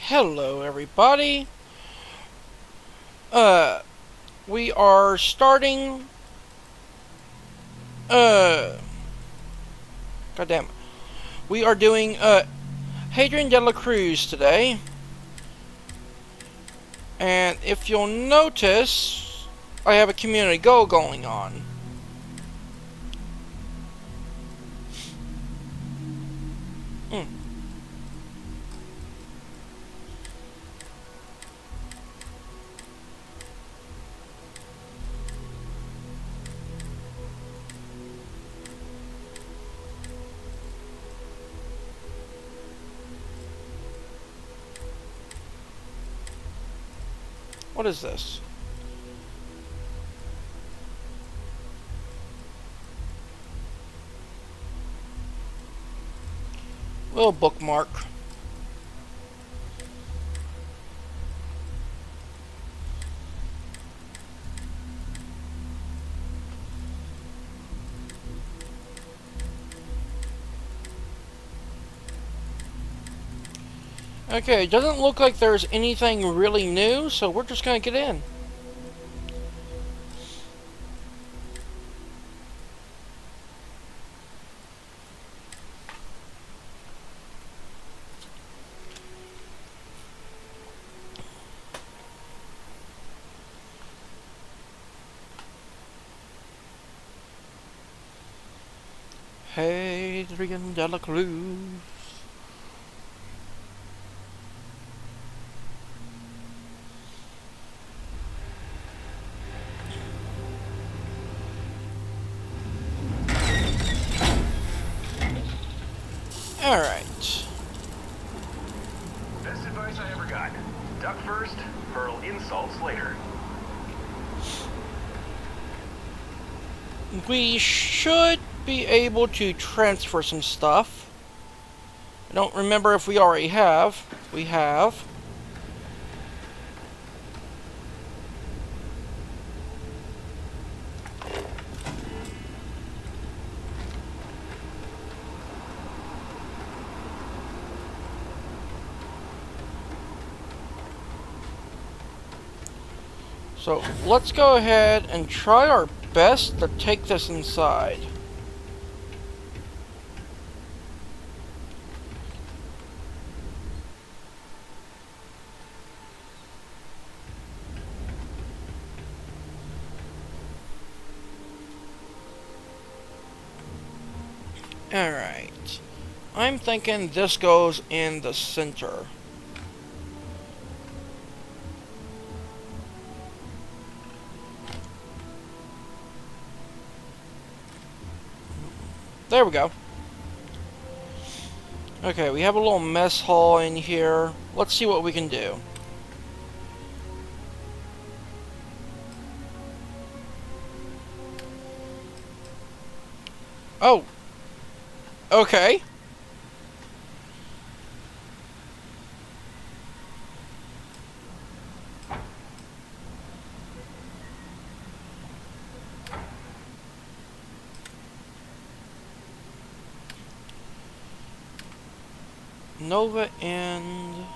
Hello everybody. We are starting goddamn. We are doing Hadrian de la Cruz today. And if you'll notice, I have a community goal going on. What is this? Little bookmark. Okay, it doesn't look like there's anything really new, so we're just gonna get in. Hadrian de la Cruz. Alright. Best advice I ever got. Duck first, hurl insults later. We should be able to transfer some stuff. I don't remember if we already have. We have. So let's go ahead and try our best to take this inside. Alright. I'm thinking this goes in the center. There we go. Okay, we have a little mess hall in here. Let's see what we can do. Oh, okay. Nova and...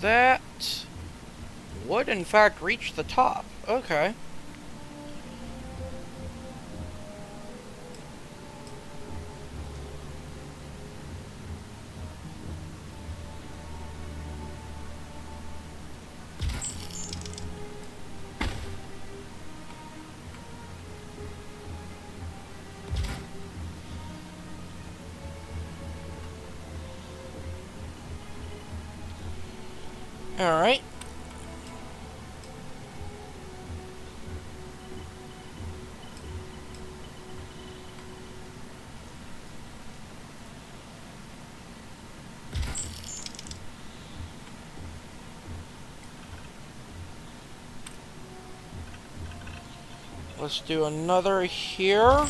that would in fact reach the top. Okay. Alright. Let's do another here.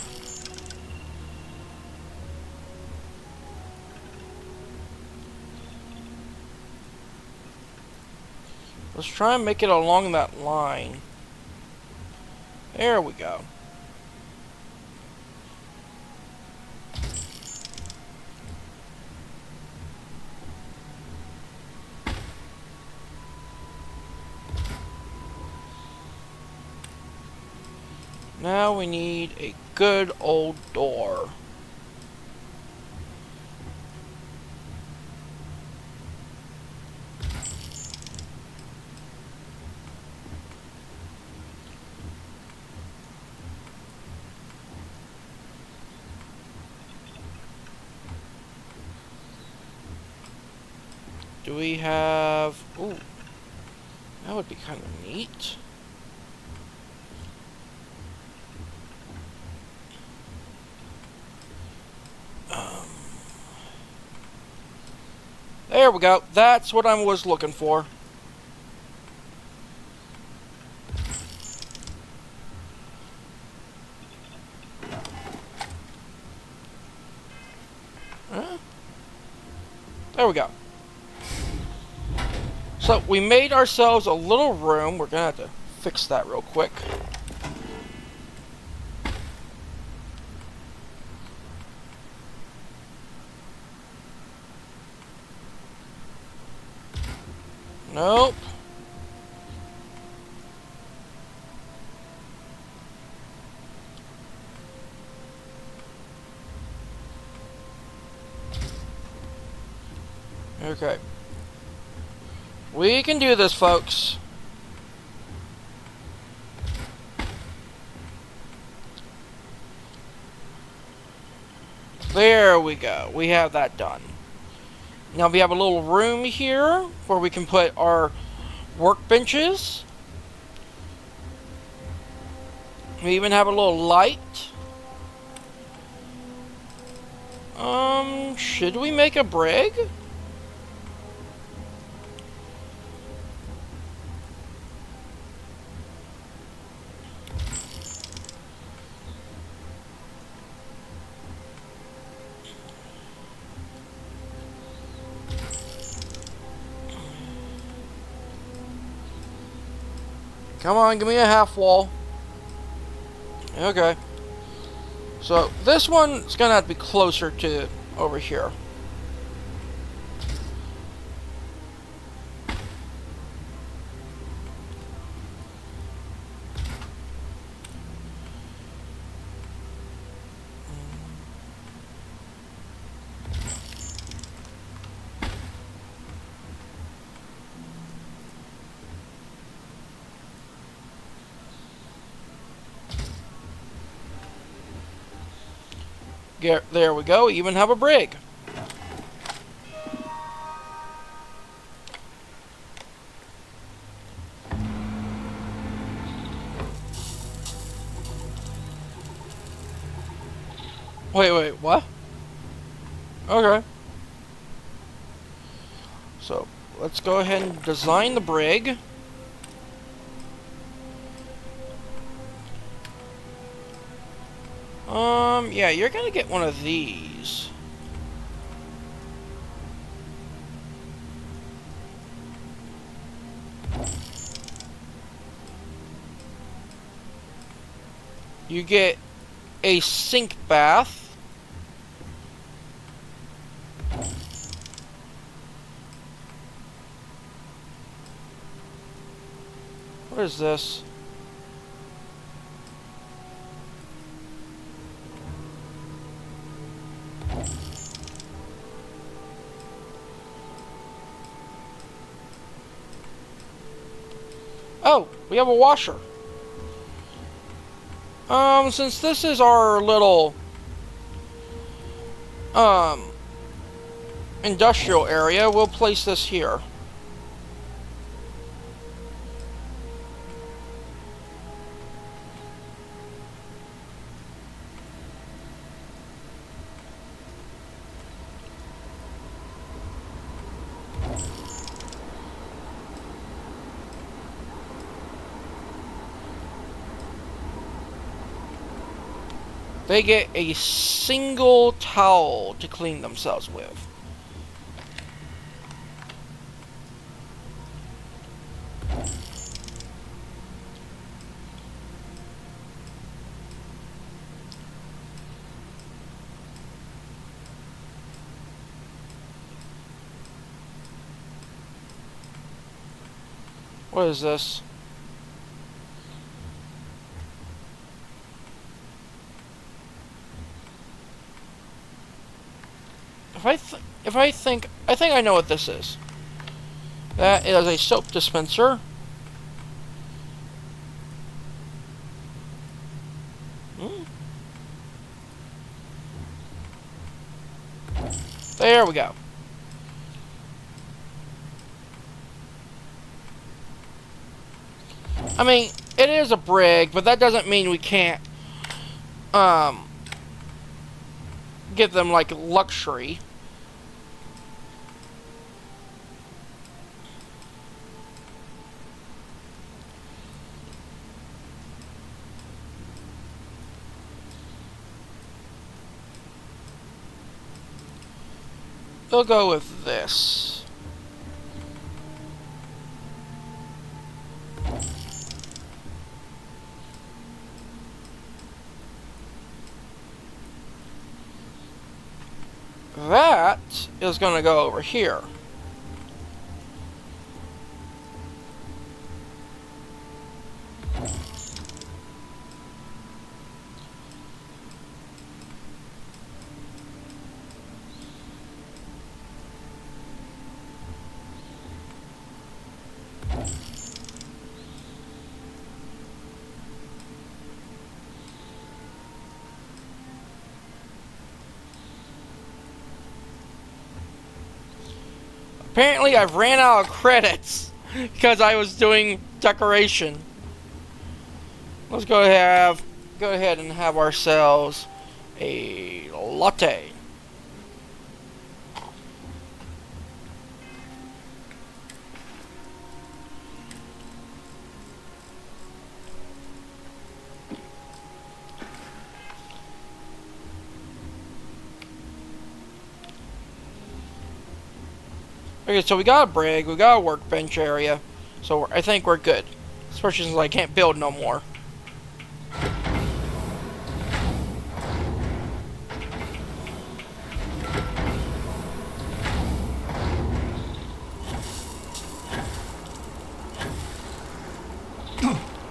Let's try and make it along that line. There we go. Now we need a good old door. Do we have... Ooh. That would be kind of neat. There we go. That's what I was looking for. Huh? There we go. So we made ourselves a little room. We're gonna have to fix that real quick. Nope. Okay. We can do this, folks. There we go. We have that done. Now we have a little room here where we can put our workbenches. We even have a little light. Should we make a brig? Come on, give me a half wall. Okay. So, this one's gonna have to be closer to over here. There we go, even have a brig. Wait, what? Okay. So, let's go ahead and design the brig. Yeah, you're gonna get one of these. You get a sink bath. What is this? Oh, we have a washer. Since this is our little, industrial area, we'll place this here. They get a single towel to clean themselves with. What is this? I think I know what this is. That is a soap dispenser. Hmm. There we go. I mean, it is a brig, but that doesn't mean we can't, give them, like, luxury. We'll go with this. That is going to go over here. Apparently, I've ran out of credits because I was doing decoration. Let's go ahead and have ourselves a latte. Okay, so we got a brig, we got a workbench area, so I think we're good. Especially since I can't build no more.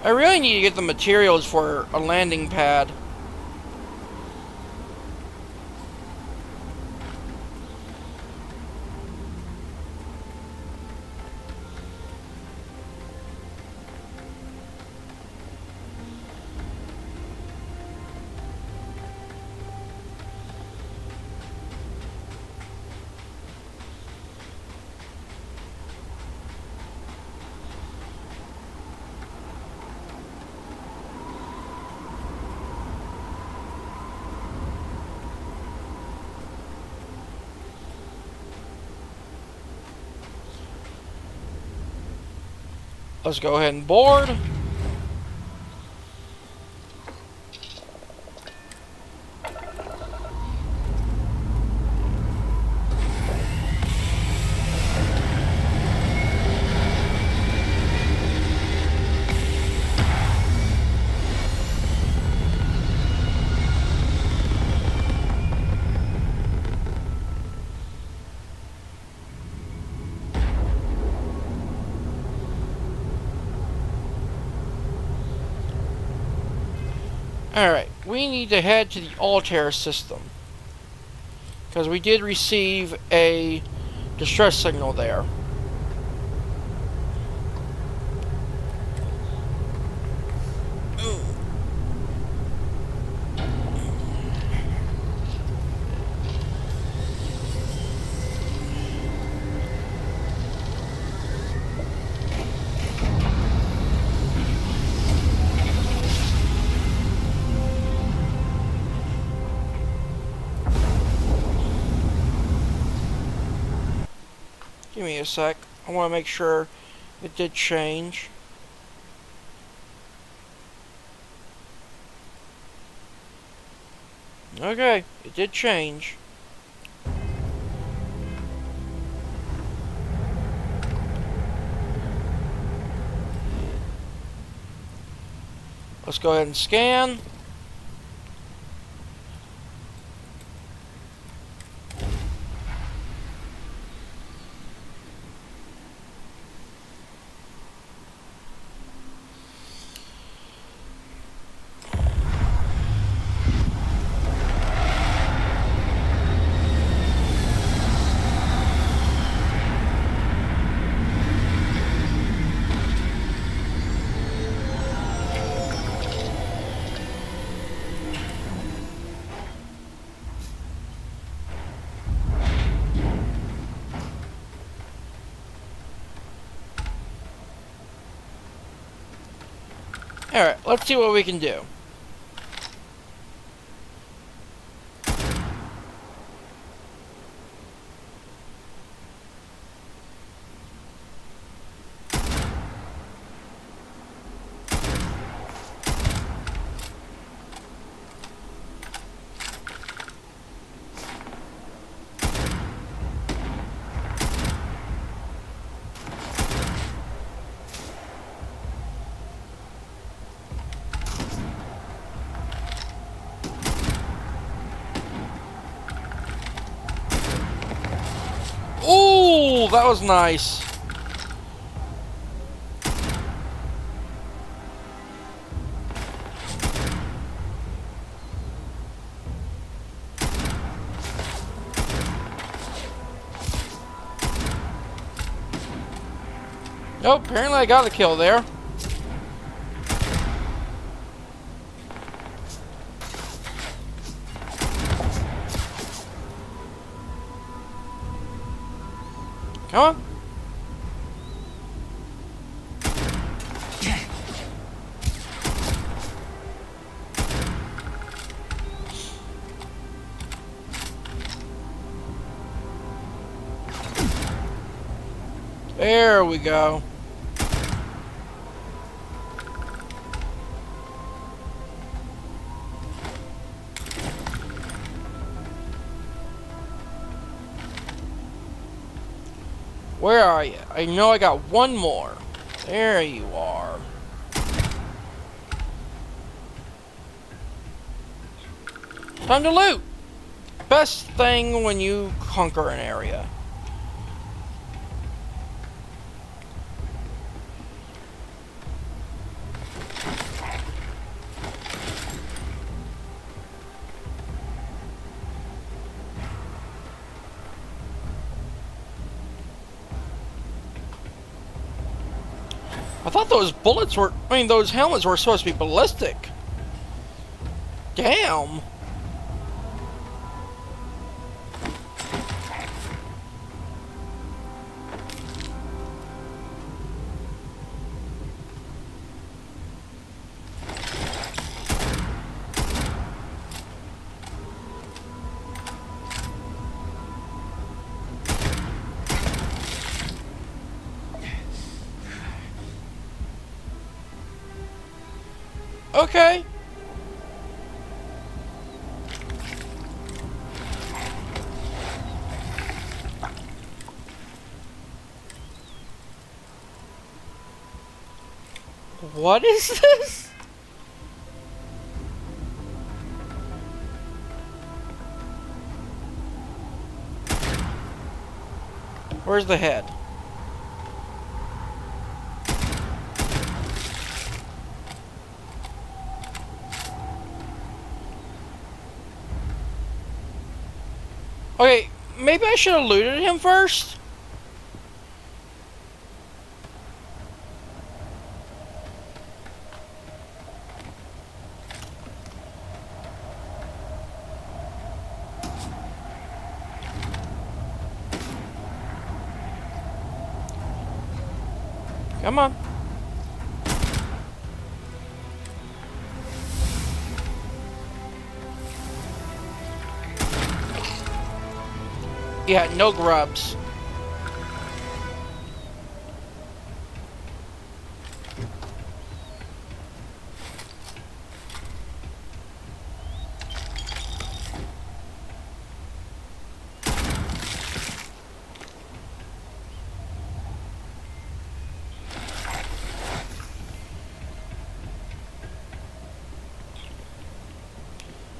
I really need to get the materials for a landing pad. Let's go ahead and board. Alright, we need to head to the Altair system. Because we did receive a distress signal there. Give me a sec. I want to make sure it did change. Okay, it did change. Let's go ahead and scan. Alright, let's see what we can do. Ooh, that was nice. Nope, apparently I got a kill there. Come on. There we go. Where are you? I know I got one more. There you are. Time to loot! Best thing when you conquer an area. I thought those bullets were, those helmets were supposed to be ballistic. Damn. Okay. What is this? Where's the head? Okay, maybe I should have looted him first? Come on. Yeah, no grubs.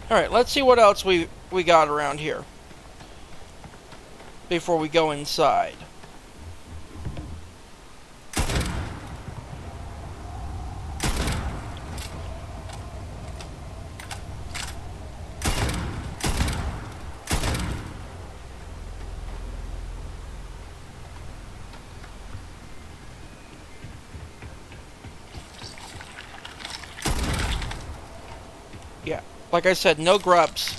Alright, let's see what else we got around here before we go inside. Yeah, like I said, no grubs.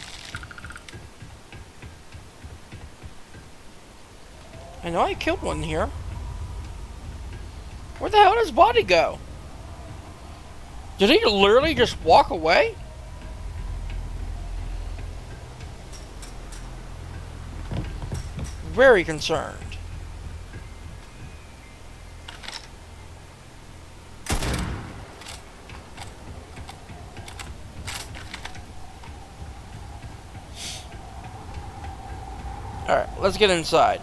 I know I killed one here. Where the hell did his body go? Did he literally just walk away? Very concerned. Alright, let's get inside.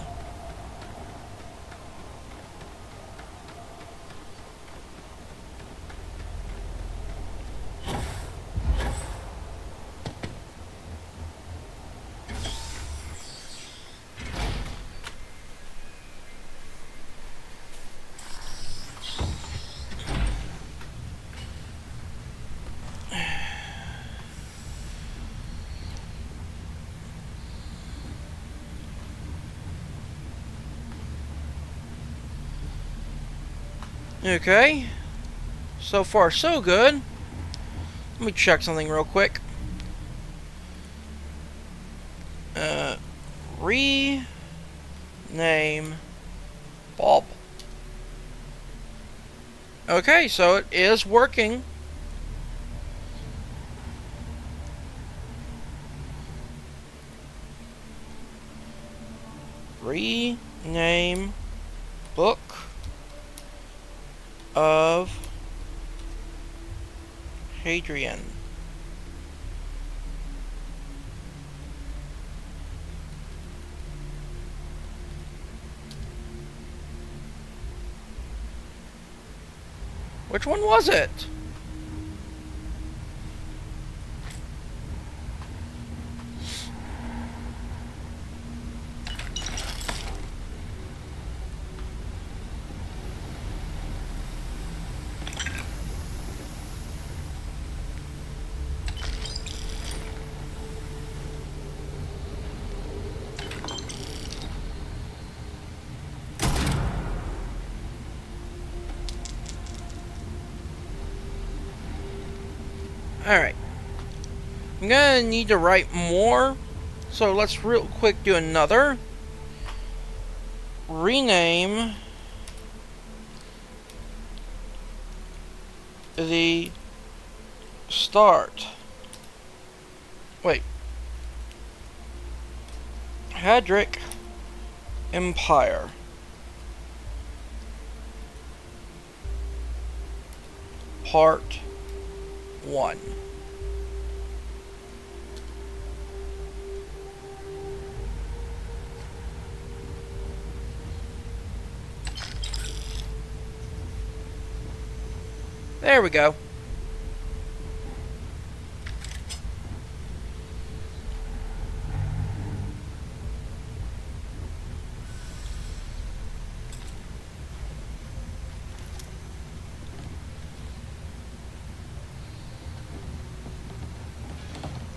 Okay. So far, so good. Let me check something real quick. Rename bulb. Okay, so it is working. Rename book of Hadrian. Which one was it? Alright. I'm gonna need to write more. So let's real quick do another. Rename the start. Wait. Hadrian Empire. Part 1. There we go.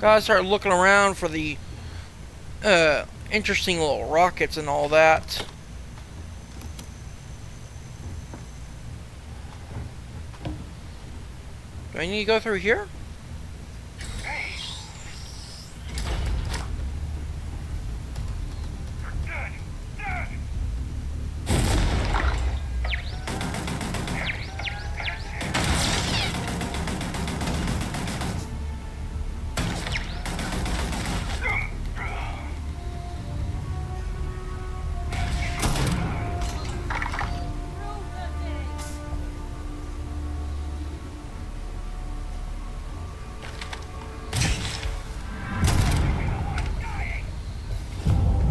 Gotta start looking around for the interesting little rockets and all that. Do I need to go through here?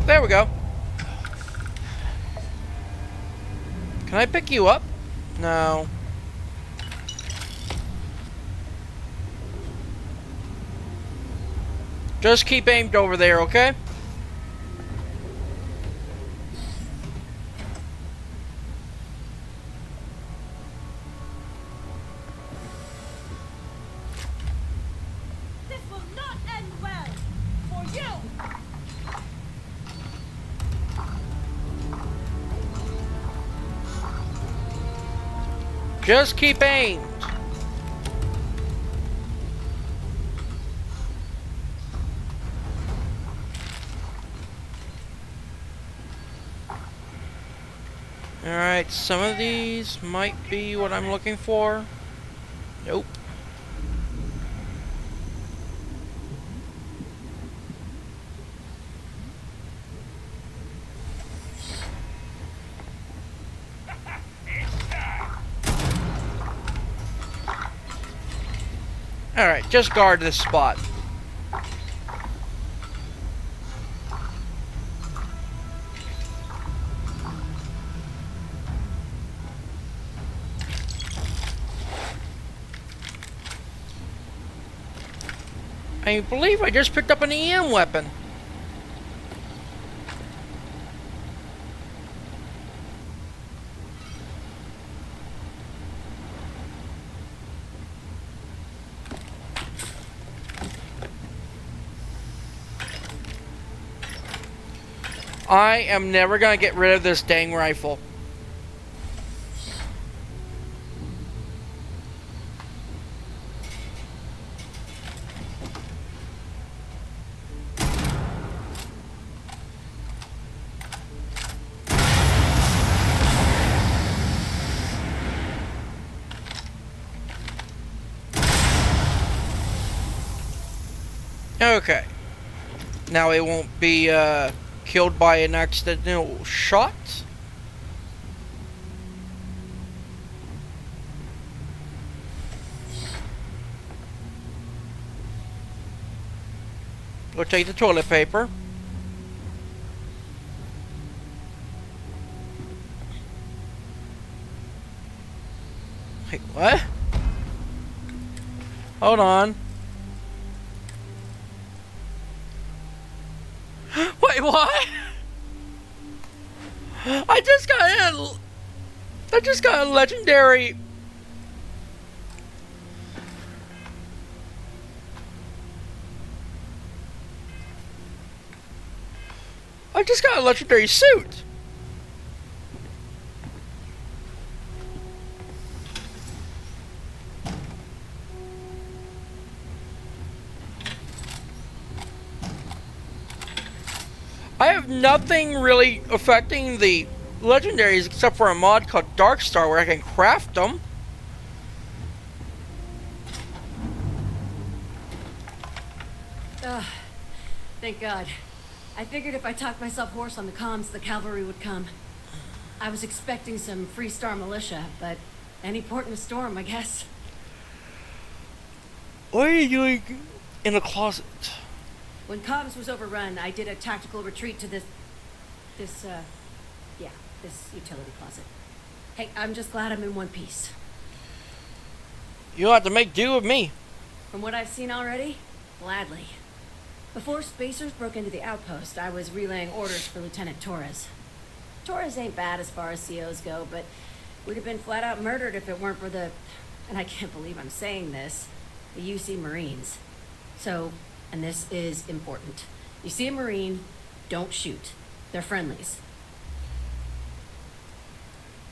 There we go. Can I pick you up? No. Just keep aimed over there, okay? This will not end well for you. Just keep aimed. Alright, some of these might be what I'm looking for. Nope. Alright, just guard this spot. I believe I just picked up an EM weapon. I am never gonna get rid of this dang rifle. Okay. Now it won't be killed by an accidental shot. We'll take the toilet paper. Wait, what? Hold on. Wait, what? I just got a legendary. I just got a legendary suit. I have nothing really affecting the legendaries except for a mod called Dark Star where I can craft them. Ugh. Thank God. I figured if I talked myself hoarse on the comms, the cavalry would come. I was expecting some Freestar militia, but any port in a storm, I guess. What are you doing in the closet? When comms was overrun, I did a tactical retreat to this utility closet. Hey, I'm just glad I'm in one piece. You'll have to make do with me. From what I've seen already, gladly. Before Spacers broke into the outpost, I was relaying orders for Lieutenant Torres. Torres ain't bad as far as COs go, but we'd have been flat out murdered if it weren't for the, and I can't believe I'm saying this, the UC Marines. So, and this is important. You see a Marine, don't shoot. They're friendlies.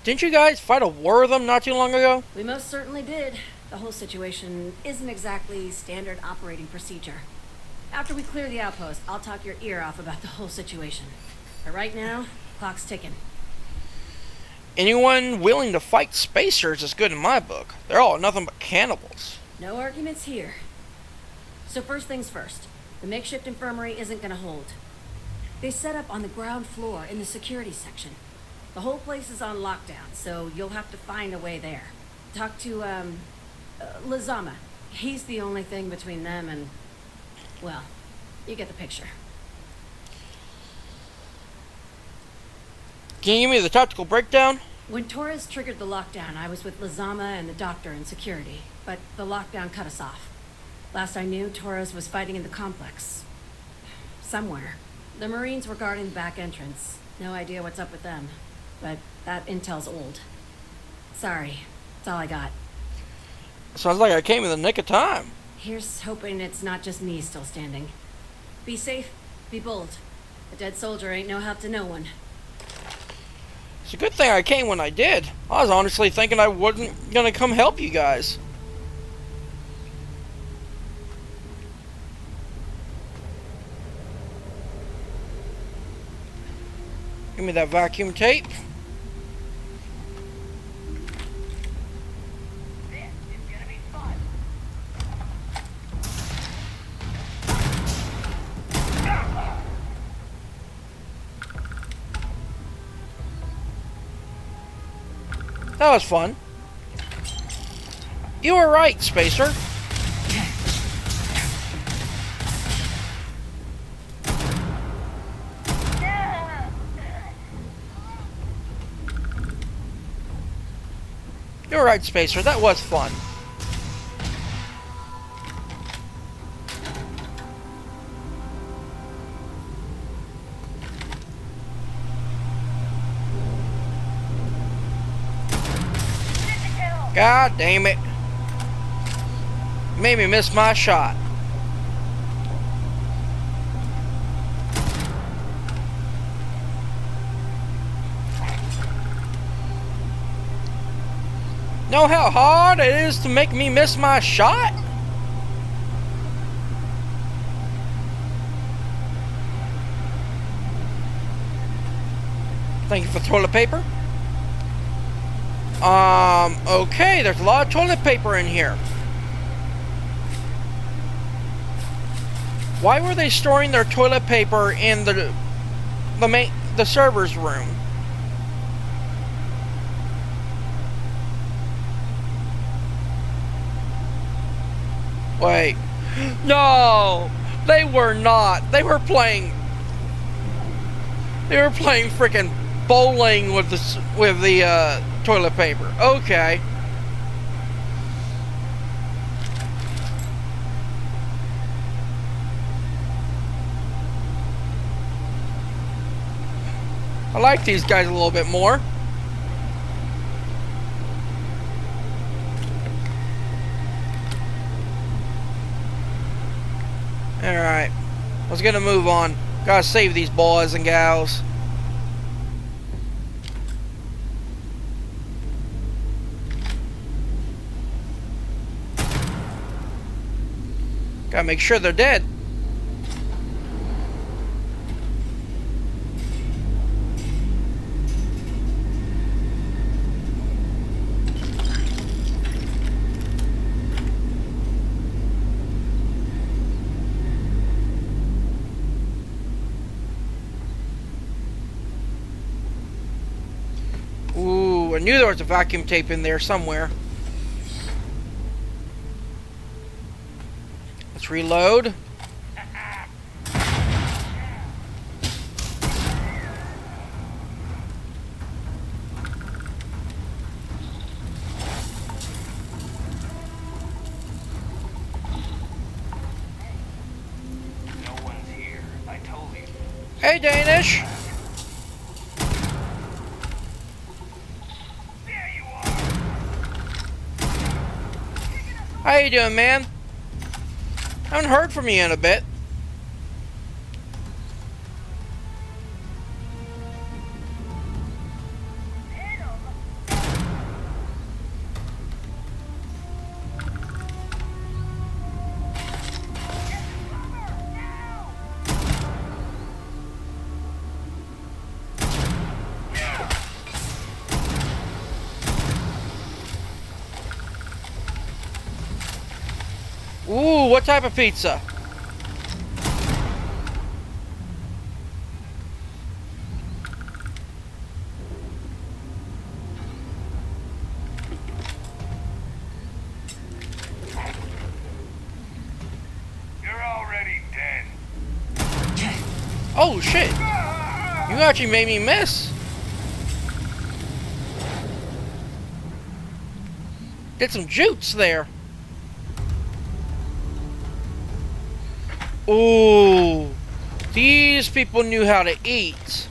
Didn't you guys fight a war with them not too long ago? We most certainly did. The whole situation isn't exactly standard operating procedure. After we clear the outpost, I'll talk your ear off about the whole situation. But right now, clock's ticking. Anyone willing to fight Spacers is good in my book. They're all nothing but cannibals. No arguments here. So first things first, the makeshift infirmary isn't gonna hold. They set up on the ground floor in the security section. The whole place is on lockdown, so you'll have to find a way there. Talk to, Lazama. He's the only thing between them and, well, you get the picture. Can you give me the tactical breakdown? When Torres triggered the lockdown, I was with Lazama and the doctor in security, but the lockdown cut us off. Last I knew, Torres was fighting in the complex. Somewhere. The Marines were guarding the back entrance. No idea what's up with them. But that intel's old. Sorry. That's all I got. Sounds like I came in the nick of time. Here's hoping it's not just me still standing. Be safe. Be bold. A dead soldier ain't no help to no one. It's a good thing I came when I did. I was honestly thinking I wasn't gonna come help you guys. Give me that vacuum tape. That was fun. You were right, Spacer. You're right, Spacer. That was fun. God damn it. Made me miss my shot. Know how hard it is to make me miss my shot? Thank you for toilet paper. Okay, there's a lot of toilet paper in here. Why were they storing their toilet paper in the server's room? Wait. No! They were not. They were playing freaking bowling with the toilet paper. Okay. I like these guys a little bit more. Alright. Let's get a move on. Gotta save these boys and gals. Gotta make sure they're dead. Ooh, I knew there was a vacuum tape in there somewhere. Let's reload. No one's here. I told you. Hey, Danish. There you are. How you doing, man? Haven't heard from you in a bit. Ooh, what type of pizza? You're already dead. Oh, shit. You actually made me miss. Did some jutes there. Ooh, these people knew how to eat.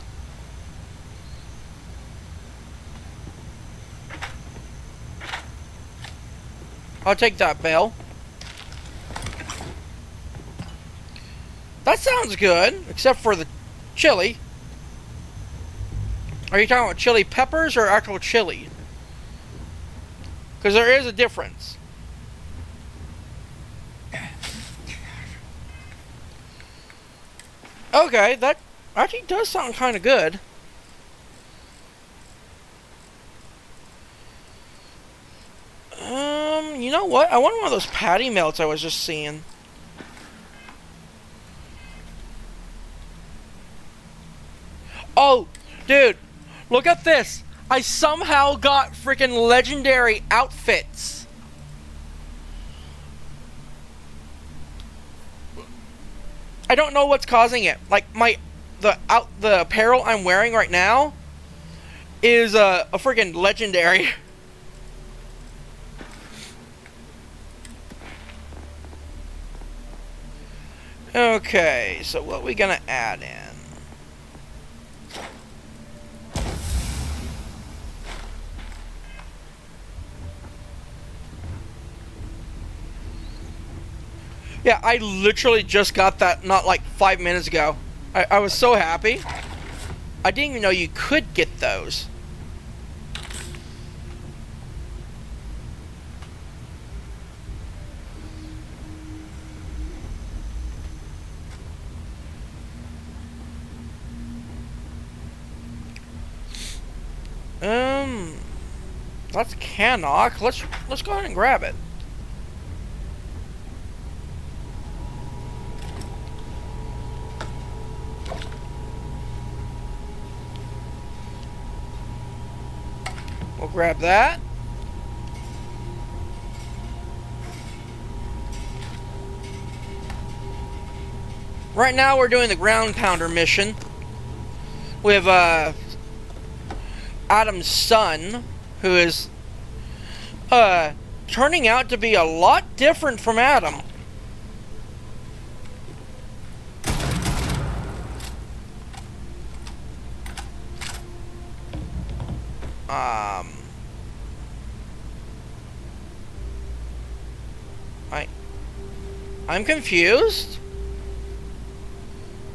I'll take that bell. That sounds good, except for the chili. Are you talking about chili peppers or actual chili? Because there is a difference. Okay, that actually does sound kind of good. You know what? I want one of those patty melts I was just seeing. Oh, dude, look at this. I somehow got freaking legendary outfits. I don't know what's causing it. Like the apparel I'm wearing right now is a freaking legendary. Okay, so what we gonna add in? Yeah, I literally just got that not like 5 minutes ago. I was so happy. I didn't even know you could get those. That's Cannock. Let's go ahead and grab it. We'll grab that. Right now we're doing the ground pounder mission with Adam's son, who is turning out to be a lot different from Adam. I'm confused.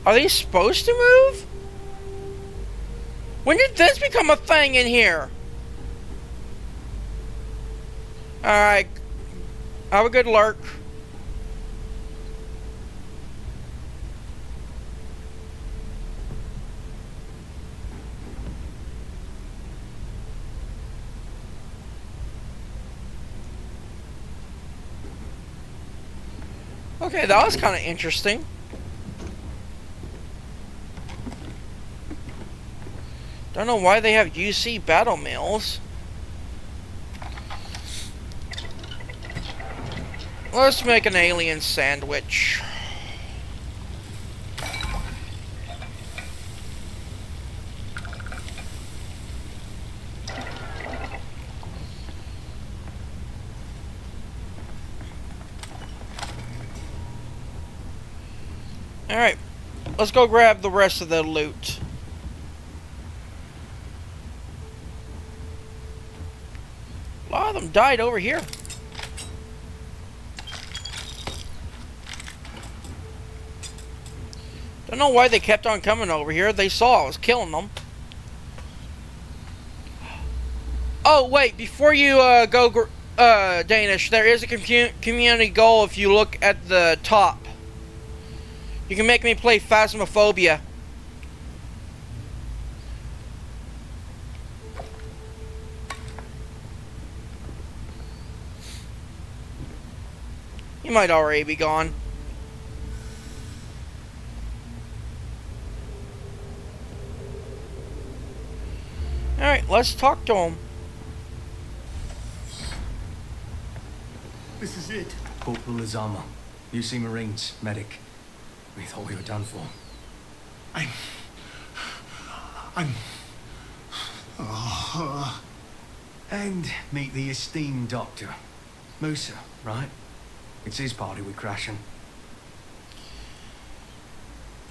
Are they supposed to move? When did this become a thing in here? Alright. Have a good lurk. Okay, that was kind of interesting. Don't know why they have UC battle mills. Let's make an alien sandwich. Alright, let's go grab the rest of the loot. A lot of them died over here. Don't know why they kept on coming over here. They saw I was killing them. Oh, wait, before you go Danish, there is a community goal if you look at the top. You can make me play Phasmophobia. You might already be gone. Alright, let's talk to him. This is it. Corporal Azama, UC Marines, medic. We thought we were done for. And meet the esteemed doctor. Musa, right? It's his party we're crashing.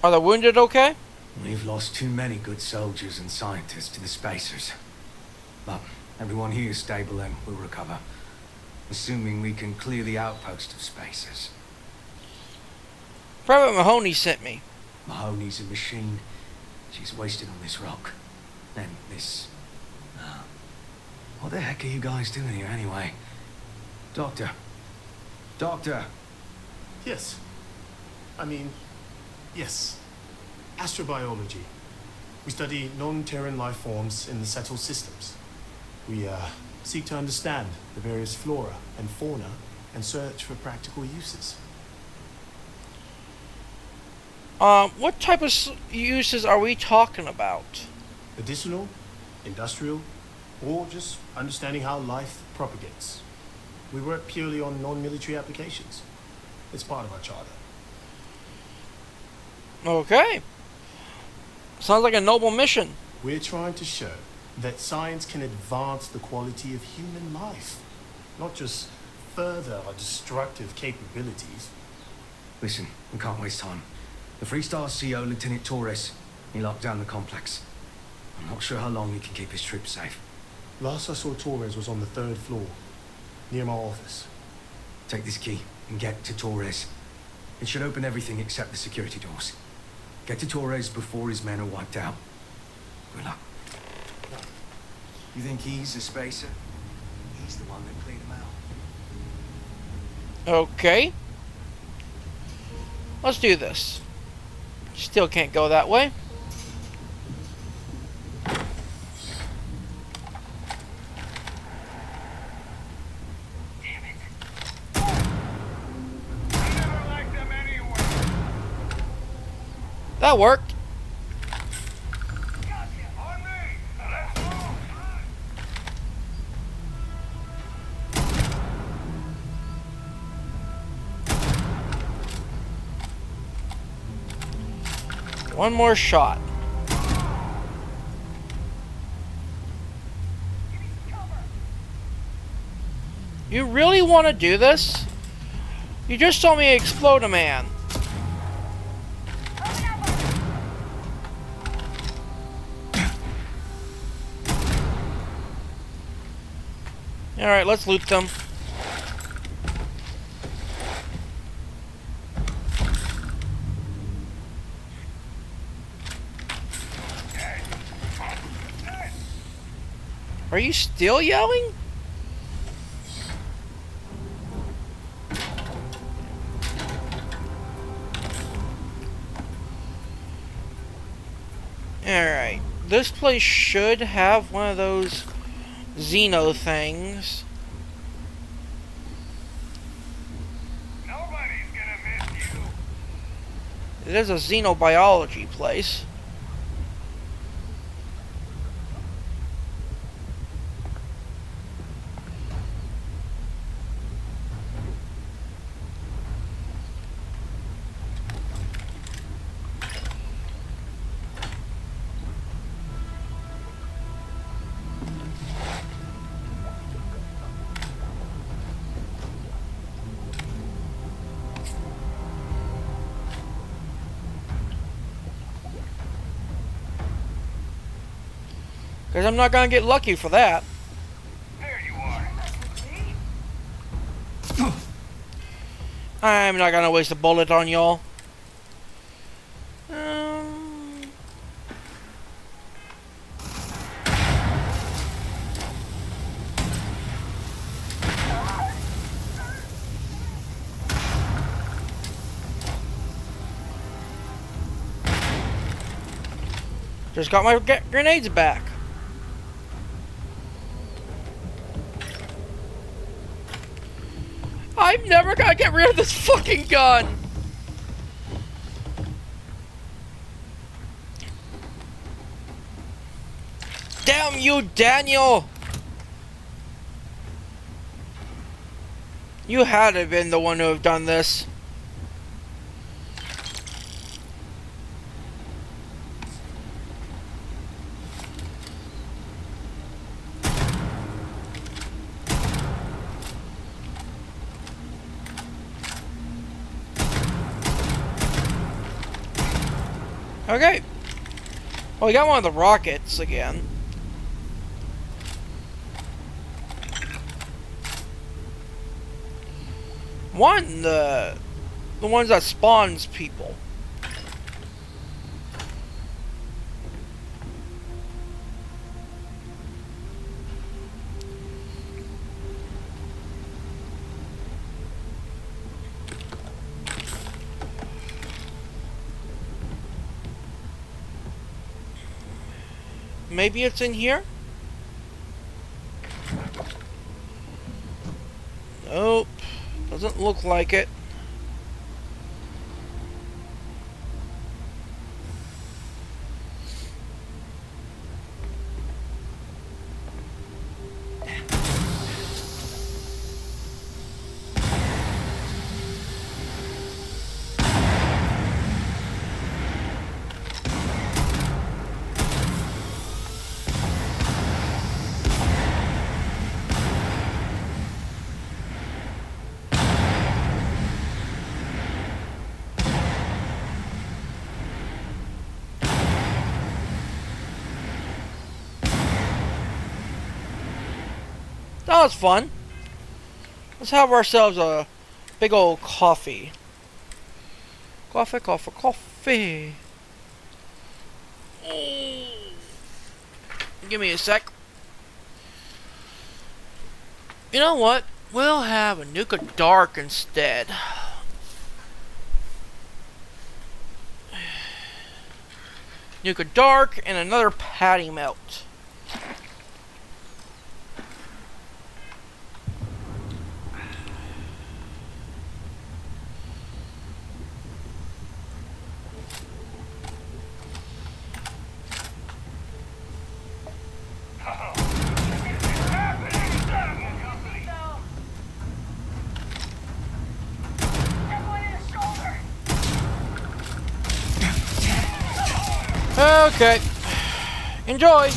Are the wounded okay? We've lost too many good soldiers and scientists to the spacers. But everyone here is stable and will recover. Assuming we can clear the outpost of spacers. Private Mahoney sent me. Mahoney's a machine. She's wasted on this rock. And this... what the heck are you guys doing here anyway? Doctor. Doctor! Yes. Yes. Astrobiology. We study non-Terran life forms in the settled systems. We seek to understand the various flora and fauna and search for practical uses. What type of uses are we talking about? Medicinal, industrial, or just understanding how life propagates. We work purely on non-military applications. It's part of our charter. Okay. Sounds like a noble mission. We're trying to show that science can advance the quality of human life, not just further our destructive capabilities. Listen, we can't waste time. The Freestar CO, Lieutenant Torres, he locked down the complex. I'm not sure how long he can keep his troops safe. Last I saw Torres was on the 3rd floor, near my office. Take this key and get to Torres. It should open everything except the security doors. Get to Torres before his men are wiped out. Good luck. You think he's a spacer? He's the one that cleared him out. Okay. Let's do this. Still can't go that way. Damn it. I never liked them anyway. That worked. Gotcha. On me. Let's move. One more shot. You really want to do this? You just told me to explode a man. Alright, let's loot them. Are you still yelling? Alright. This place should have one of those Xeno things. Nobody's gonna miss you. It is a xenobiology place. Because I'm not gonna get lucky for that. There you are. I'm not gonna waste a bullet on y'all. Just got my grenades back. I'm never gonna get rid of this fucking gun. Damn you, Daniel. You had to have been the one who have done this. Okay. Well, we got one of the rockets again. The ones that spawns people. Maybe it's in here? Nope. Doesn't look like it. That was fun. Let's have ourselves a big old coffee. Coffee, coffee, coffee. Give me a sec. You know what? We'll have a Nuka Dark instead. Nuka Dark and another Patty Melt. Okay. Enjoy.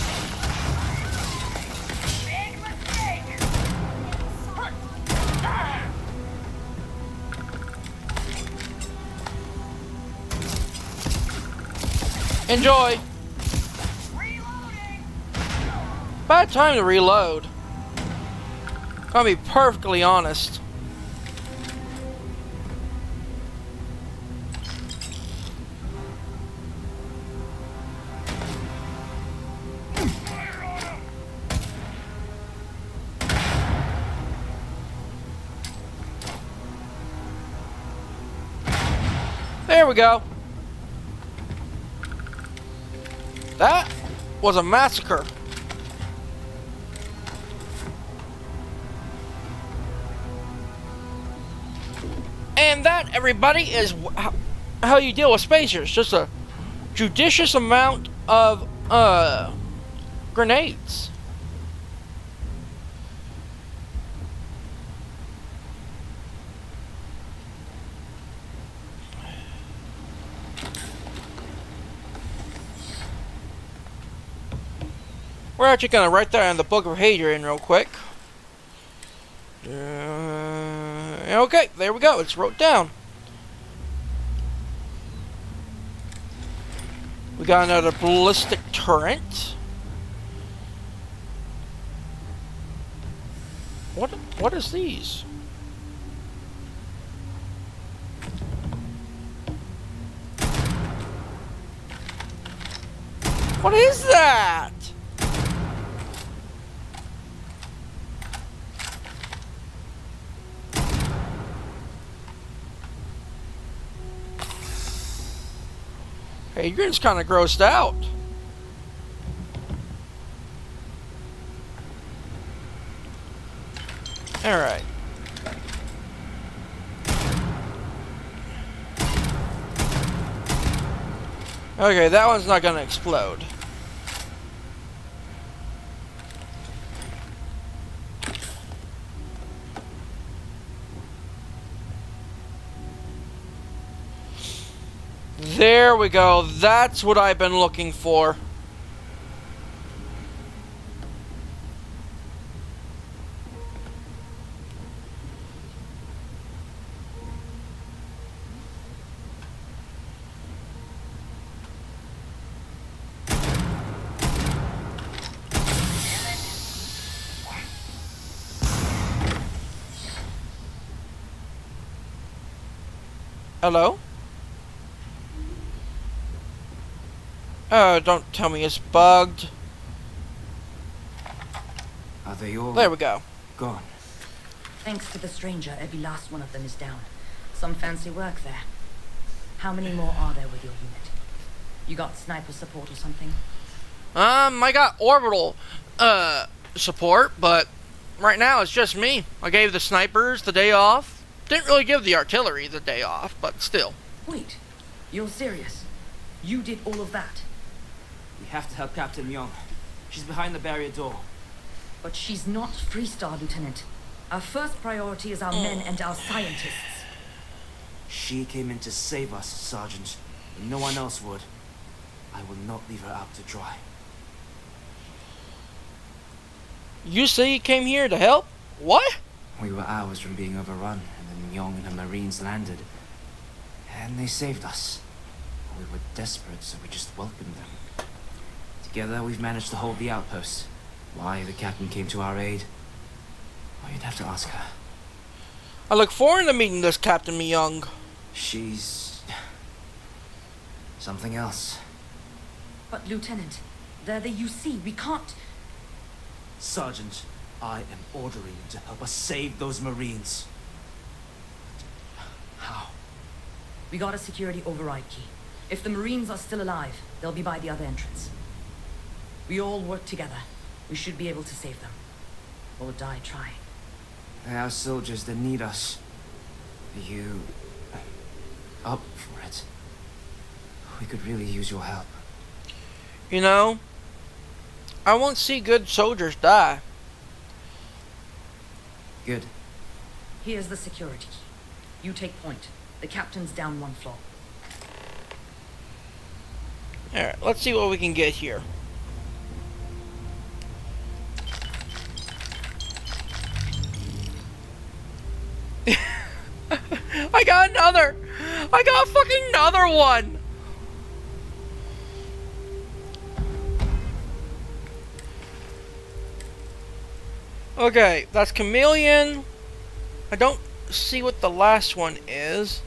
Enjoy. Bad time to reload. Gonna be perfectly honest. There we go. That was a massacre. And that, everybody, is how you deal with spacers. Just a judicious amount of grenades. We're actually going to write that in the Book of Hadrian real quick. Okay, there we go. It's wrote down. We got another ballistic turret. What is these? What is that? Hadrian's kind of grossed out. Alright. Okay, that one's not gonna explode. There we go. That's what I've been looking for. Hello? Oh, don't tell me it's bugged. Are they all There we go. gone? Thanks to the stranger, every last one of them is down. Some fancy work there. How many more are there with your unit? You got sniper support or something? I got orbital, support, but right now it's just me. I gave the snipers the day off. Didn't really give the artillery the day off, but still. Wait, you're serious? You did all of that? We have to help Captain Young. She's behind the barrier door. But she's not Freestar, Lieutenant. Our first priority is our men and our scientists. She came in to save us, Sergeant. And no one else would. I will not leave her out to dry. You say you came here to help? What? We were hours from being overrun, and then Young and her Marines landed. And they saved us. We were desperate, so we just welcomed them. Together, we've managed to hold the outpost. Why the captain came to our aid? Well, you'd have to ask her. I look forward to meeting this Captain Young. She's... something else. But, Lieutenant, they're the UC. We can't... Sergeant, I am ordering you to help us save those Marines. How? We got a security override key. If the Marines are still alive, they'll be by the other entrance. We all work together. We should be able to save them. Or die trying. There are soldiers that need us. Are you... up for it? We could really use your help. You know, I won't see good soldiers die. Good. Here's the security key. You take point. The captain's down one floor. Alright, let's see what we can get here. I got another! I got fucking another one! Okay, that's Chameleon. I don't see what the last one is.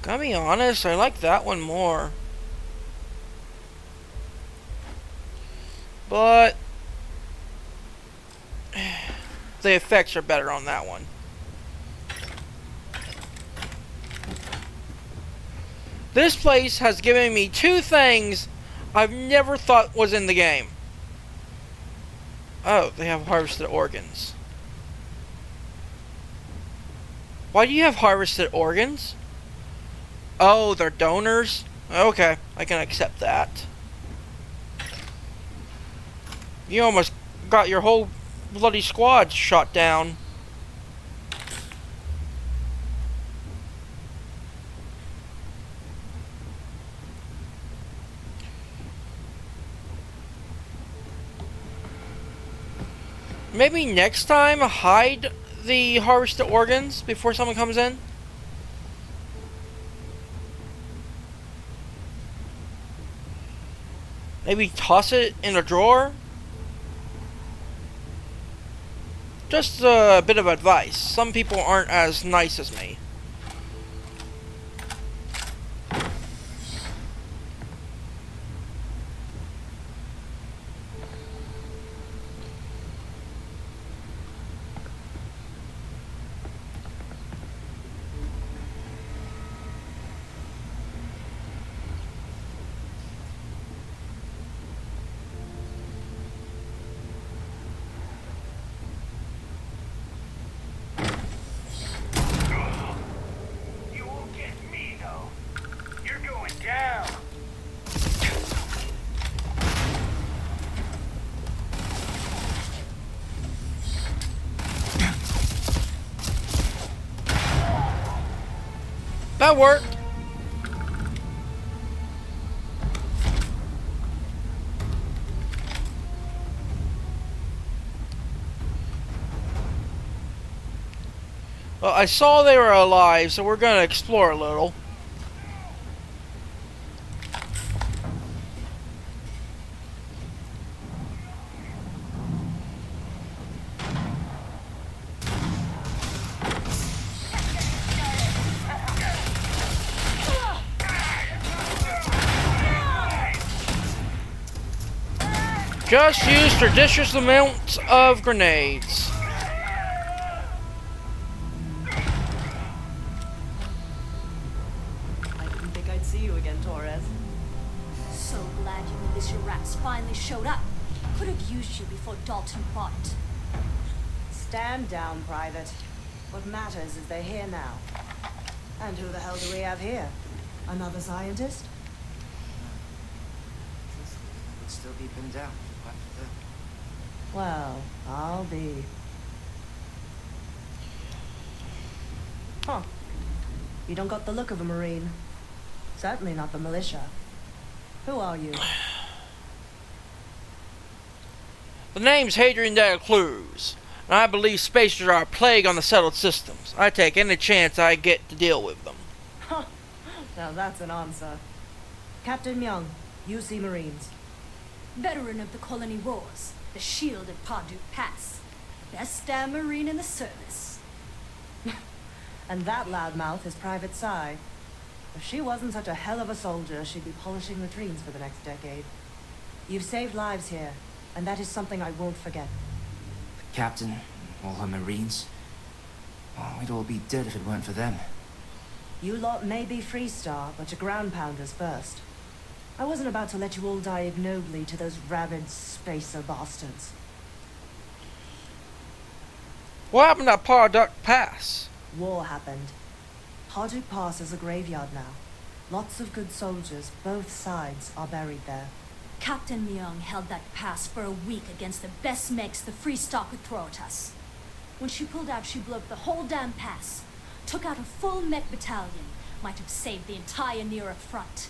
Gotta be honest, I like that one more. But the effects are better on that one. This place has given me two things I've never thought was in the game. Oh, they have harvested organs. Why do you have harvested organs? Oh, they're donors? Okay, I can accept that. You almost got your whole bloody squad shot down. Maybe next time hide the harvested organs before someone comes in. Maybe toss it in a drawer. Just a bit of advice. Some people aren't as nice as me. You won't get me, though. You're going down. That worked. Well, I saw they were alive, so we're gonna explore a little. Just use judicious amounts of grenades. I didn't think I'd see you again, Torres. So glad you militia rats finally showed up. Could have used you before Dalton bought it. Stand down, Private. What matters is they're here now. And who the hell do we have here? Another scientist? Would still be pinned down. What the... Well, I'll be. Huh. You don't got the look of a Marine. Certainly not the militia. Who are you? The name's Hadrian cruz, and I believe spacers are a plague on the settled systems. I take any chance I get to deal with them. Now that's an answer. Captain Myung, UC Marines. Veteran of the colony wars, the shield at Parduk Pass. Best damn Marine in the service. And that loudmouth is Private Psy. If she wasn't such a hell of a soldier, she'd be polishing latrines for the next decade. You've saved lives here, and that is something I won't forget. The captain, all her Marines. Oh, we'd all be dead if it weren't for them. You lot may be Freestar, but you're ground pounders first. I wasn't about to let you all die ignobly to those rabid spacer bastards. What happened at Parduk Pass? War happened. Parduk Pass is a graveyard now. Lots of good soldiers, both sides, are buried there. Captain Myung held that pass for a week against the best mechs the Free Star could throw at us. When she pulled out, she blew up the whole damn pass. Took out a full mech battalion. Might have saved the entire nearer front.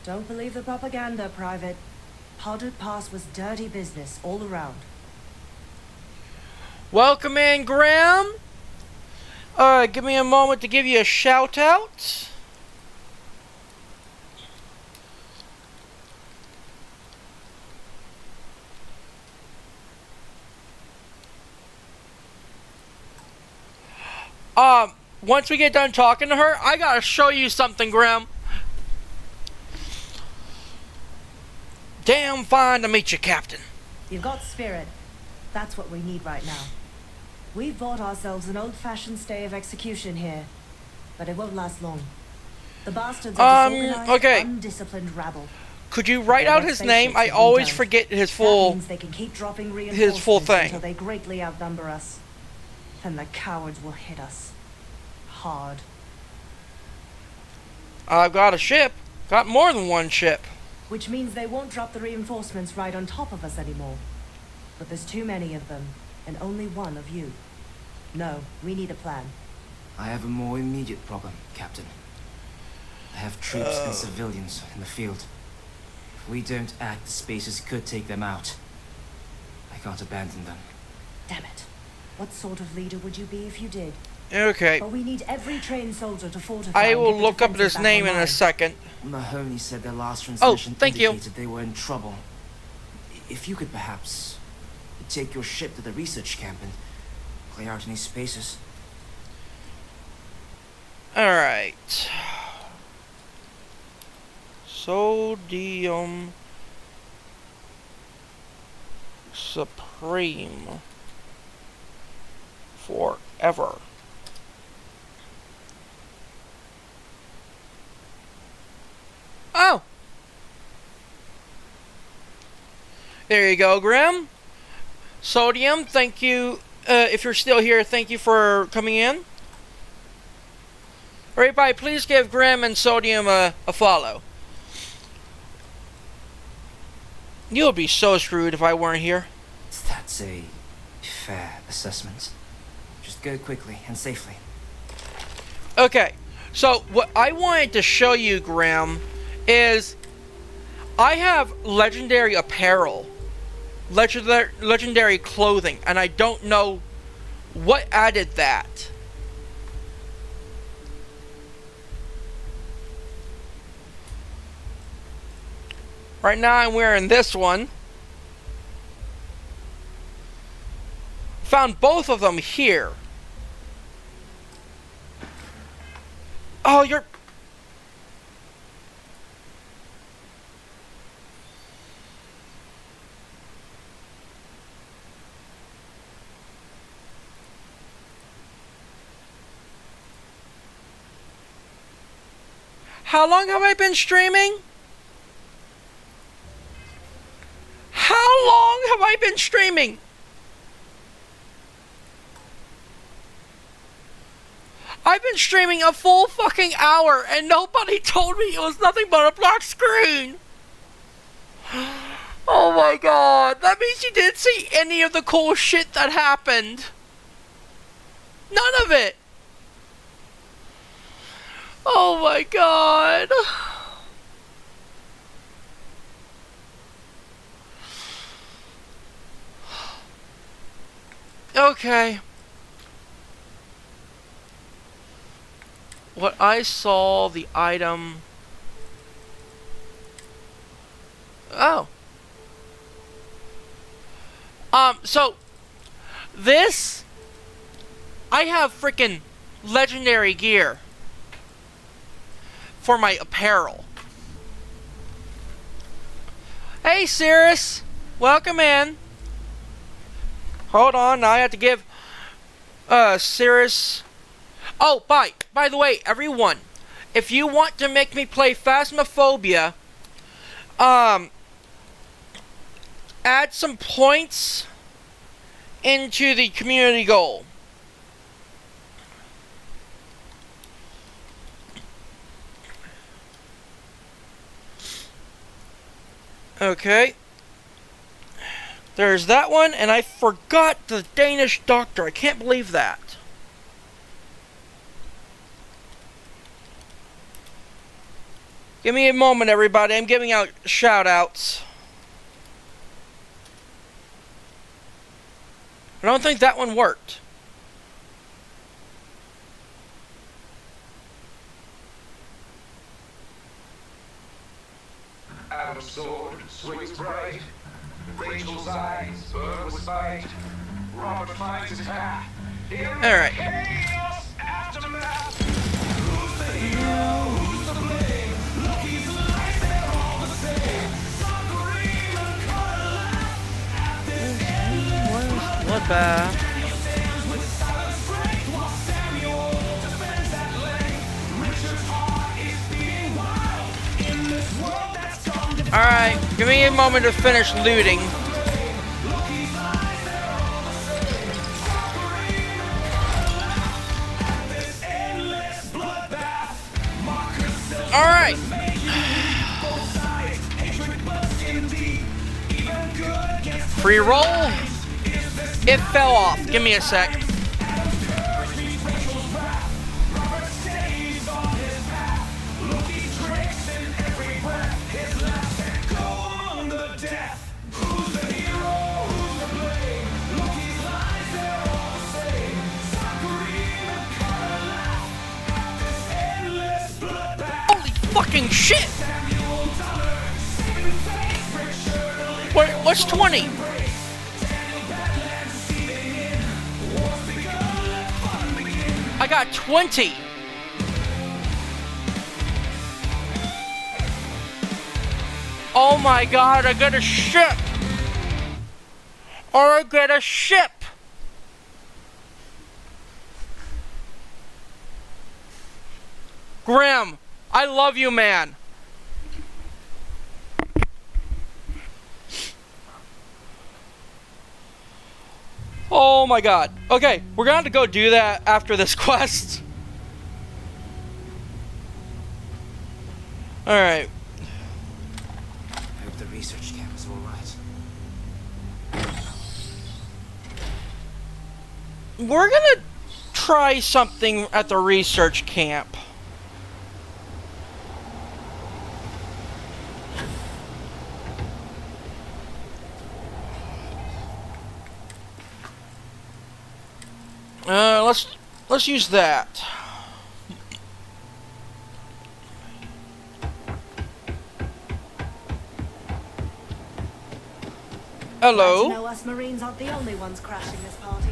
Don't believe the propaganda, Private. Parduk Pass was dirty business all around. Welcome in, Graham. Give me a moment to give you a shout out. Once we get done talking to her, I gotta show you something, Graham. Damn fine to meet you, Captain. You've got spirit. That's what we need right now. We've bought ourselves an old-fashioned stay of execution here, but it won't last long. The bastards are disorganized, okay. undisciplined rabble. Could you write out his name? I Spaceships always don't. forget his That full. means they can keep dropping full reinforcements thing. until they greatly outnumber us. Then the cowards will hit us hard. I've got a ship. Got more than one ship. Which means they won't drop the reinforcements right on top of us anymore. But there's too many of them, and only one of you. No, we need a plan. I have a more immediate problem, Captain. I have troops and civilians in the field. If we don't act, the Spacers could take them out. I can't abandon them. Damn it. What sort of leader would you be if you did? Okay. But we need every trained soldier to fortify. I and will get the look up defenses his back name in online. a second. Mahoney said their last transmission thank you. indicated they were in trouble. If you could perhaps take your ship to the research camp and clear out any spaces. Alright. Sodium Supreme. Forever. Oh! There you go, Grim. Sodium, thank you. If you're still here, thank you for coming in. Everybody, please give Grim and Sodium a follow. You would be so screwed if I weren't here. That's a fair assessment. Just go quickly and safely. Okay, so what I wanted to show you, Grim, is I have legendary apparel. Legendary clothing, and I don't know what added that. Right now I'm wearing this one. Found both of them here. Oh, you're... How long have I been streaming? How long have I been streaming? I've been streaming a full fucking hour and nobody told me it was nothing but a black screen. Oh my god, that means you didn't see any of the cool shit that happened. None of it. Oh my god. Okay. What I saw, the item... Oh. So... This... I have freaking legendary gear. For my apparel. Hey, Cirrus! Welcome in. Hold on, I have to give Cirrus... Oh, by the way, everyone, if you want to make me play Phasmophobia, add some points into the community goal. Okay. There's that one, and I forgot the Danish doctor. I can't believe that. Give me a moment, everybody. I'm giving out shout-outs. I don't think that one worked. Adam's sword swings bright. Rachel's eyes burn with spite. Robert finds his path. Alright. Chaos aftermath. Who's the hero? Who's to blame? Loki's life, they're all the same. Suffering and color laugh at this endless bloodbath. Daniel stands with silent strength while Samuel defends at length. Richard's heart is beating wild in this world that's gone to Alright, give me a moment to finish looting. Alright. Free roll. It fell off. Give me a sec. Fucking shit! What's 20? got 20. Oh my god, I got a ship. Or I get a ship. Grim, I love you, man. Oh my god. Okay, we're gonna have to go do that after this quest. Alright. I hope the research camp is alright. We're gonna try something at the research camp. Let's use that. Hello. Glad to know us Marines aren't the only ones crashing this party.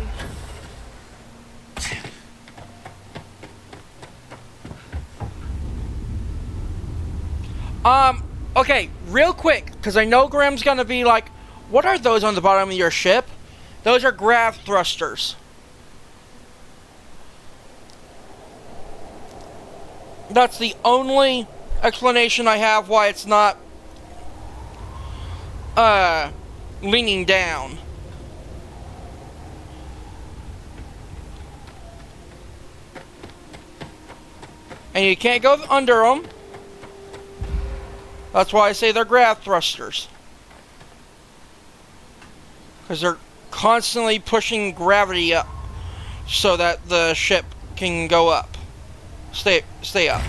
Okay, real quick, because I know Graham's gonna be like, what are those on the bottom of your ship? Those are grav thrusters. That's the only explanation I have why it's not leaning down. And you can't go under them. That's why I say they're grav thrusters. Because they're constantly pushing gravity up so that the ship can go up. Stay up.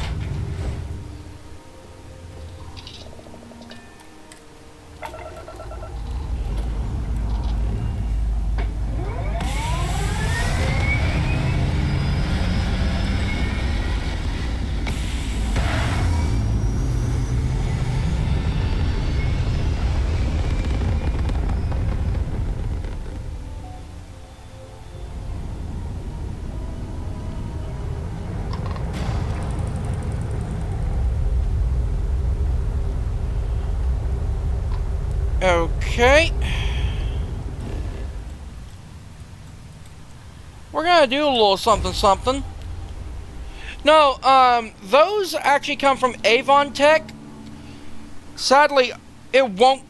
Okay. We're gonna do a little something something. No, those actually come from Avon Tech. Sadly, it won't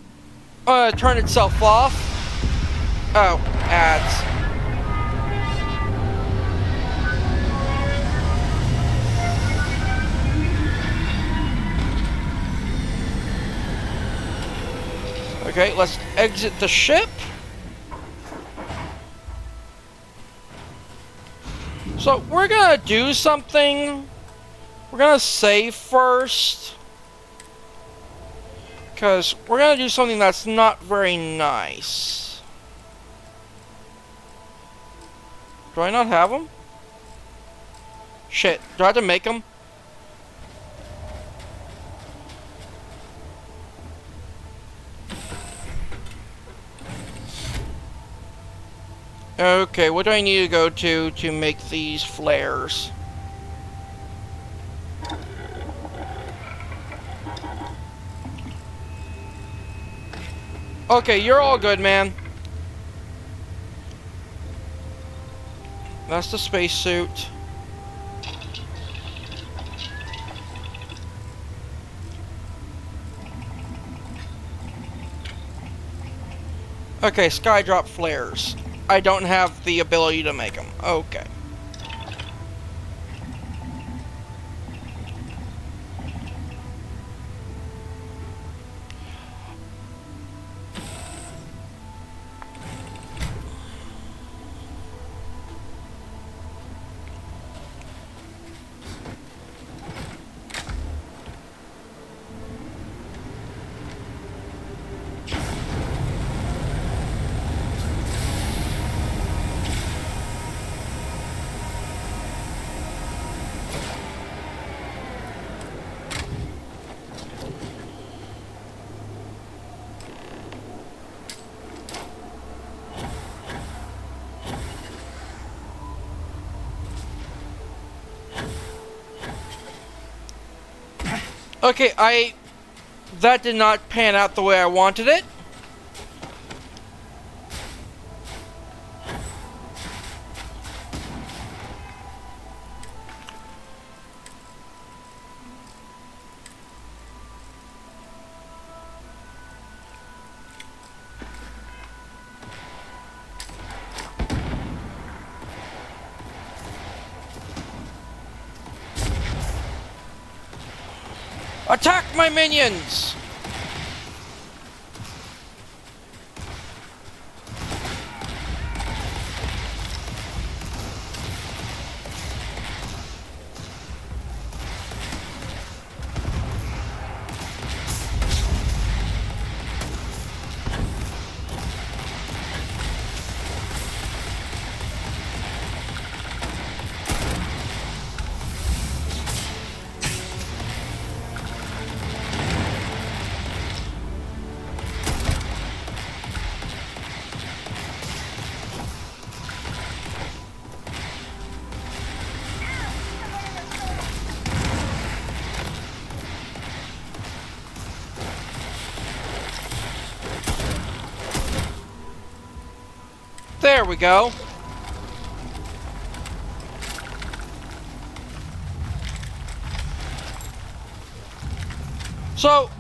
turn itself off. Oh, ads. Okay, let's exit the ship. So, we're gonna do something. We're gonna save first. Because we're gonna do something that's not very nice. Do I not have them? Shit, do I have to make them? Okay, what do I need to go to make these flares? Okay, you're all good, man. That's the spacesuit. Okay, skydrop flares. I don't have the ability to make them. Okay. Okay, that did not pan out the way I wanted it. Attack my minions! There we go. So,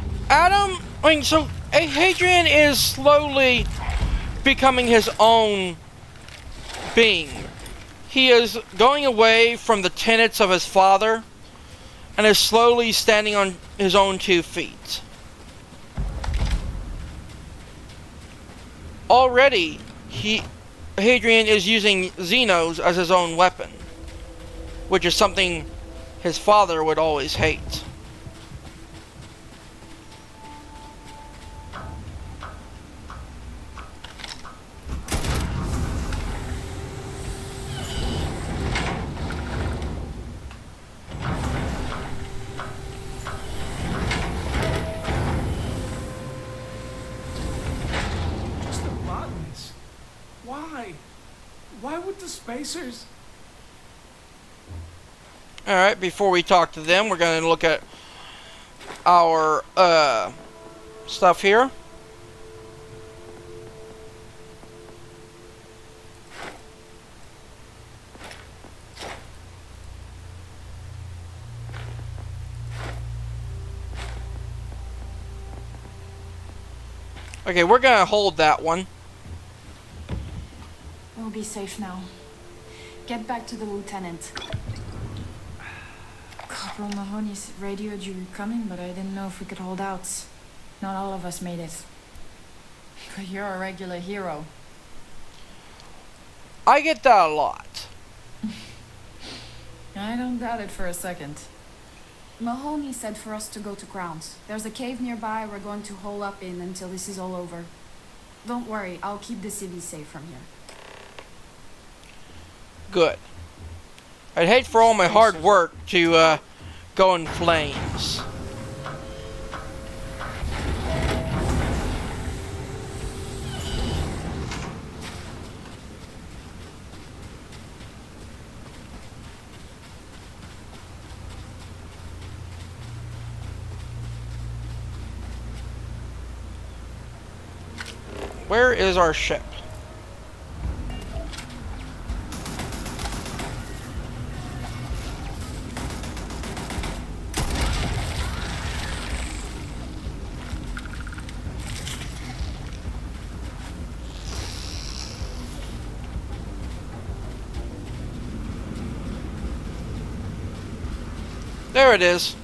Hadrian is slowly becoming his own being. He is going away from the tenets of his father and is slowly standing on his own 2 feet. Already, Hadrian is using Xenos as his own weapon, which is something his father would always hate. Just the botanists. Why? Why would the spacers? Alright, before we talk to them, we're going to look at our stuff here. Okay, we're going to hold that one. We'll be safe now. Get back to the lieutenant. Corporal Mahoney's radioed you were coming, but I didn't know if we could hold out. Not all of us made it. But you're a regular hero. I get that a lot. I don't doubt it for a second. Mahoney said for us to go to ground. There's a cave nearby we're going to hole up in until this is all over. Don't worry, I'll keep the civvies safe from here. Good. I'd hate for all my hard work to go in flames. Where is our ship? There it is.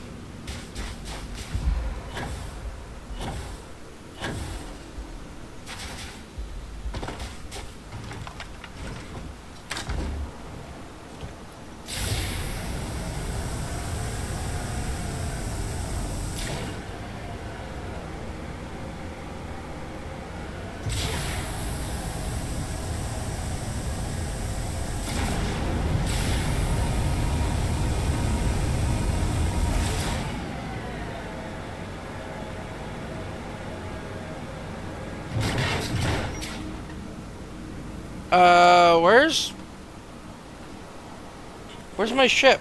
Where's my ship?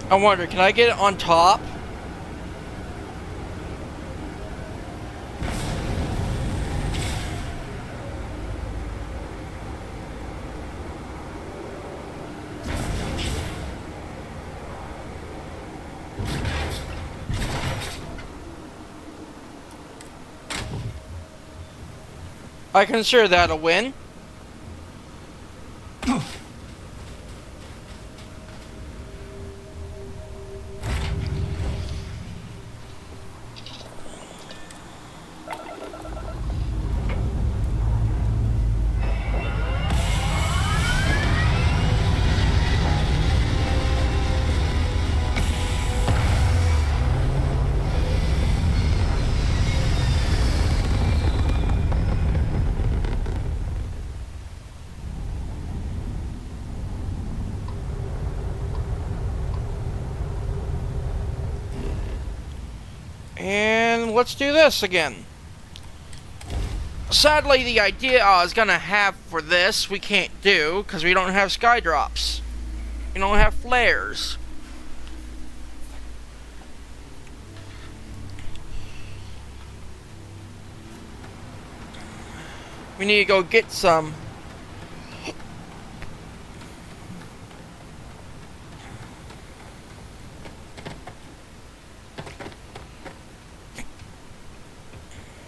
I wonder, can I get it on top? I consider that a win. And let's do this again. Sadly, the idea I was gonna have for this we can't do because we don't have sky drops. We don't have flares. We need to go get some.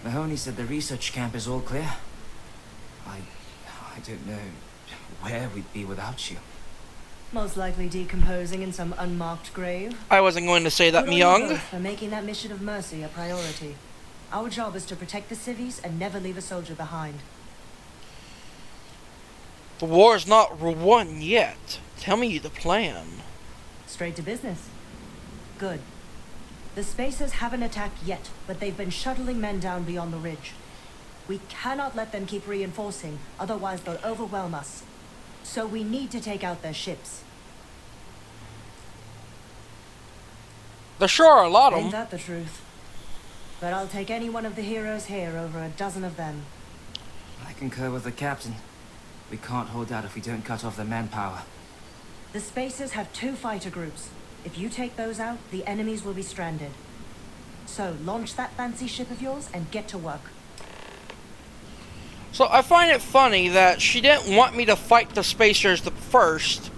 Mahoney said the research camp is all clear. I don't know where we'd be without you. Most likely decomposing in some unmarked grave. I wasn't going to say that, Good on you Myung. both for making that mission of mercy a priority. Our job is to protect the civies and never leave a soldier behind. The war's not won yet. Tell me the plan. Straight to business. Good. The Spacers haven't attacked yet, but they've been shuttling men down beyond the ridge. We cannot let them keep reinforcing, otherwise they'll overwhelm us. So we need to take out their ships. There sure are a lot of Ain't them. that the truth? But I'll take any one of the heroes here over a dozen of them. I concur with the captain. We can't hold out if we don't cut off their manpower. The Spacers have 2 fighter groups. If you take those out, the enemies will be stranded. So launch that fancy ship of yours and get to work. So I find it funny that she didn't want me to fight the Spacers the first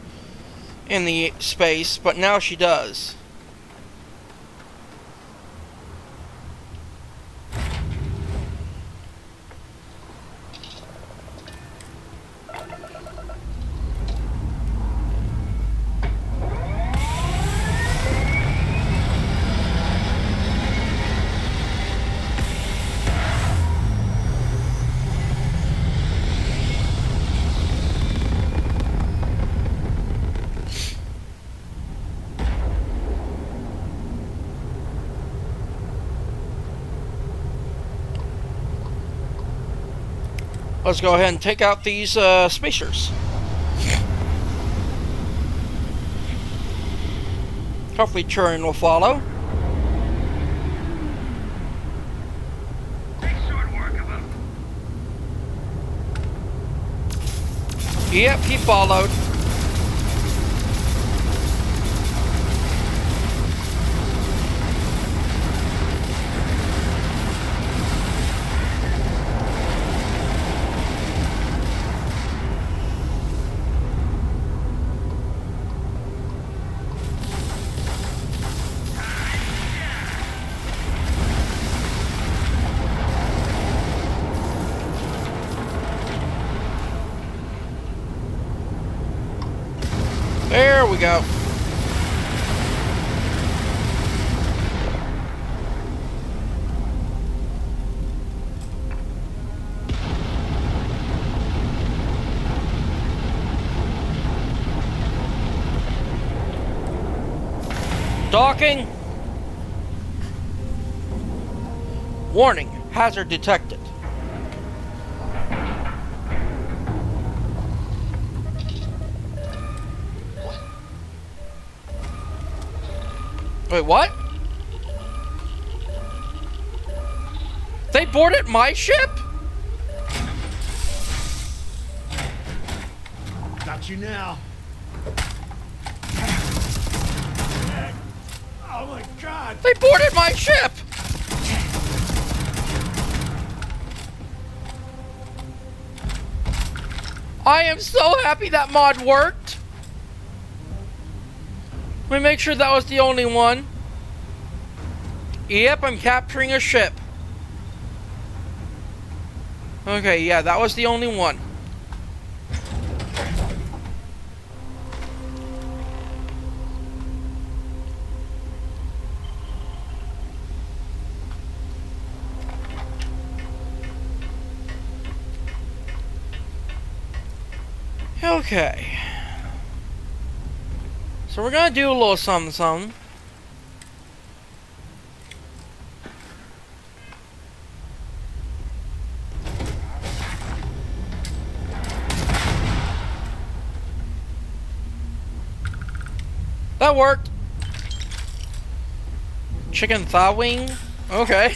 in the space, but now she does. Let's go ahead and take out these spacers. Hopefully Turin will follow. Yep, he followed. There we go. Docking. Warning, hazard detected. Wait, what? They boarded my ship? Got you now. Oh my god! They boarded my ship! I am so happy that mod worked. Let me make sure that was the only one. Yep, I'm capturing a ship. Okay, yeah, that was the only one. Okay. So we're gonna do a little something, something. That worked. Chicken thigh wing? Okay.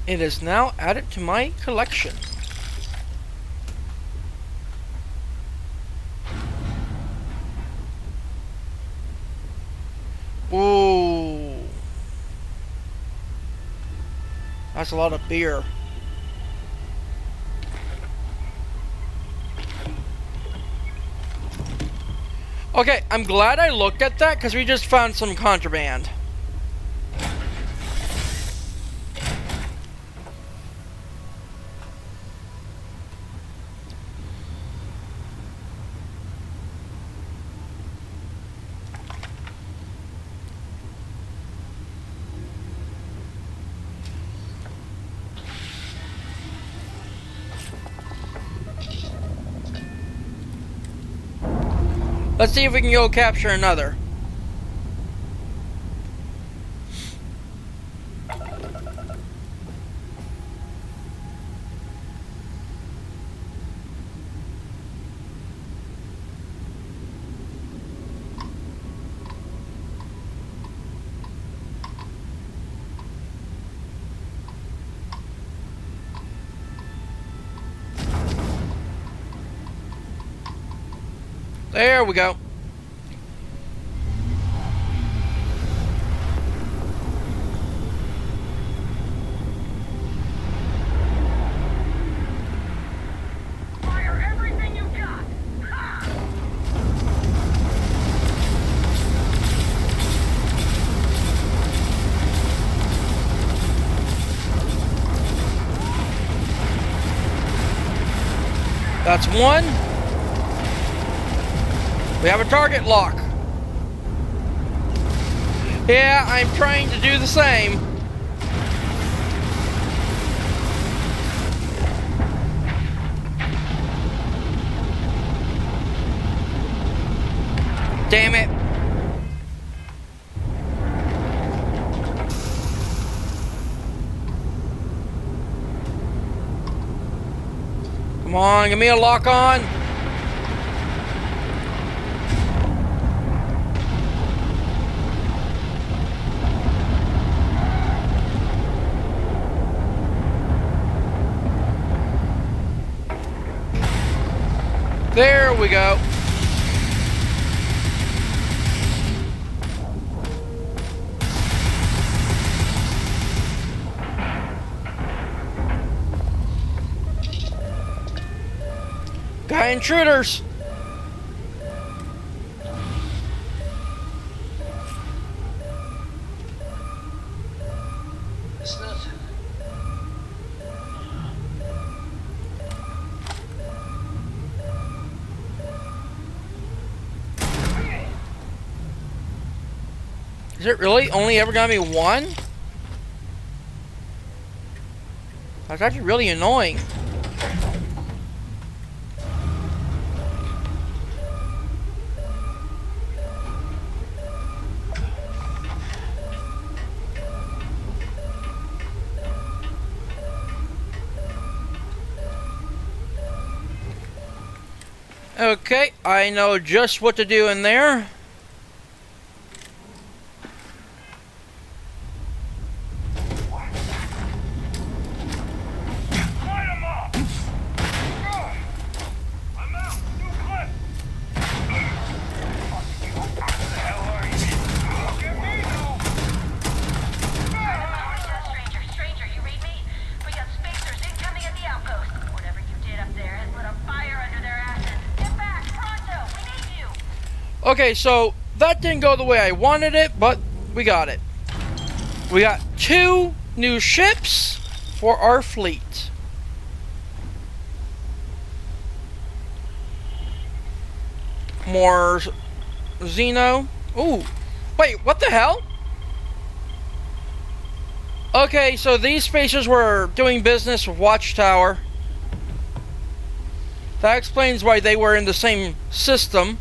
It is now added to my collection. Ooh. That's a lot of beer. Okay, I'm glad I looked at that because we just found some contraband. Let's see if we can go capture another. There we go. Fire everything you got! That's one. We have a target lock. Yeah, I'm trying to do the same. Damn it. Come on, give me a lock on. There we go. Guy intruders. It's nothing. Is it really only ever gonna be one? That's actually really annoying. Okay, I know just what to do in there. Light 'em up! I'm out! New clip! Okay, so that didn't go the way I wanted it, but we got it. We got 2 new ships for our fleet. More Xeno. Ooh. Wait, what the hell? Okay, so these spacers were doing business with Watchtower. That explains why they were in the same system.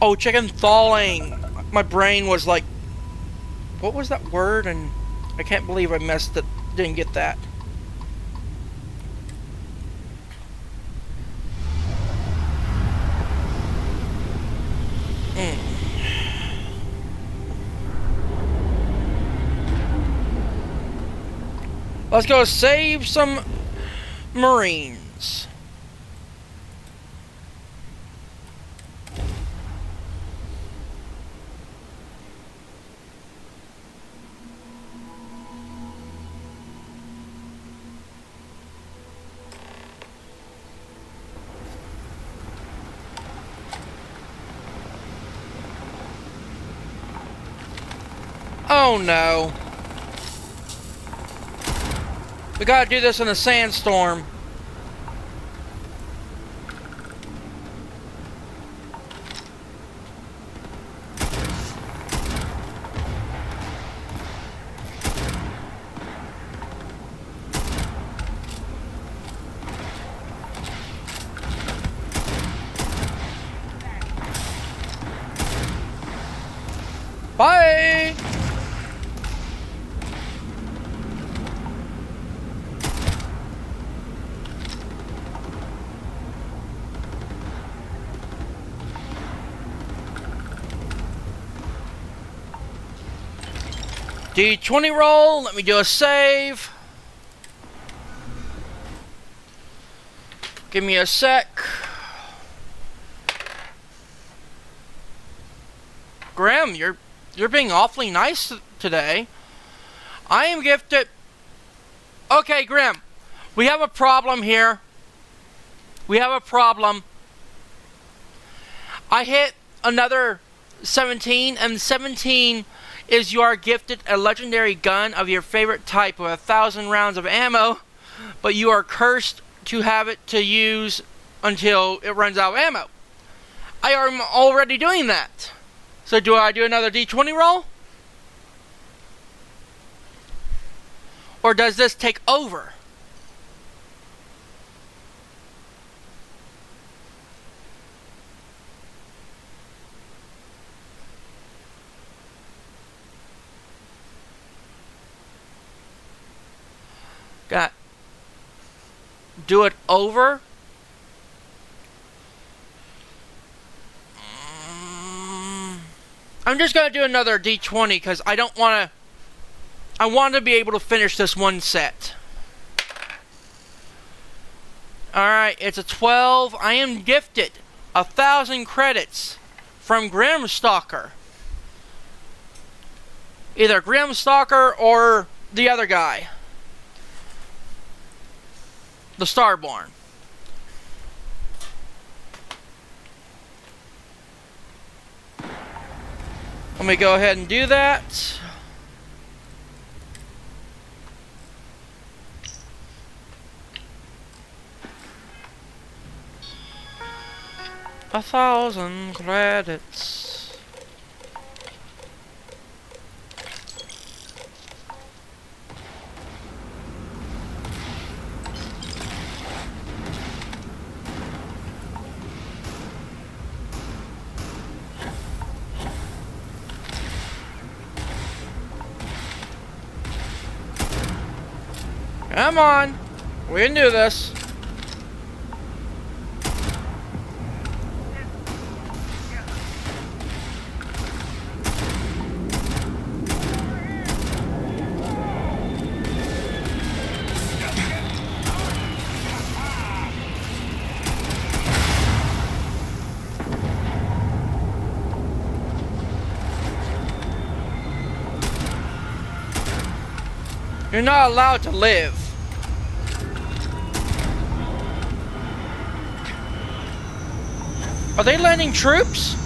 Oh, chicken thawing. My brain was like, what was that word? And I can't believe I messed it. Didn't get that. Let's go save some Marines. Oh no. We gotta do this in a sandstorm. Bye! D20 roll, let me do a save. Give me a sec. Graham, you're being awfully nice today. I am gifted. Okay, Graham, we have a problem here. We have a problem. I hit another 17, and 17 is you are gifted a legendary gun of your favorite type with 1,000 rounds of ammo, but you are cursed to have it to use until it runs out of ammo. I am already doing that. So do I do another D20 roll? Or does this take over? Got do it over. I'm just gonna do another D20 because I don't want to. I want to be able to finish this one set. Alright, it's a 12. I am gifted 1,000 credits from Grimstalker. Either Grimstalker or the other guy. The Starborn. Let me go ahead and do that. A 1,000 credits. Come on, we can do this. You're not allowed to live. Are they landing troops?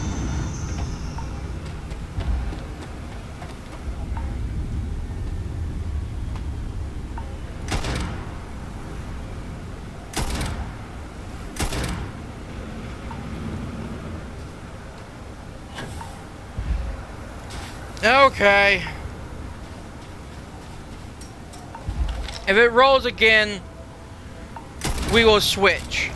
Okay. If it rolls again, we will switch.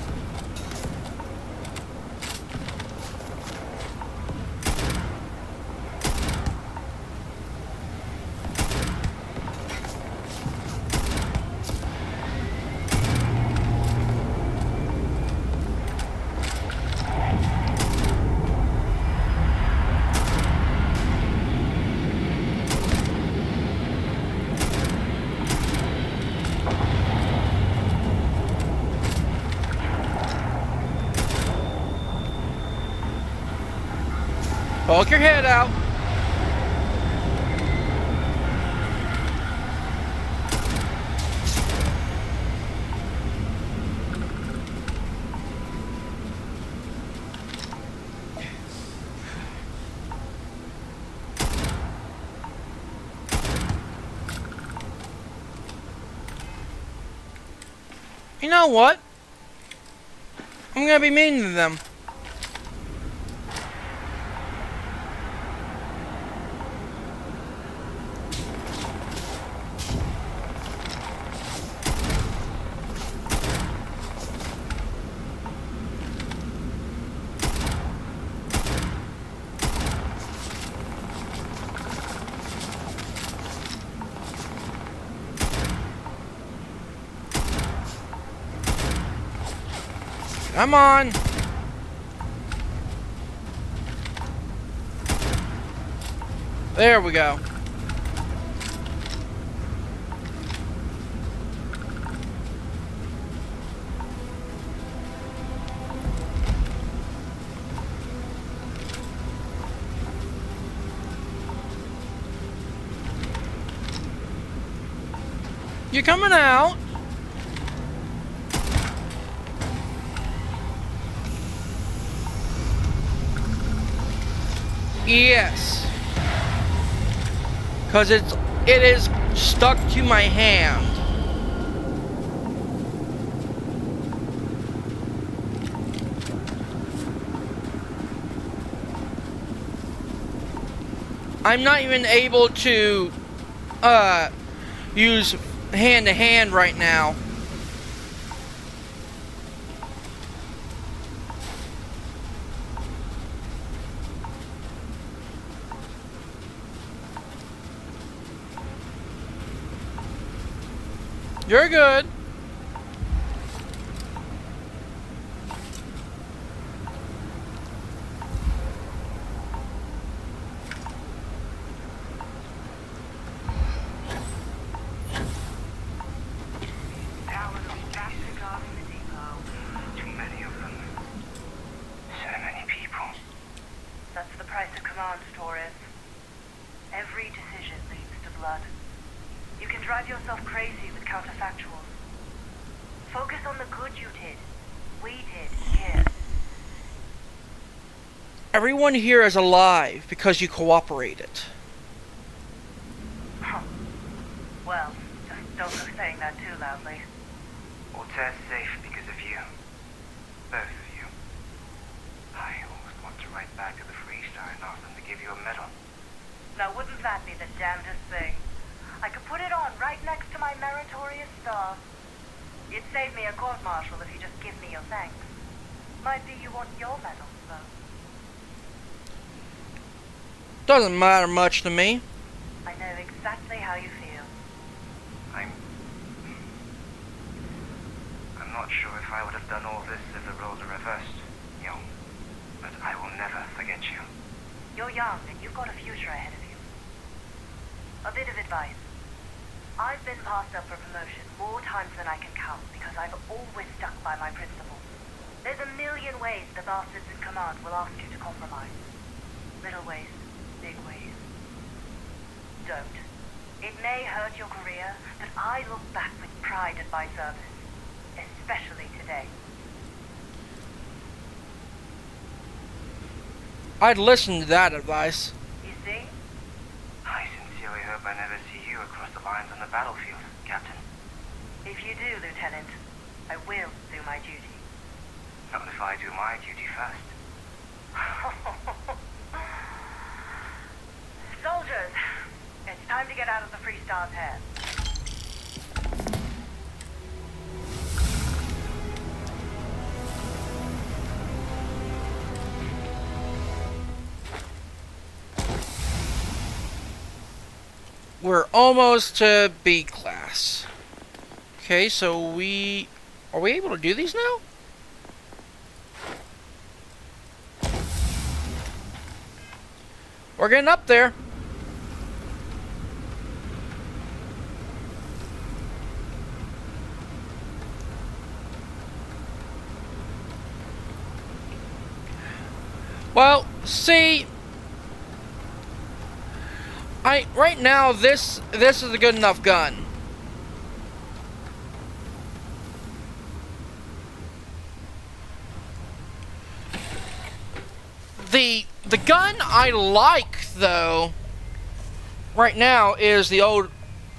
Poke your head out. You know what? I'm gonna be mean to them. Come on. There we go. You coming out? Yes. Cause it is stuck to my hand. I'm not even able to use hand to hand right now. You're good. Too many of them. So many people. That's the price of command, Torres. Every decision leads to blood. You can drive yourself crazy with counterfactuals. Focus on the good you did. We did here. Everyone here is alive because you cooperated. Huh. Well, just don't go saying that too loudly. Ortez safe because of you. Both of you. I almost want to write back to the Free Star and ask them to give you a medal. Now wouldn't that be the damnedest thing? I could put it on right next to my meritorious star. You'd save me a court-martial if you just give me your thanks. Might be you want your medal, though. Doesn't matter much to me. I know exactly how you feel. I'm not sure if I would have done all this if the roles were reversed, young. But I will never forget you. You're young and you've got a future ahead of you. A bit of advice. I've been passed up for promotion more times than I can count because I've always stuck by my principles. There's a million ways the bastards in command will ask you to compromise. Little ways, big ways. Don't. It may hurt your career, pride in my service, especially today. I'd listen to that advice. You see? I sincerely hope I never see you across the lines on the battlefield, Captain. If you do, Lieutenant, I will do my duty. Not if I do my duty first. Soldiers, it's time to get out of the Free Star's hands. We're almost to B class. Okay, so are we able to do these now? We're getting up there. Well, see, right now this is a good enough gun. The gun I like though right now is the old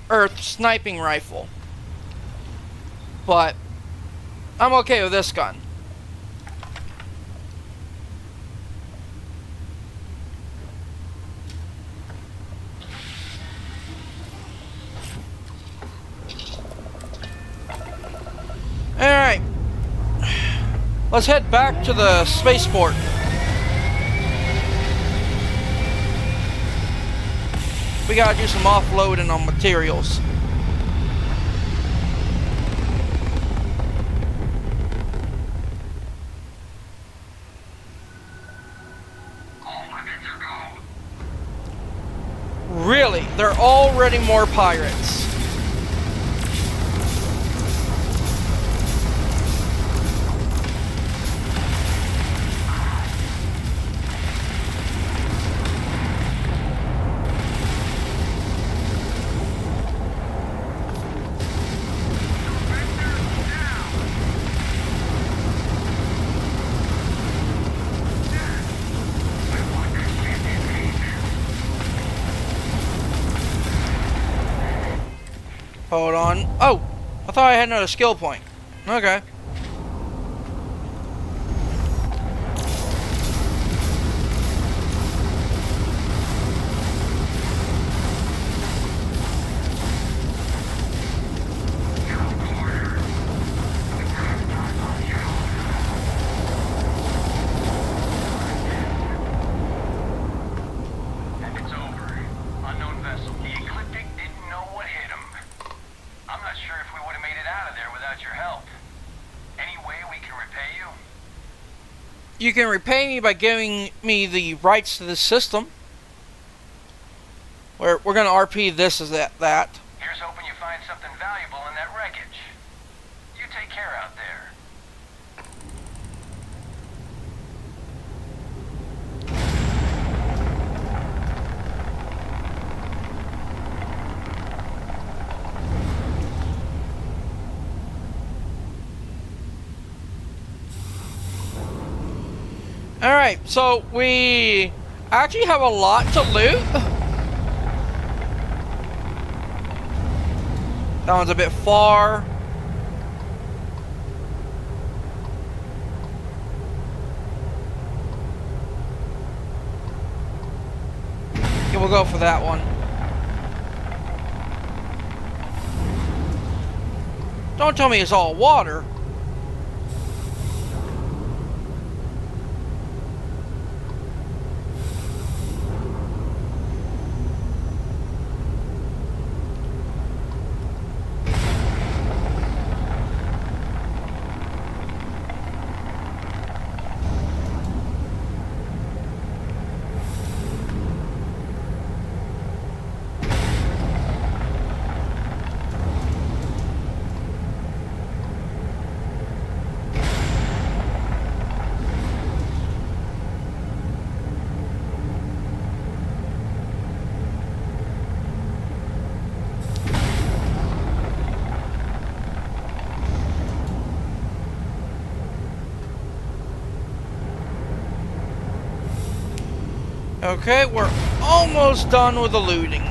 Earth sniping rifle. But I'm okay with this gun. Alright. Let's head back to the spaceport. We gotta do some offloading on materials. Really? There are already more pirates. Hold on. Oh! I thought I had another skill point. Okay. It's over. Unknown vessel. The Ecliptic didn't know what hit him. I'm not sure if we would have made it out of there without your help. Any way we can repay you? You can repay me by giving me the rights to this system. We're gonna RP this as that. Here's hoping you find something valuable in that wreckage. You take care out there. Alright, so we actually have a lot to loot. That one's a bit far. Okay, we'll go for that one. Don't tell me it's all water. Okay, we're almost done with the looting.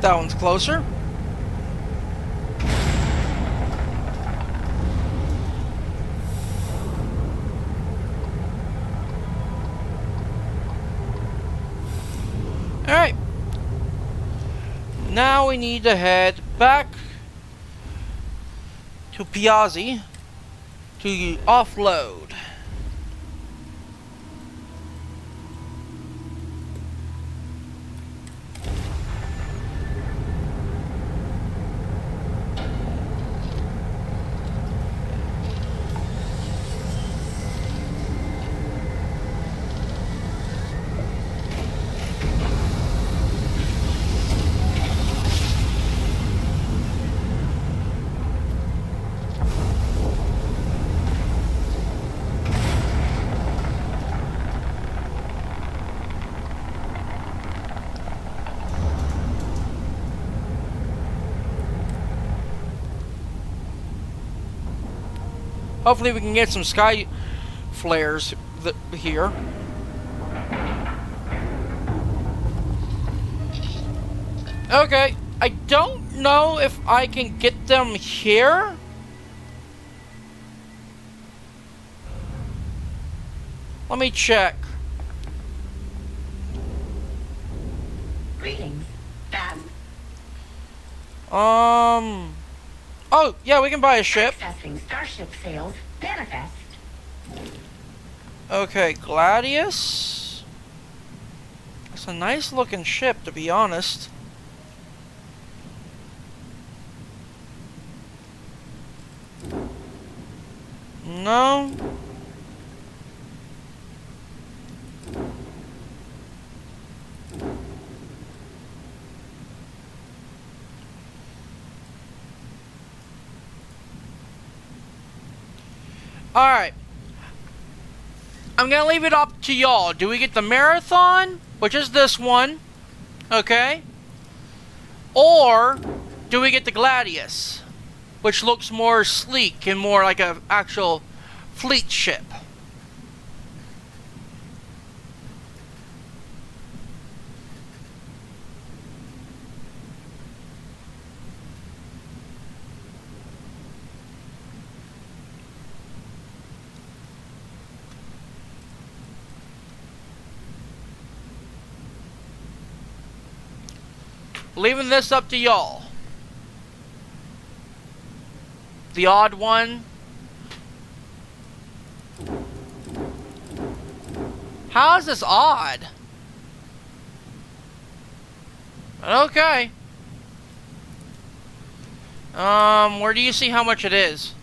That one's closer. Alright. Now we need to head back to Piazzi to offload. Hopefully we can get some sky flares here. Okay, I don't know if I can get them here. Let me check. Greetings, Dad. Oh, yeah, we can buy a ship. Accessing Starship sales manifest. Okay, Gladius. It's a nice looking ship, to be honest. No. Alright. I'm gonna leave it up to y'all. Do we get the Marathon, which is this one? Okay. Or do we get the Gladius, which looks more sleek and more like an actual fleet ship? Leaving this up to y'all. The odd one. How is this odd? Okay. Where do you see how much it is?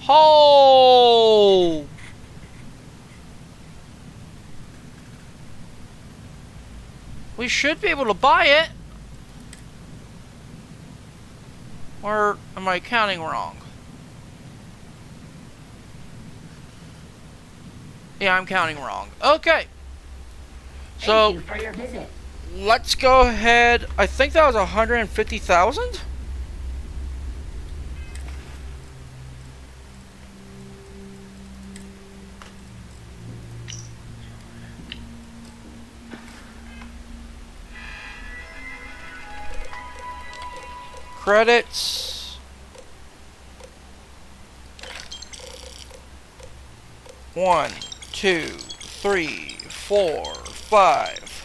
Oh! We should be able to buy it. Or am I counting wrong? Yeah, I'm counting wrong. Okay. So, Thank you for your visit. let's go ahead. I think that was 150,000? Credits. 1, 2, 3, 4, 5.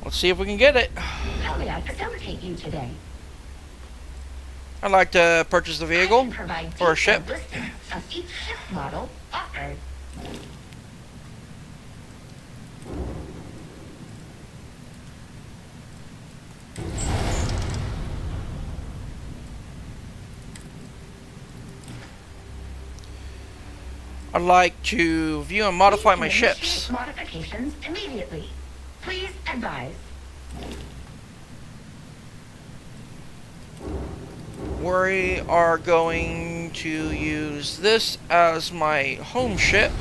Let's see if we can get it. How may I facilitate you today? I'd like to purchase the I vehicle can provide or a ship. detailed listings of each ship model offered. I'd like to view and modify my We can ships. initiate modifications immediately. Please advise. We are going to use this as my home ship.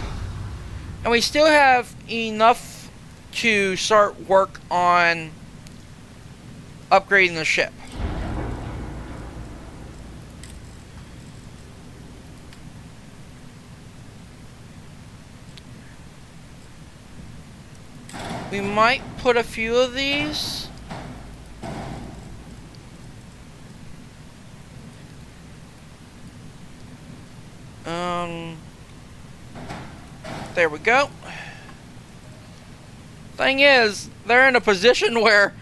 And we still have enough to start work on upgrading the ship. We might put a few of these. There we go. Thing is, they're in a position where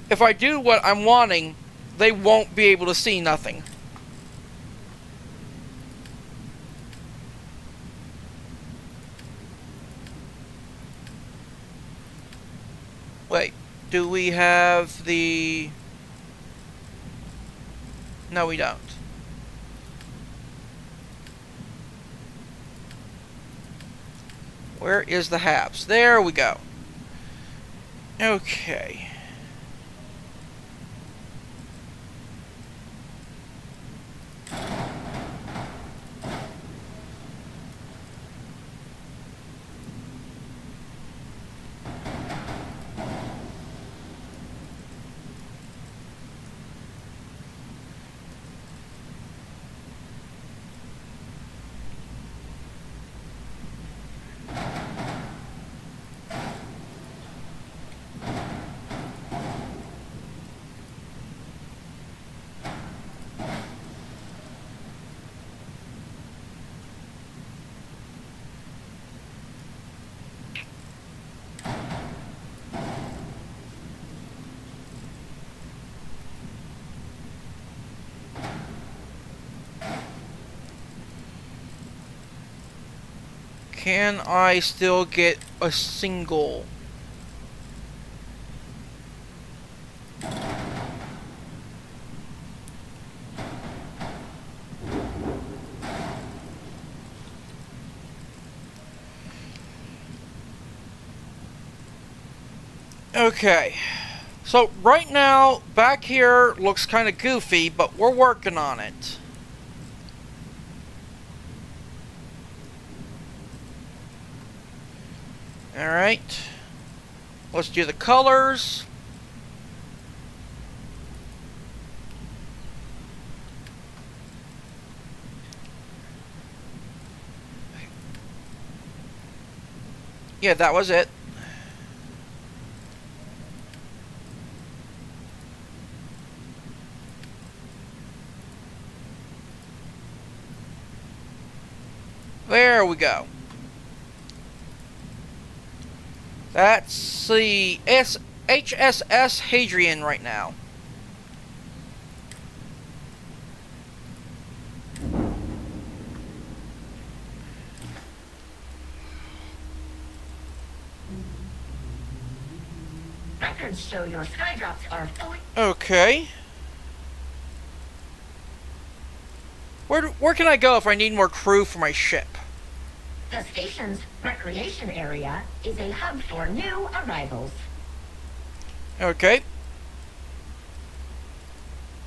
if I do what I'm wanting, they won't be able to see nothing. Wait, do we have the... No, we don't. Where is the HABs? There we go. Okay. Can I still get a single? Okay. So right now, back here looks kind of goofy, but we're working on it. Alright, let's do the colors. Yeah, that was it. There we go. That's the HSS Hadrian right now. Records show your skydrops are fully... Okay. Where can I go if I need more crew for my ship? The station's recreation area is a hub for new arrivals. Okay.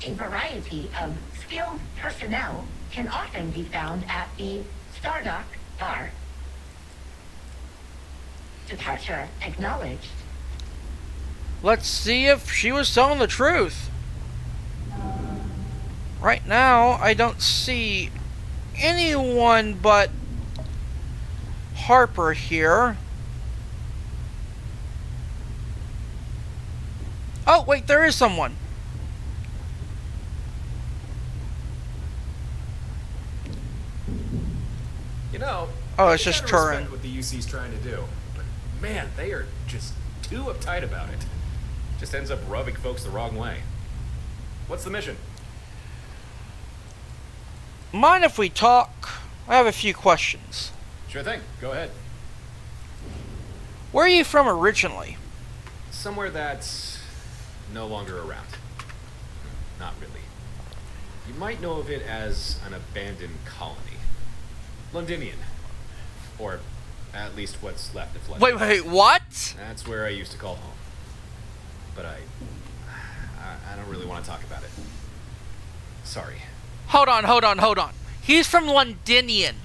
A variety of skilled personnel can often be found at the Stardock Bar. Departure acknowledged. Let's see if she was telling the truth. Right now, I don't see anyone but Harper here. Oh, wait, there is someone. You know, Oh, it's I just gotta respect Turin. what the UC's trying to do, but man, they are just too uptight about it. Just ends up rubbing folks the wrong way. What's the mission? Mind if we talk? I have a few questions. Sure thing. Go ahead. Where are you from originally? Somewhere that's no longer around. Not really. You might know of it as an abandoned colony. Londinian. Or At least what's left of Fletcher. Wait, what? That's where I used to call home. But I don't really want to talk about it. Sorry. Hold on. He's from Londinian.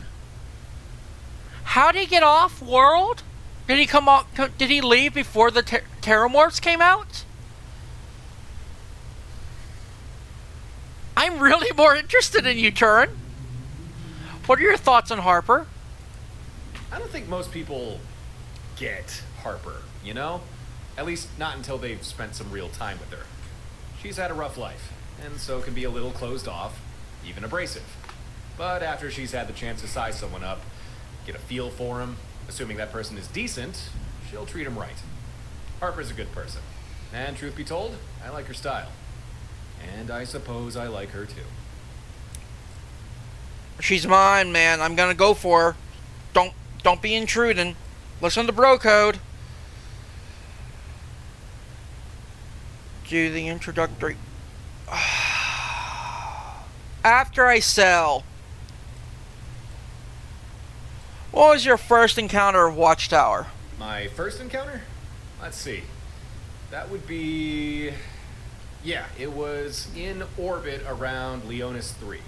How did he get off world? Did he come off? Did he leave before the Terramorphs came out? I'm really more interested in you, Turin. What are your thoughts on Harper? I don't think most people get Harper, you know? At least not until they've spent some real time with her. She's had a rough life, and so can be a little closed off, even abrasive. But after she's had the chance to size someone up, get a feel for him, assuming that person is decent, she'll treat him right. Harper's a good person. And truth be told, I like her style. And I suppose I like her too. She's mine, man. I'm gonna go for her. Don't be intruding. Listen to bro code. Do the introductory. After I sell. What was your first encounter of Watchtower? My first encounter? Let's see. That would be... Yeah, it was in orbit around Leonis 3.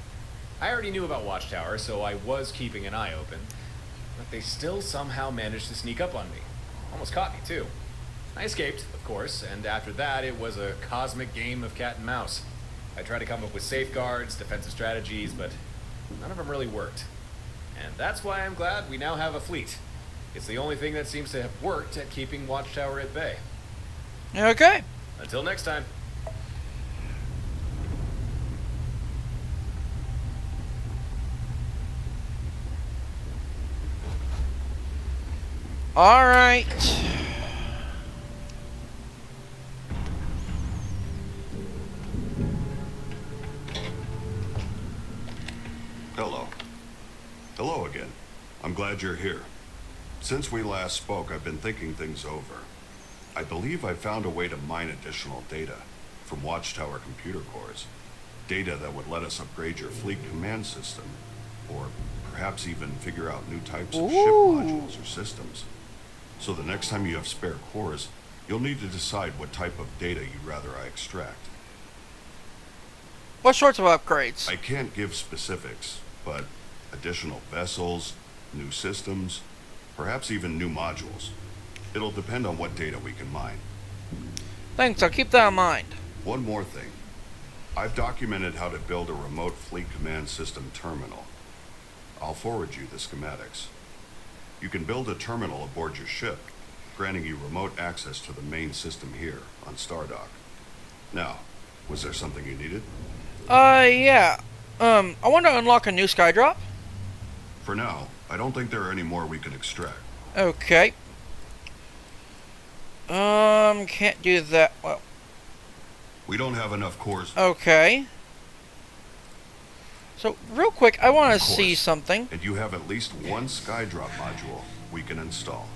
I already knew about Watchtower, so I was keeping an eye open. But they still somehow managed to sneak up on me. Almost caught me, too. I escaped, of course, and after that it was a cosmic game of cat and mouse. I tried to come up with safeguards, defensive strategies, but none of them really worked. And that's why I'm glad we now have a fleet. It's the only thing that seems to have worked at keeping Watchtower at bay. Okay. Until next time. All right. Hello. Hello again. I'm glad you're here. Since we last spoke, I've been thinking things over. I believe I found a way to mine additional data from Watchtower computer cores. Data that would let us upgrade your fleet command system, or perhaps even figure out new types of ship modules or systems. So the next time you have spare cores, you'll need to decide what type of data you'd rather I extract. What sorts of upgrades? I can't give specifics, but additional vessels, new systems, perhaps even new modules. It'll depend on what data we can mine. Thanks, I'll keep that in mind. One more thing. I've documented how to build a remote fleet command system terminal. I'll forward you the schematics. You can build a terminal aboard your ship, granting you remote access to the main system here on Stardock. Now, was there something you needed? Yeah. I want to unlock a new skydrop. For now, I don't think there are any more we can extract. Okay. Can't do that. Well. We don't have enough cores. Okay. So, real quick, I want Of to course. see something. And you have at least one skydrop module we can install.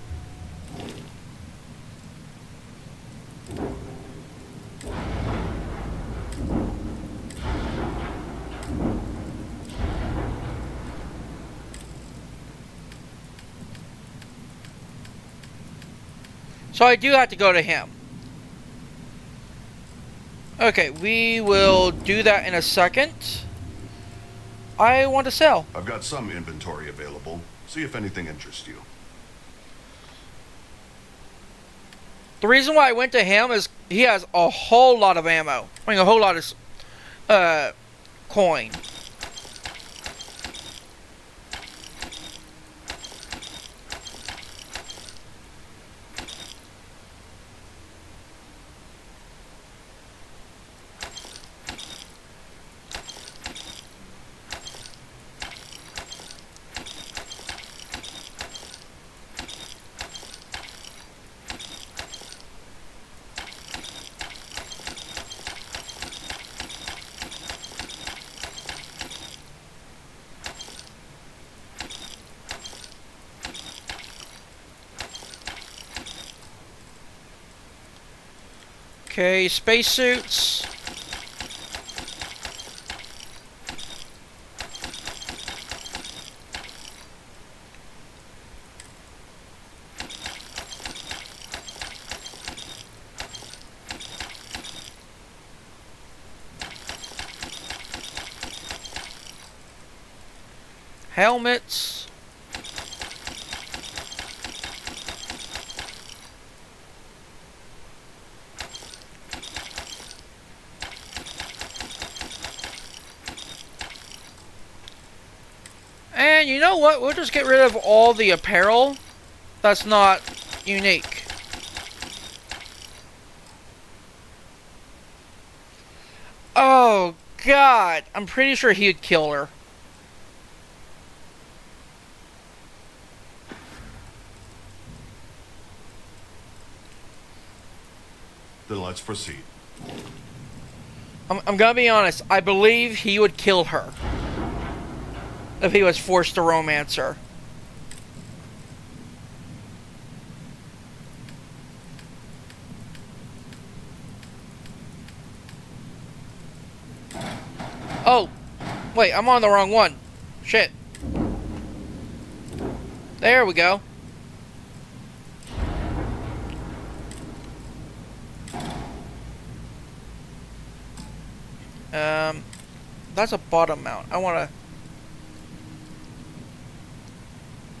So I do have to go to him. Okay, we will do that in a second. I want to sell. I've got some inventory available. See if anything interests you. The reason why I went to him is he has a whole lot of ammo. I mean, a whole lot of coin. Okay, spacesuits. helmets. And you know what? We'll just get rid of all the apparel that's not unique. Oh, God. I'm pretty sure he'd kill her. Then let's proceed. I'm gonna be honest. I believe he would kill her if he was forced to romance her. Oh, wait, I'm on the wrong one. Shit. There we go. That's a bottom mount. I want a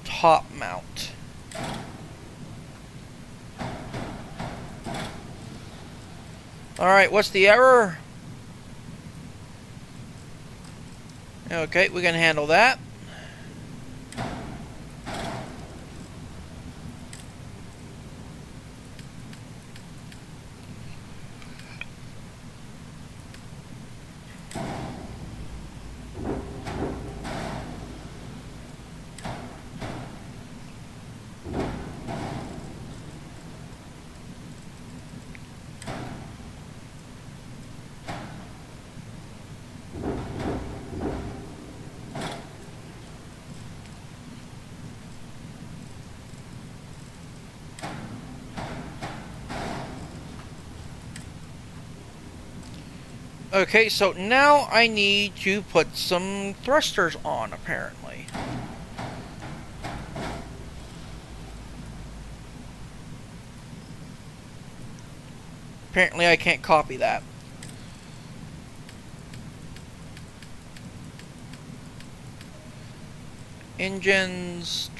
top mount. Alright, what's the error? Okay, we can handle that. Okay, so now I need to put some thrusters on, apparently. Apparently I can't copy that. Engines...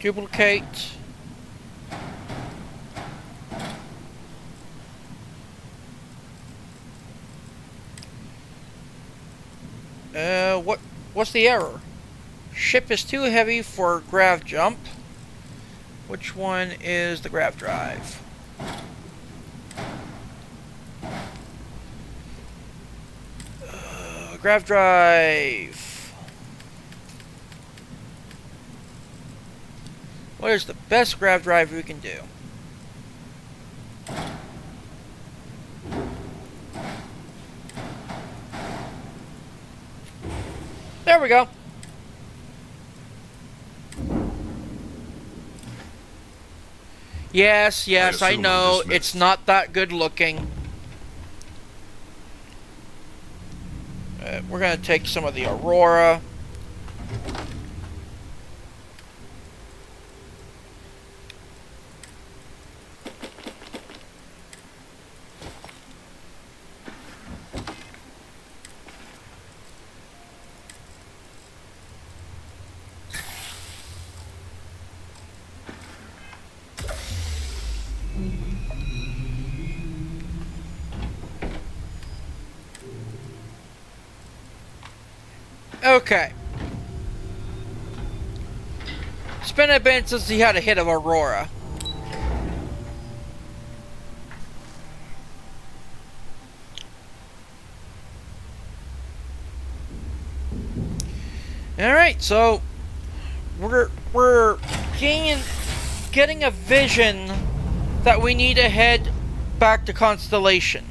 Duplicate. What's the error? Ship is too heavy for grav jump. Which one is the grav drive? Grav drive. What is the best grav drive we can do? There we go. Yes, I know. It's not that good looking. We're going to take some of the Aurora. Okay. It's been a bit since he had a hit of Aurora. Alright, so we're getting a vision that we need to head back to Constellation.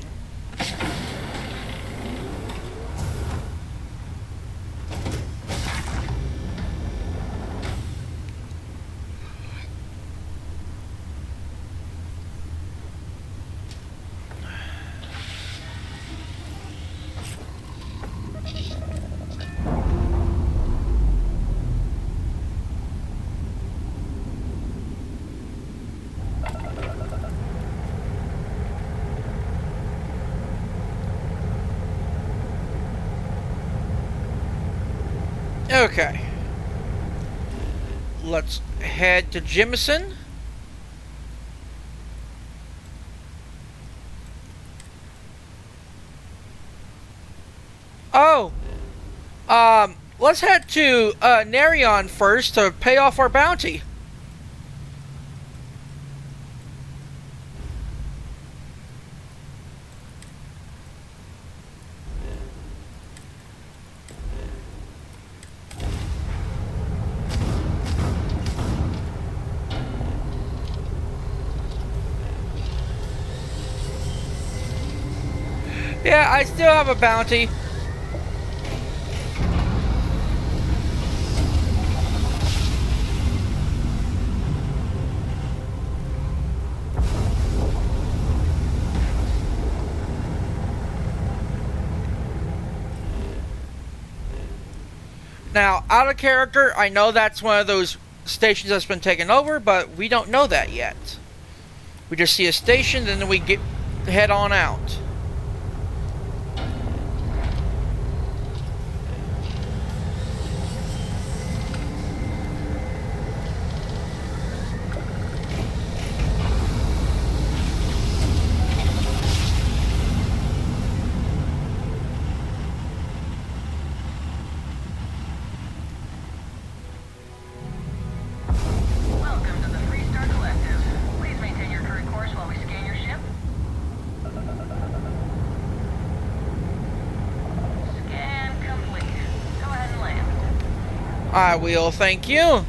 Okay. Let's head to Jimison. Oh! Let's head to, Narion first to pay off our bounty. Yeah, I still have a bounty. Now, out of character, I know that's one of those stations that's been taken over, but we don't know that yet. We just see a station, then we head on out. Welcome to the Freestar Collective. Please maintain your current course while we scan your ship. Scan complete. Go ahead and land. I will, thank you.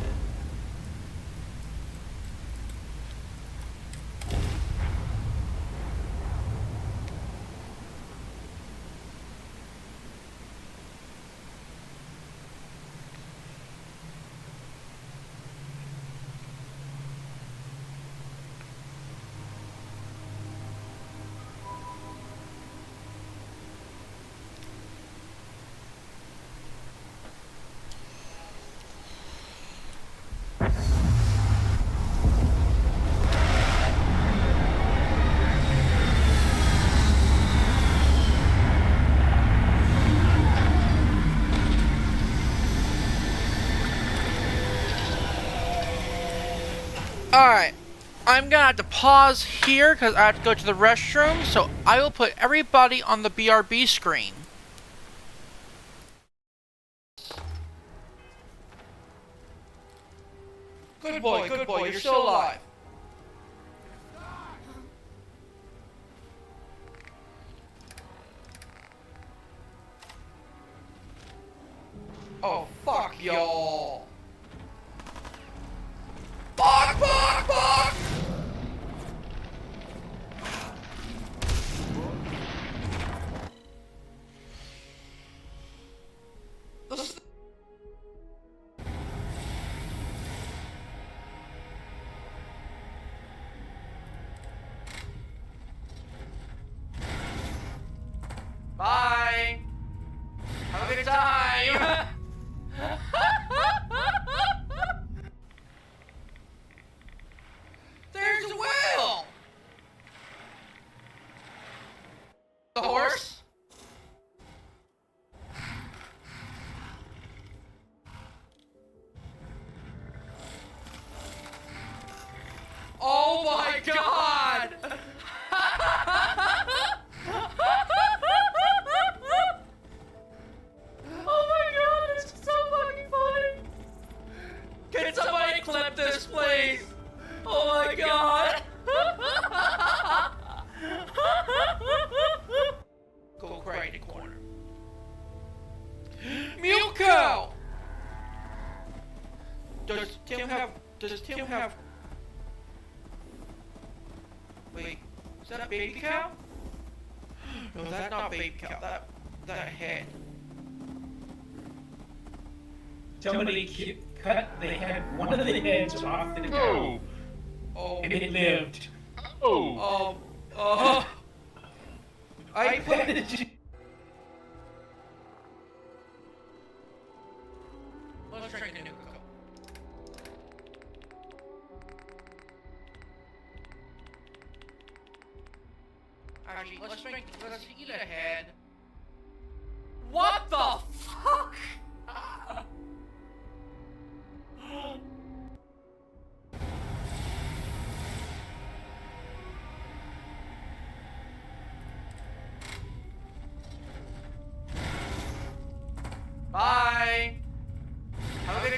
Alright, I'm gonna have to pause here because I have to go to the restroom, so I will put everybody on the BRB screen. Good boy, you're still alive. Oh, fuck y'all. Fuck! This- Bye! Have a good time! There's a whale! The horse? Oh my god! Oh my god, it's so fucking funny! Can somebody clip this, please? Oh my god! Go right in the corner. Milko! Does Tim have... Wait, is that baby cow? No, that's not baby cow, that head. Somebody cut the head, one of the heads off the cow, Oh. and it lived. I put... Let's drink a new Coke. Actually, let's eat a head. What the fuck?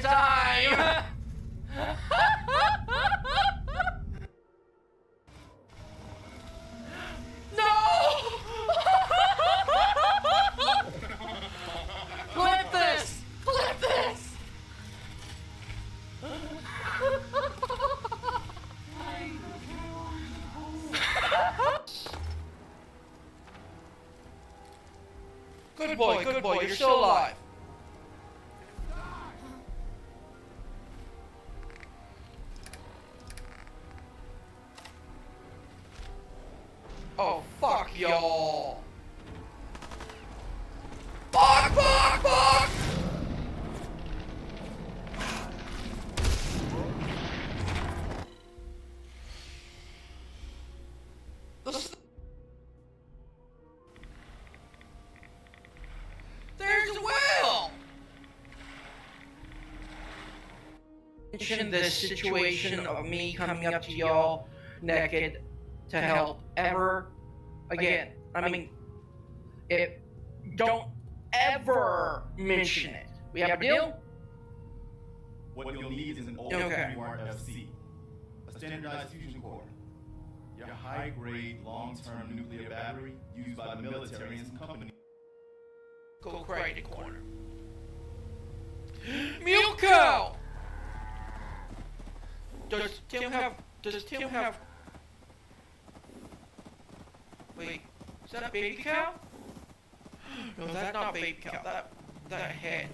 every time. No! Flip this! Flip this! Good boy, you're still alive. Oh, fuck y'all. Fuck! There's a whale! Mention this situation of me coming up to y'all naked to help ever again. I mean, don't ever mention it. We have a deal? What you'll need is an old Okay. FC, a standardized fusion core, your high-grade, long-term nuclear battery used by the military and some companies. Go right in the corner. Milko! Does Tim have... Wait, is that a baby cow? No, that's not baby cow. That head.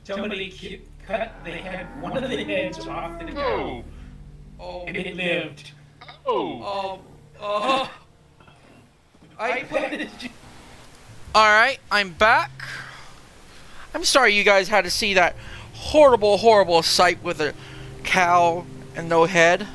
Somebody cut the head, one of the heads off the cow. Oh. And it lived. Alright, I'm back. I'm sorry you guys had to see that horrible sight with a cow and no head.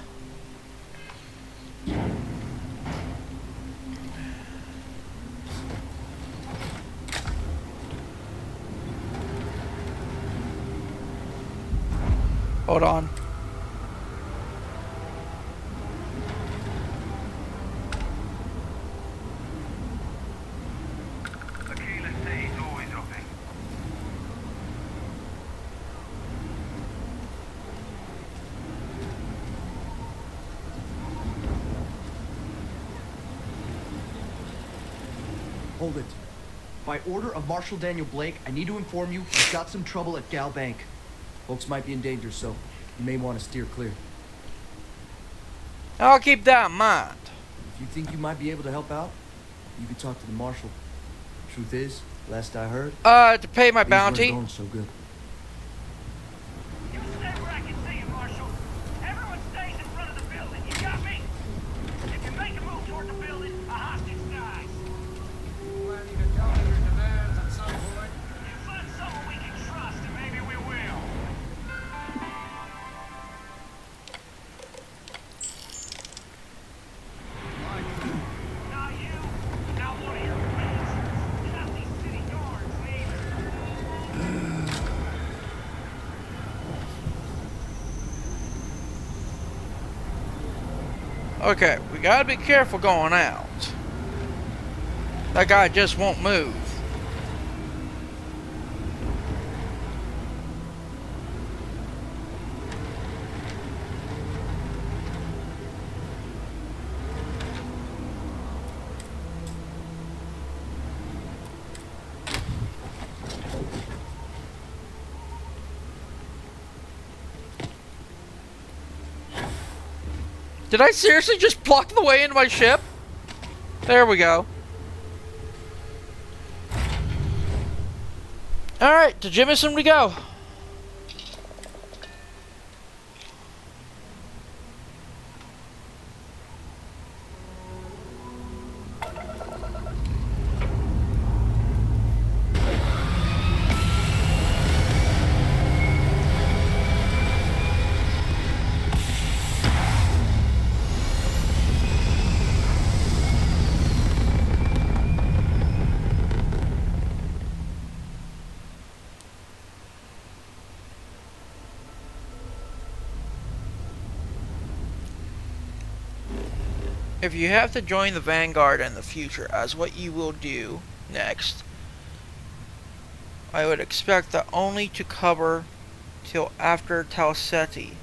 Hold on. Hold it. By order of Marshal Daniel Blake, I need to inform you he's got some trouble at Gal Bank. Folks might be in danger, so you may want to steer clear. I'll keep that in mind. If you think you might be able to help out, you could talk to the Marshal. Truth is, last I heard, to pay my things weren't bounty. going so good. You stay where I can see you, Marshal. Everyone stays in front of the building. You got me? If you make a move toward the building, a hostage dies. Planning to tell me your demands at some point. You find someone we can trust, and maybe we will. Not you, not one of your friends. Not these city guards, neither. Okay, we gotta be careful going out. That guy just won't move. Did I seriously just block the way into my ship? There we go. Alright, to Jimison we go. If you have to join the Vanguard in the future, as what you will do next, I would expect that only to cover till after Talsetti.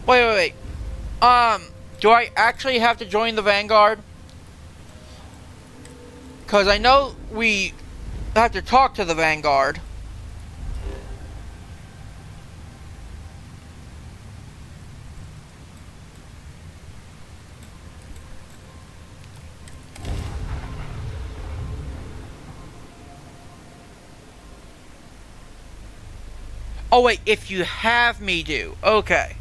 Wait. Do I actually have to join the Vanguard? Because I know we have to talk to the Vanguard. Oh wait, if you have me do. Okay.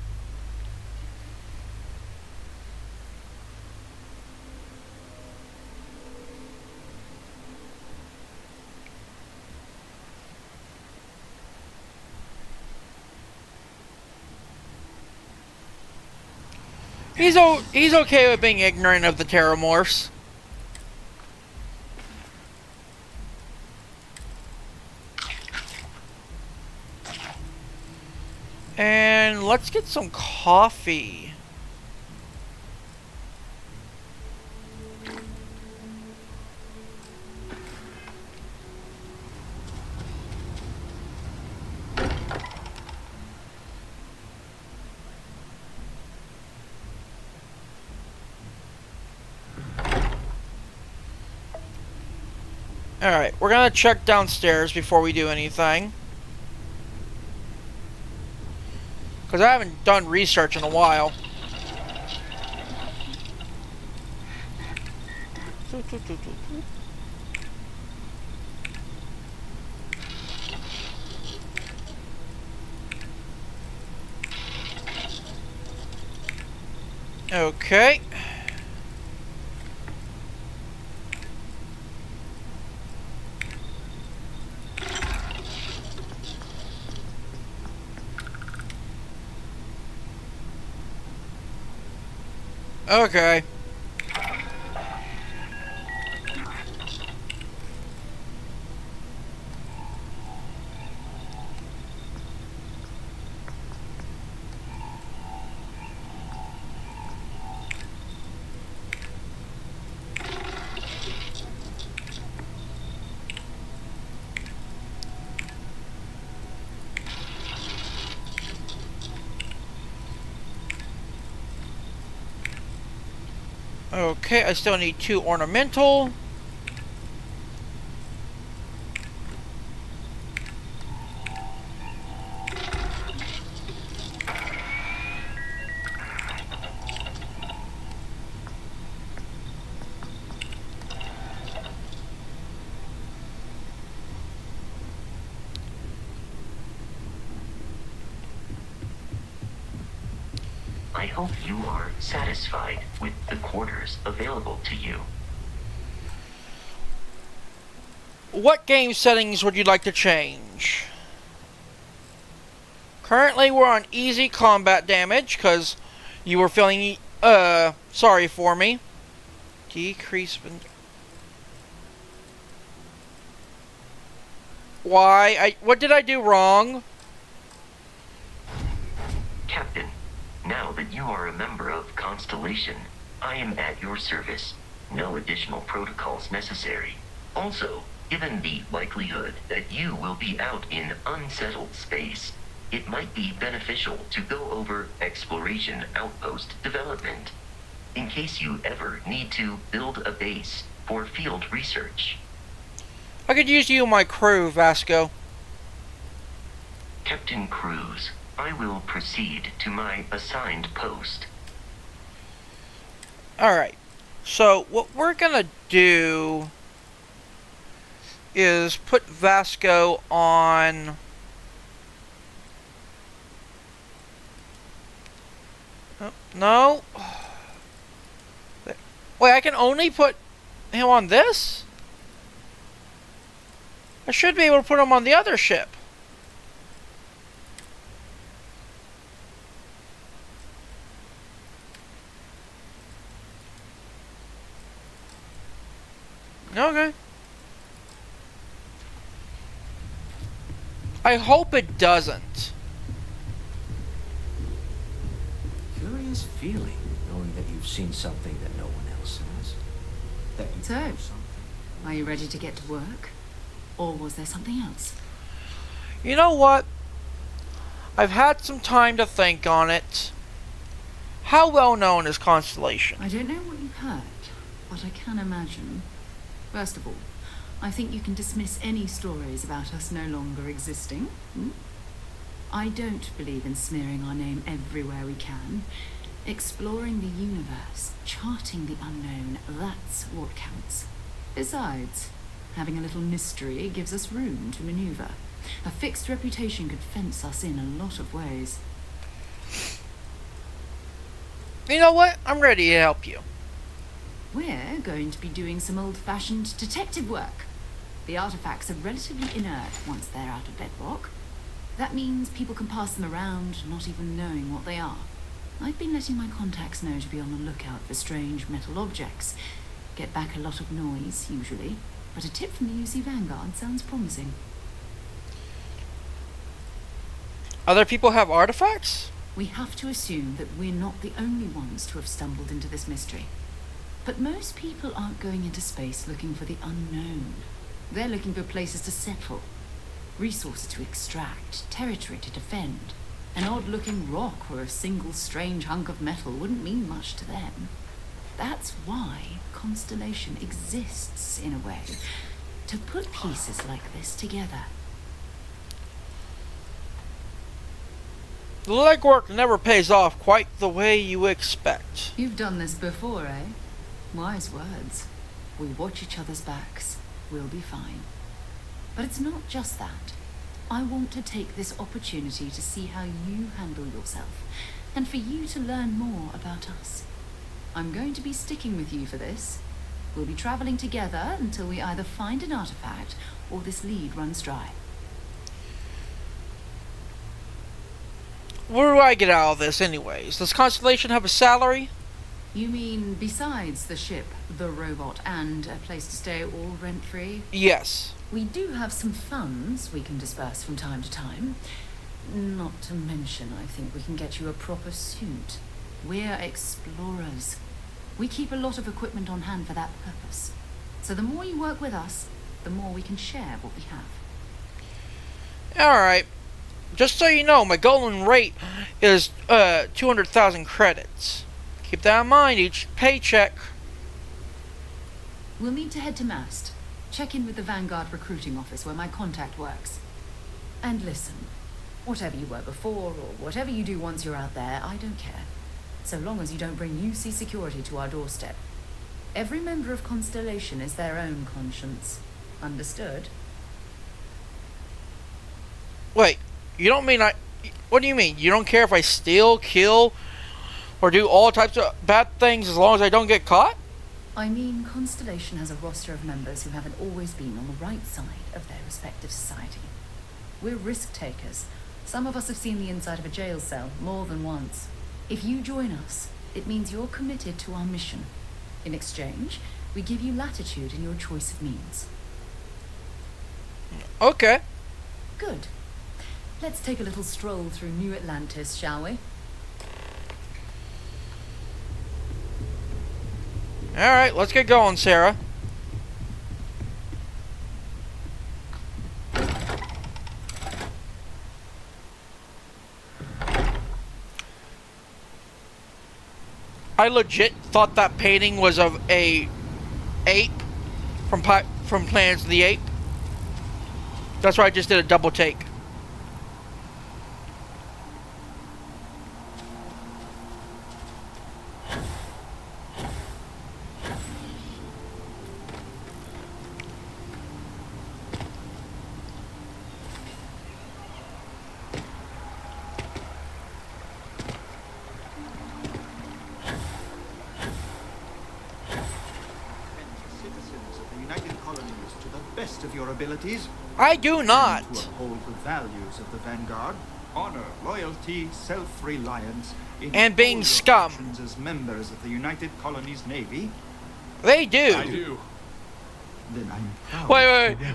He's okay with being ignorant of the Terramorphs. And let's get some coffee. Alright, we're gonna check downstairs before we do anything. Because I haven't done research in a while. Okay. Okay. Okay, I still need 2 ornamental. I hope you are satisfied with the quarters available to you. What game settings would you like to change? Currently we're on easy combat damage because you were feeling sorry for me. Decrease. Why? What did I do wrong? Captain, now that you are a member of Constellation, I am at your service. No additional protocols necessary. Also, given the likelihood that you will be out in unsettled space, it might be beneficial to go over exploration outpost development, in case you ever need to build a base for field research. I could use you and my crew, Vasco. Captain Cruz, I will proceed to my assigned post. Alright, so what we're gonna do is put Vasco on... Oh, no. Wait, I can only put him on this? I should be able to put him on the other ship. Okay. I hope it doesn't. Curious feeling. knowing that you've seen something that no one else has. That you So, know something. are you ready to get to work? Or was there something else? You know what? I've had some time to think on it. How well known is Constellation? I don't know what you've heard, but I can imagine. First of all, I think you can dismiss any stories about us no longer existing. I don't believe in smearing our name everywhere we can. Exploring the universe, charting the unknown, that's what counts. Besides, having a little mystery gives us room to maneuver. A fixed reputation could fence us in a lot of ways. You know what? I'm ready to help you. We're going to be doing some old-fashioned detective work. The artifacts are relatively inert once they're out of bedrock. That means people can pass them around, not even knowing what they are. I've been letting my contacts know to be on the lookout for strange metal objects. Get back a lot of noise, usually, but a tip from the UC Vanguard sounds promising. Other people have artifacts? We have to assume that we're not the only ones to have stumbled into this mystery. But most people aren't going into space looking for the unknown. They're looking for places to settle, resources to extract, territory to defend. An odd-looking rock or a single strange hunk of metal wouldn't mean much to them. That's why Constellation exists, in a way, to put pieces like this together. The legwork never pays off quite the way you expect. You've done this before, eh? Wise words. We watch each other's backs. We'll be fine. But it's not just that. I want to take this opportunity to see how you handle yourself, and for you to learn more about us. I'm going to be sticking with you for this. We'll be traveling together until we either find an artifact or this lead runs dry. What do I get out of this anyways? Does Constellation have a salary? You mean besides the ship, the robot, and a place to stay all rent-free? Yes. We do have some funds we can disperse from time to time. Not to mention, I think we can get you a proper suit. We're explorers. We keep a lot of equipment on hand for that purpose. So the more you work with us, the more we can share what we have. Alright. Just so you know, my golden rate is 200,000 credits. Keep that in mind each paycheck. We'll need to head to Mast. Check in with the Vanguard recruiting office where my contact works. And listen, whatever you were before or whatever you do once you're out there, I don't care. So long as you don't bring UC security to our doorstep. Every member of Constellation is their own conscience. Understood? Wait, you don't mean what do you mean? You don't care if I steal, kill, or do all types of bad things as long as I don't get caught? I mean, Constellation has a roster of members who haven't always been on the right side of their respective society. We're risk takers. Some of us have seen the inside of a jail cell more than once. If you join us, it means you're committed to our mission. In exchange, we give you latitude in your choice of means. Okay. Good. Let's take a little stroll through New Atlantis, shall we? Alright, let's get going, Sarah. I legit thought that painting was of a ape from Planet of the Apes. That's why I just did a double take. Of your abilities. I do not. To uphold the values of the Vanguard, honor, loyalty, self-reliance, and being scum. As members of the United Colonies Navy. They do. I do. Then I'm proud.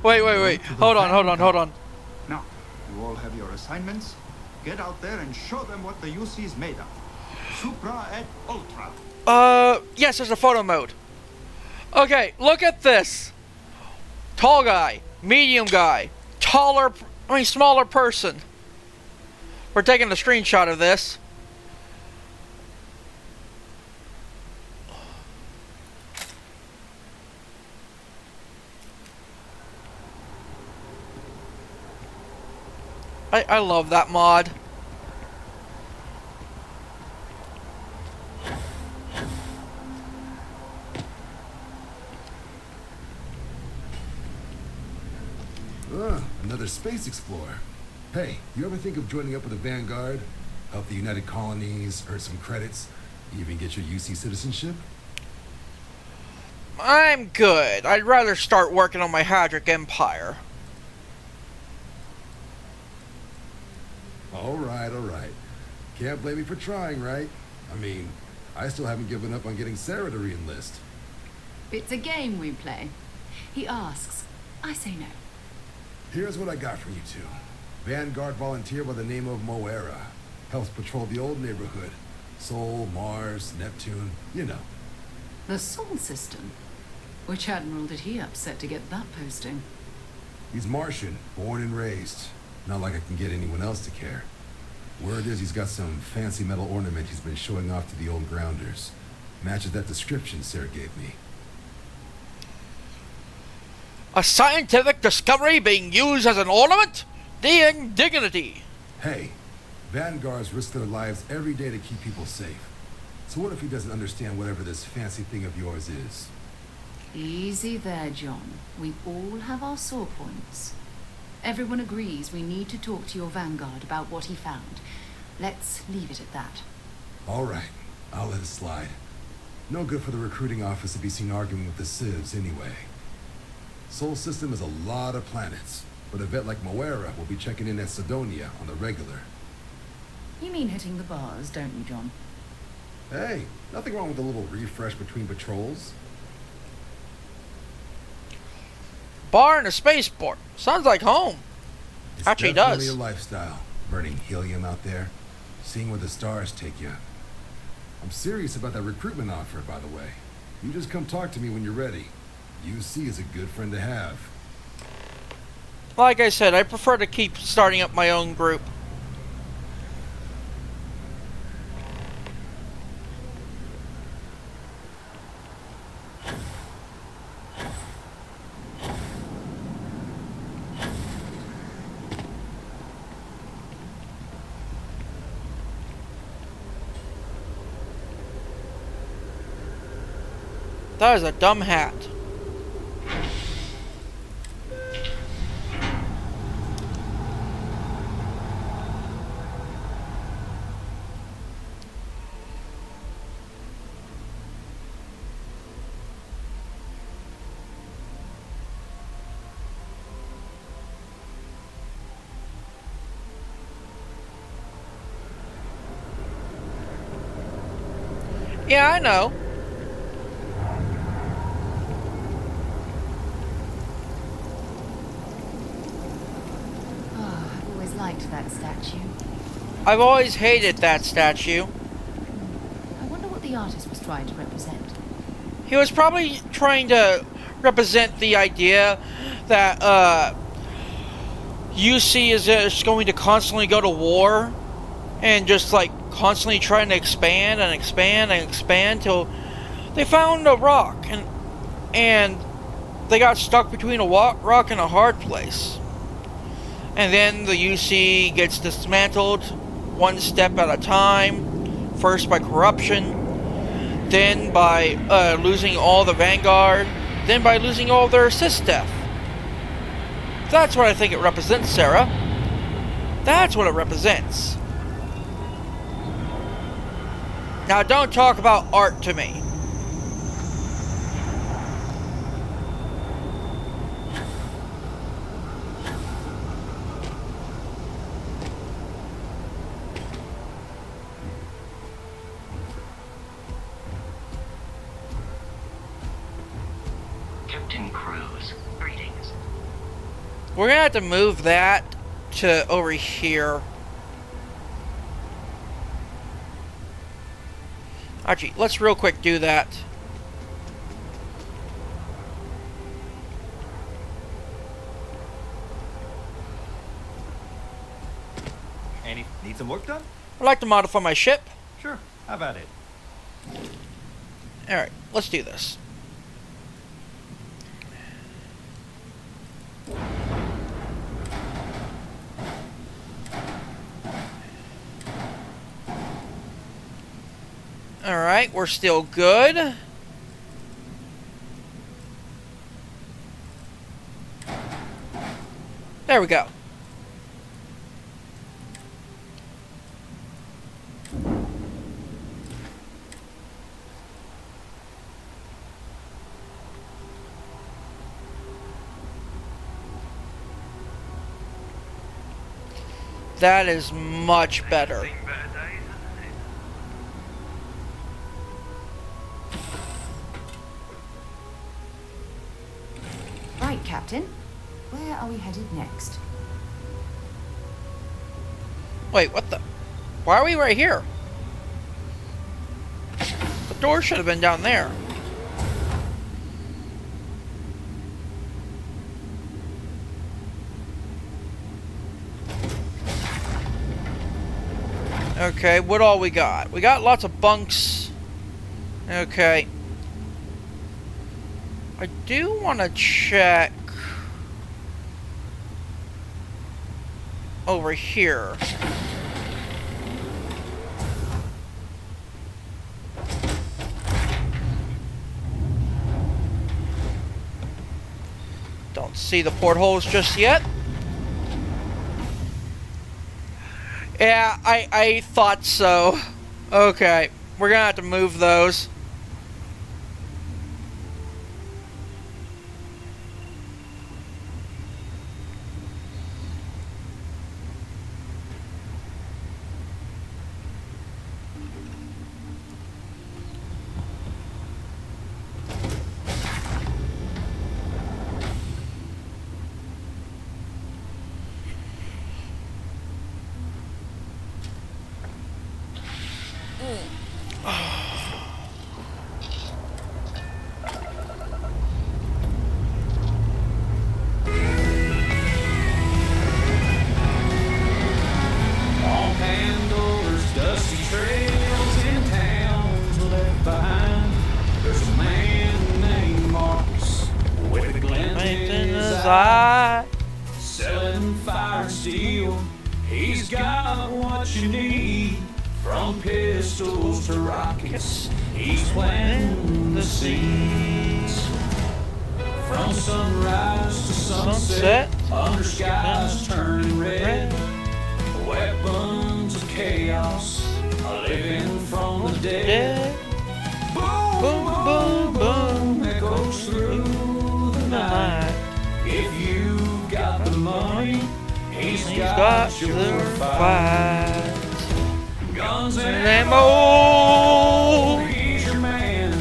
Wait. Hold on. Now, you all have your assignments. Get out there and show them what the UC is made of. Supra et Ultra. Yes, there's a photo mode. Okay, look at this. Tall guy, medium guy, smaller person. We're taking a screenshot of this. I love that mod. Another space explorer. Hey, you ever think of joining up with the Vanguard? Help the United Colonies, earn some credits, even get your UC citizenship? I'm good. I'd rather start working on my Hadrian Empire. All right. Can't blame me for trying, right? I mean, I still haven't given up on getting Sarah to re-enlist. It's a game we play. He asks, I say no. Here's what I got for you two. Vanguard volunteer by the name of Moera. Helps patrol the old neighborhood. Sol, Mars, Neptune, you know. The Sol system? Which admiral did he upset to get that posting? He's Martian, born and raised. Not like I can get anyone else to care. Word is he's got some fancy metal ornament he's been showing off to the old grounders. Matches that description Sarah gave me. A scientific discovery being used as an ornament? The indignity! Hey, Vanguards risk their lives every day to keep people safe. So what if he doesn't understand whatever this fancy thing of yours is? Easy there, John. We all have our sore points. Everyone agrees we need to talk to your Vanguard about what he found. Let's leave it at that. All right, I'll let it slide. No good for the recruiting office to be seen arguing with the civs anyway. Sol system is a lot of planets, but a vet like Moera will be checking in at Sidonia on the regular. You mean hitting the bars, don't you, John? Hey, nothing wrong with a little refresh between patrols. Bar in a spaceport. Sounds like home. It's Actually definitely does. a lifestyle. Burning helium out there, seeing where the stars take you. I'm serious about that recruitment offer, by the way. You just come talk to me when you're ready. UC is a good friend to have. Like I said, I prefer to keep starting up my own group. That is a dumb hat. Yeah, I know. I've always liked that statue. I've always hated that statue. I wonder what the artist was trying to represent. He was probably trying to represent the idea that UC is just going to constantly go to war and just like constantly trying to expand and expand and expand till they found a rock and they got stuck between a rock and a hard place. And then the UC gets dismantled one step at a time, first by corruption, then by losing all the Vanguard, then by losing all their assist staff. That's what I think it represents, Sarah. That's what it represents. Now don't talk about art to me. Captain Cruz, greetings. We're gonna have to move that to over here. Actually, let's real quick do that. Need some work done? I'd like to modify my ship. Sure. How about it? Alright, let's do this. Alright, we're still good. There we go. That is much better. Right, Captain. Where are we headed next? Wait, what the? Why are we right here? The door should have been down there. Okay, what all we got? We got lots of bunks. Okay. I do want to check over here. Don't see the portholes just yet. Yeah, I thought so. Okay, we're gonna have to move those. Long handlers, dusty trails in towns left behind. There's a man named Marcus with a glint in his eye, selling fire and steel. He's got what you need, from pistols to rockets. He's planting the seeds. From sunrise to sunset, under skies turning red. Weapons of chaos, living from the dead. Boom, boom, boom, boom, echoes through the night. If you've got the money, he's got your fight. Guns and ammo, he's your man.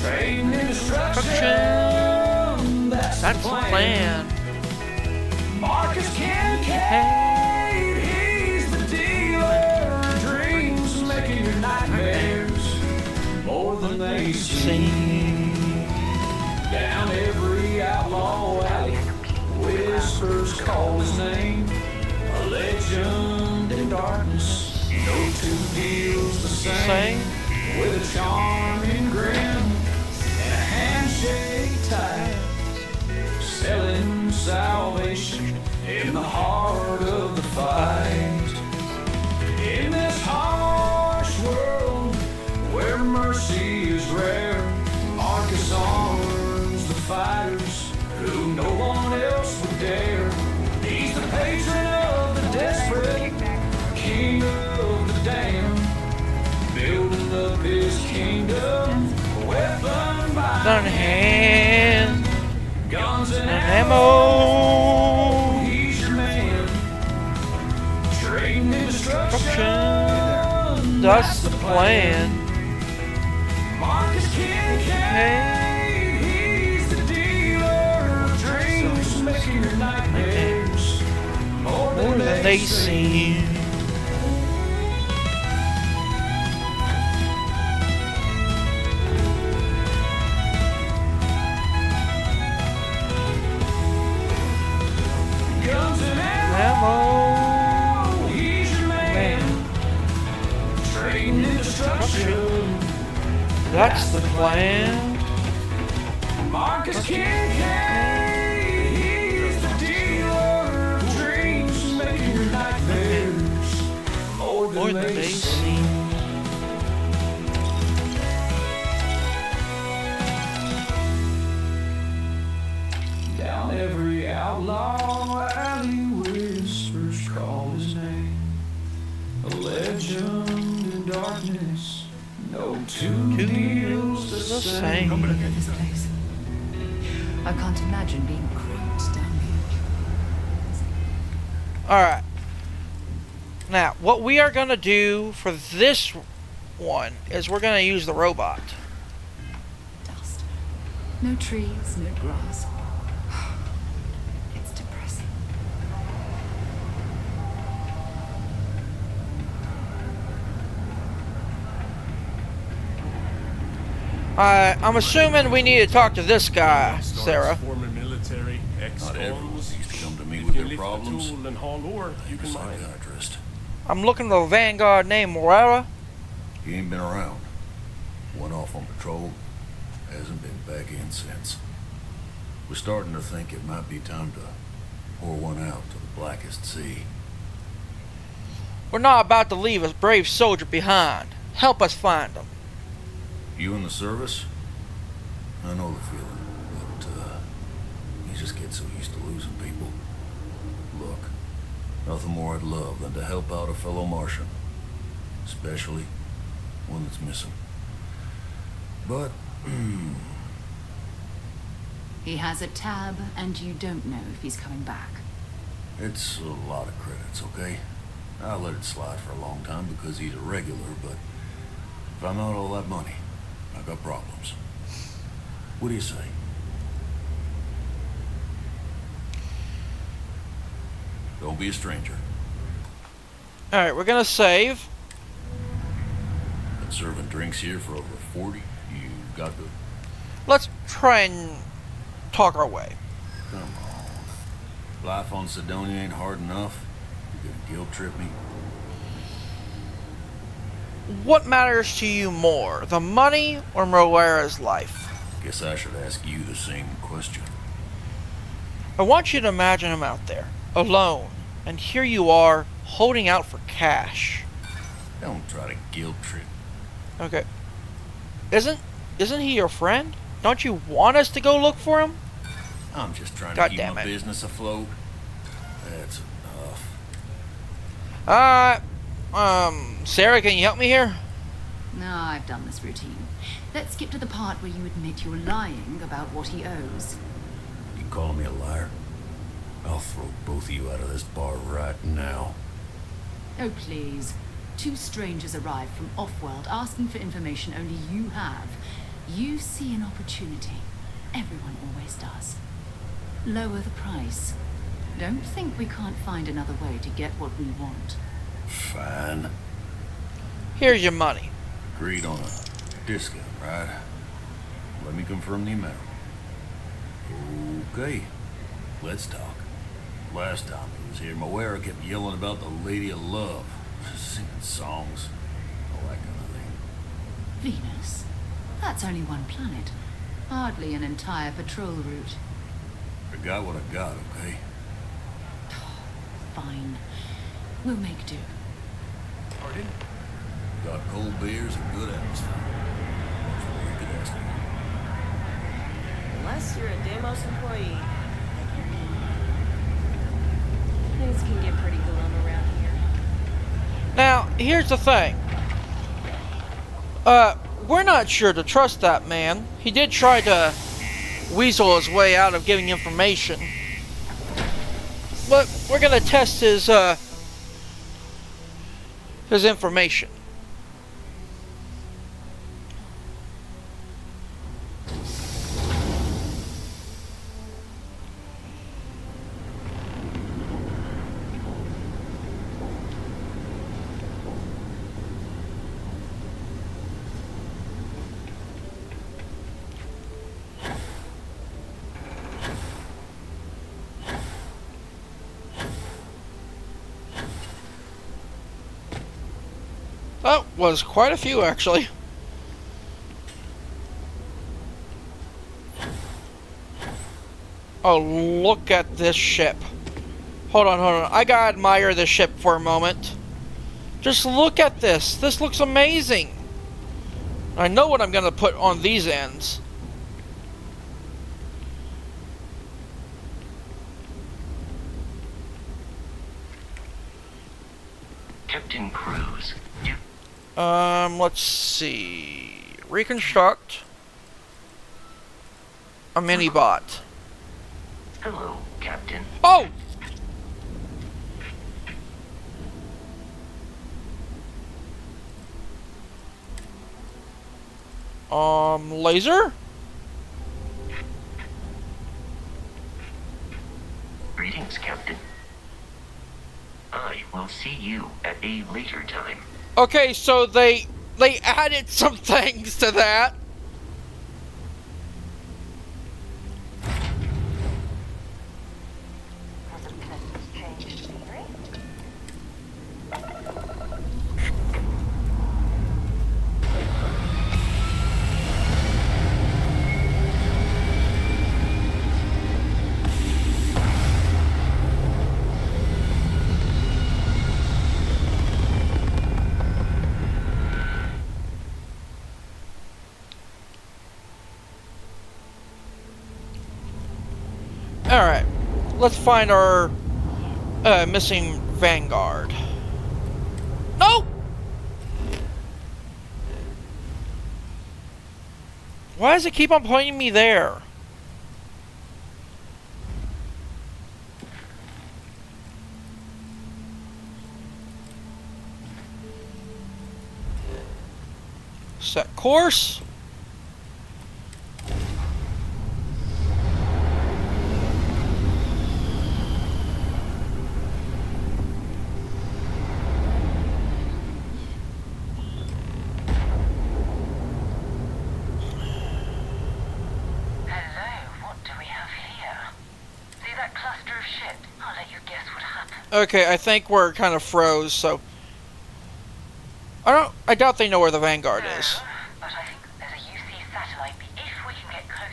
Trading in destruction, that's the plan. Marcus Kincaid, he's the dealer. Dreams making your nightmares more than they seem. Down every outlaw alley, whispers call his name. A legend in darkness, no two deals the same. With a charming grin and a handshake tight, selling salvation in the heart of the fight. In this harsh world where mercy is rare, Marcus arms the fighters who no one else would dare. He's the patron of the desperate, king of the damned, building up his kingdom, weapon by hand. Guns and ammo, he's your man. Trading in destruction, That's the plan. Marcus Kincaid, he's the dealer. Dreams making your nightmares more than they seem. Trading and destruction. That's the plan. Marcus Kincaid, he's the dealer of dreams, making your nightmares more than they seem. Down every outlaw alley, whispers call his name. A legend in darkness, no two deals the same. This place. I can't imagine being cramped down here. Alright. Now, what we are going to do for this one is we're going to use the robot. Dust. No trees, no grass. It's depressing. I'm assuming we need to talk to this guy, Sarah. Former military, Not everyone ex-cons. needs to come to me If with you their lift a problems. tool and haul ore, you can mine. Psychiatrist. I'm looking for a Vanguard named Moreira. He ain't been around. Went off on patrol. Hasn't been back in since. We're starting to think it might be time to pour one out to the blackest sea. We're not about to leave a brave soldier behind. Help us find him. You in the service? I know the feeling, but you just get so used to losing people. Look, nothing more I'd love than to help out a fellow Martian. Especially one that's missing. But, He has a tab, and you don't know if he's coming back. it's a lot of credits, okay? I let it slide for a long time because he's a regular, but if I'm out all that money, I got problems. What do you say? Don't be a stranger. Alright, we're going to save. Been serving drinks here for over 40. You got the... Let's try and talk our way. Come on. Life on Sidonia ain't hard enough. You gonna guilt trip me? What matters to you more, the money or Moreira's life? Guess I should ask you the same question. I want you to imagine him out there, alone, and here you are, holding out for cash. Don't try to guilt trip. Okay. Isn't he your friend? Don't you want us to go look for him? I'm just trying God to keep damn my it. business afloat. That's enough. Sarah, can you help me here? No, I've done this routine. Let's skip to the part where you admit you're lying about what he owes. You calling me a liar? I'll throw both of you out of this bar right now. Oh, please. Two strangers arrive from off-world asking for information only you have. You see an opportunity. Everyone always does. Lower the price. Don't think we can't find another way to get what we want. Fine. Here's your money. Agreed on a discount, right? Let me confirm the amount. Okay. Let's talk. Last time he was here, Moira kept yelling about the Lady of Love. Singing songs. All that kind of thing. Venus? That's only one planet. Hardly an entire patrol route. I got what I got, okay? Fine. We'll make do. Pardon? Got cold beers and good atmosphere. Much more you could ask for. Unless you're a Deimos employee. Things can get pretty glum around here. Now, here's the thing. We're not sure to trust that man. He did try to weasel his way out of giving information. But we're gonna test his information. That was quite a few, actually. Oh, look at this ship. Hold on, hold on. I gotta admire this ship for a moment. Just look at this. This looks amazing. I know what I'm gonna put on these ends. Captain Cruz, you... Let's see. Reconstruct a mini bot. Hello, Captain. Oh! Laser? Greetings, Captain. I will see you at a later time. Okay, so they added some things to that. Alright, let's find our missing Vanguard. No! Why does it keep on pointing me there? Set course. Okay, I think we're kind of froze, so I doubt they know where the Vanguard is. But I think there's a UC satellite if we can get close.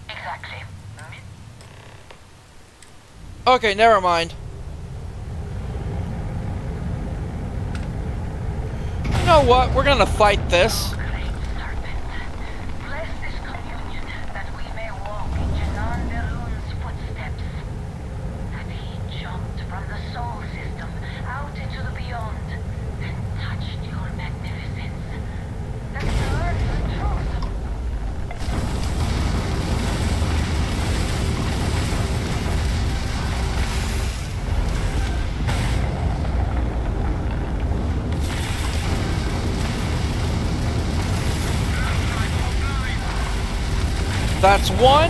Exactly. Okay, never mind. You know what? We're gonna fight this. That's one.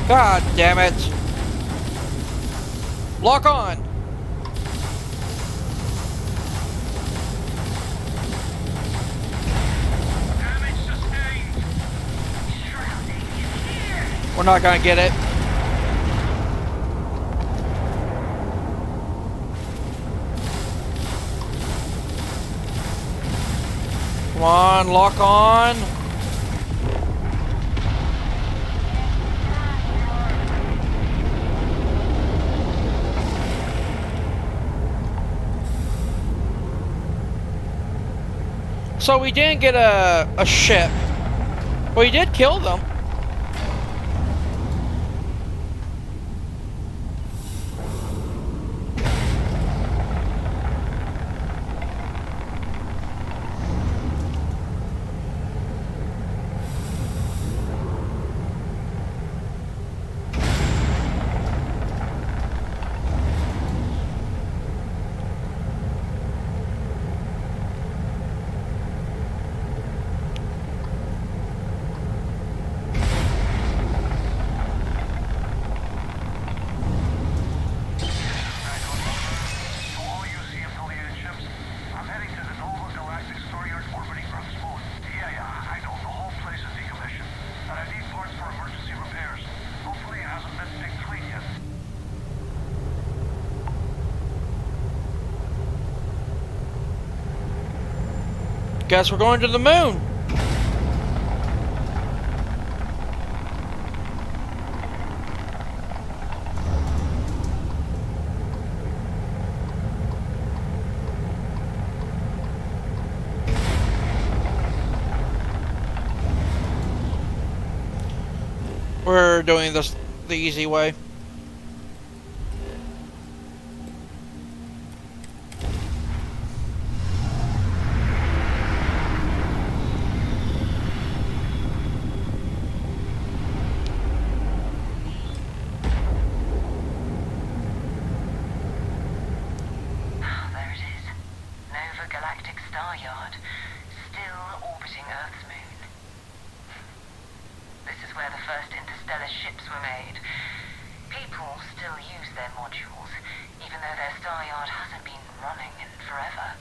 God damn it. Lock on. We're not gonna get it. Come on, lock on. So we didn't get a ship. We did kill them. Guess we're going to the moon. We're doing this the easy way. There it is. Nova Galactic Star Yard. Still orbiting Earth's moon. This is where the first interstellar ships were made. People still use their modules, even though their star yard hasn't been running in forever.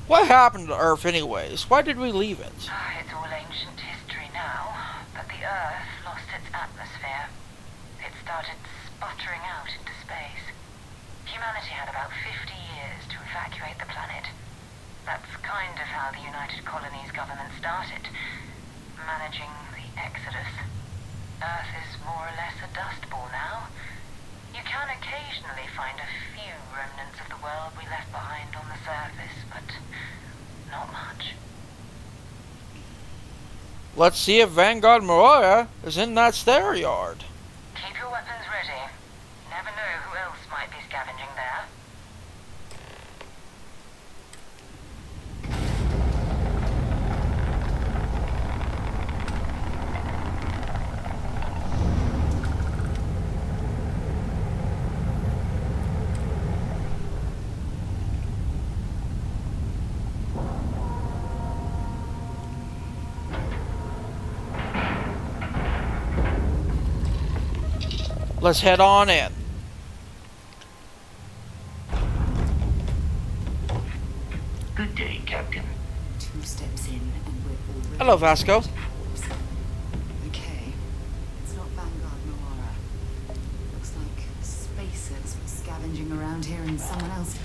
What happened to Earth anyways? Why did we leave it? It's all ancient history now, but the Earth lost its atmosphere. It started sputtering out into space. Humanity had about 50 years to evacuate the planet. That's kind of how the United Colonies government started, managing the exodus. Earth is more or less a dust ball now. You can occasionally find a few remnants of the world we left behind on the surface, but not much. Let's see if Vanguard Mariah is in that stair yard. Keep your weapons ready. You never know who else might be scavenging there. Let's head on in. Good day, Captain. 2 steps in and we're already... Hello, Vasco. Okay. It's not Vanguard Noara. Looks like spacers were scavenging around here and someone else...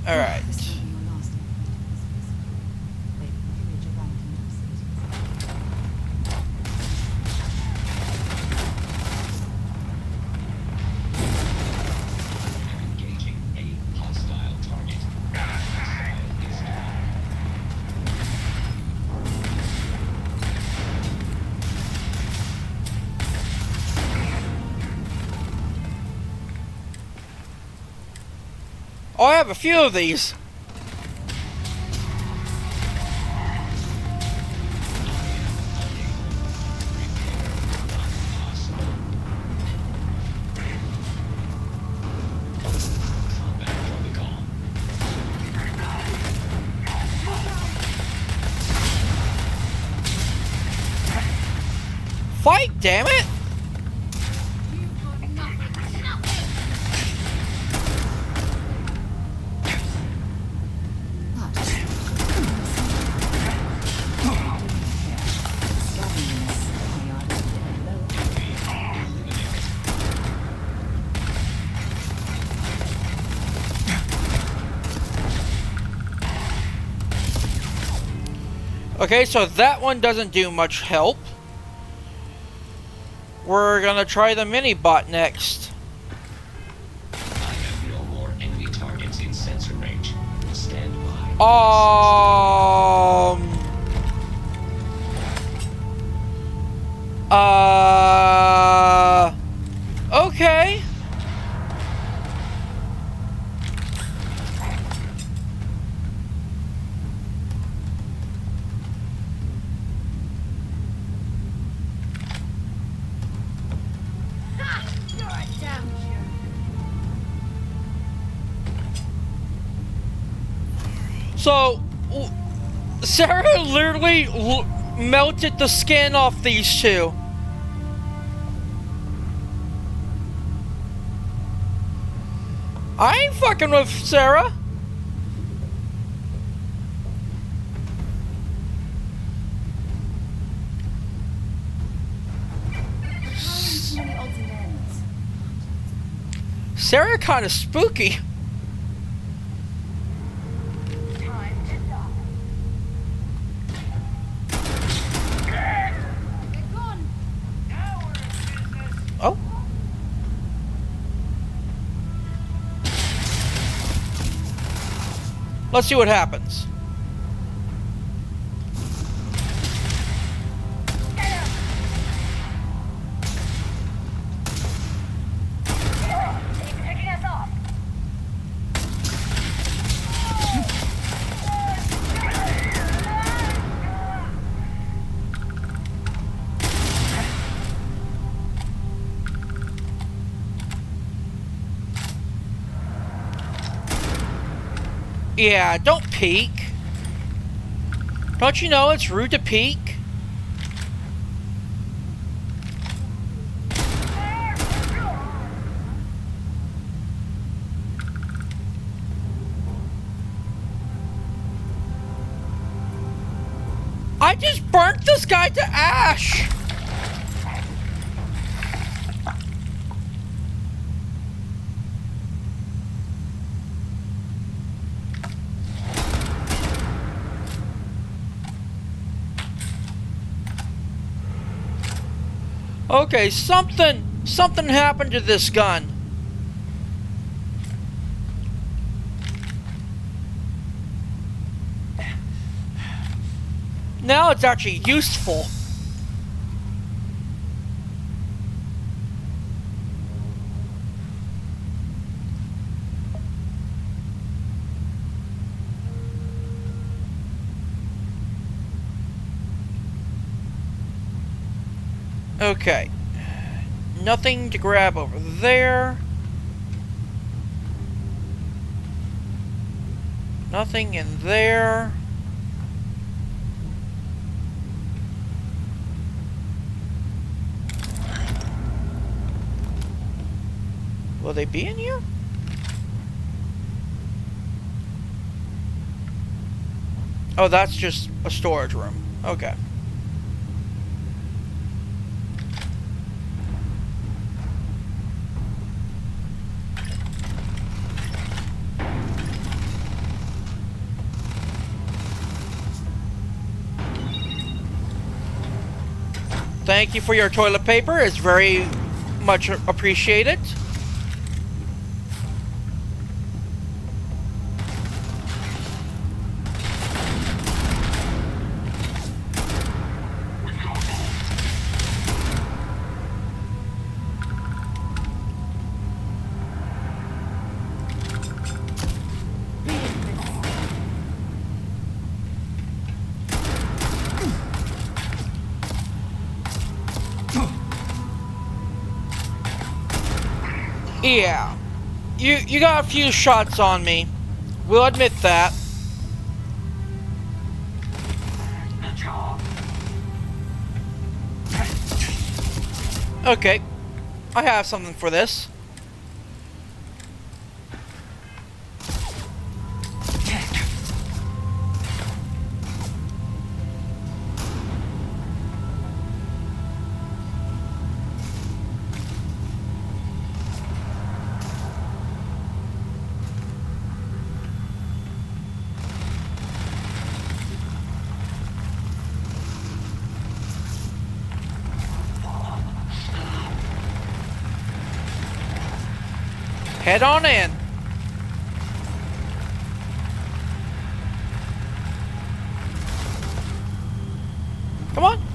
Alright. Oh, I have a few of these. Fight, damn it! Okay, so that one doesn't do much help. We're gonna try the mini bot next. I have no more enemy targets in sensor range. Stand by. Okay. So, Sarah literally melted the skin off these two. I ain't fucking with Sarah. this. Too many odds and ends. Sarah kind of spooky. Oh. Let's see what happens. Yeah, don't peek. Don't you know it's rude to peek? I just burnt this guy to ash! Okay, something happened to this gun. Now it's actually useful. Okay. Nothing to grab over there. Nothing in there. Will they be in here? Oh, that's just a storage room. Okay. Thank you for your toilet paper. It's very much appreciated. Yeah, you got a few shots on me. We'll admit that. Okay, I have something for this. Head on in. Come on.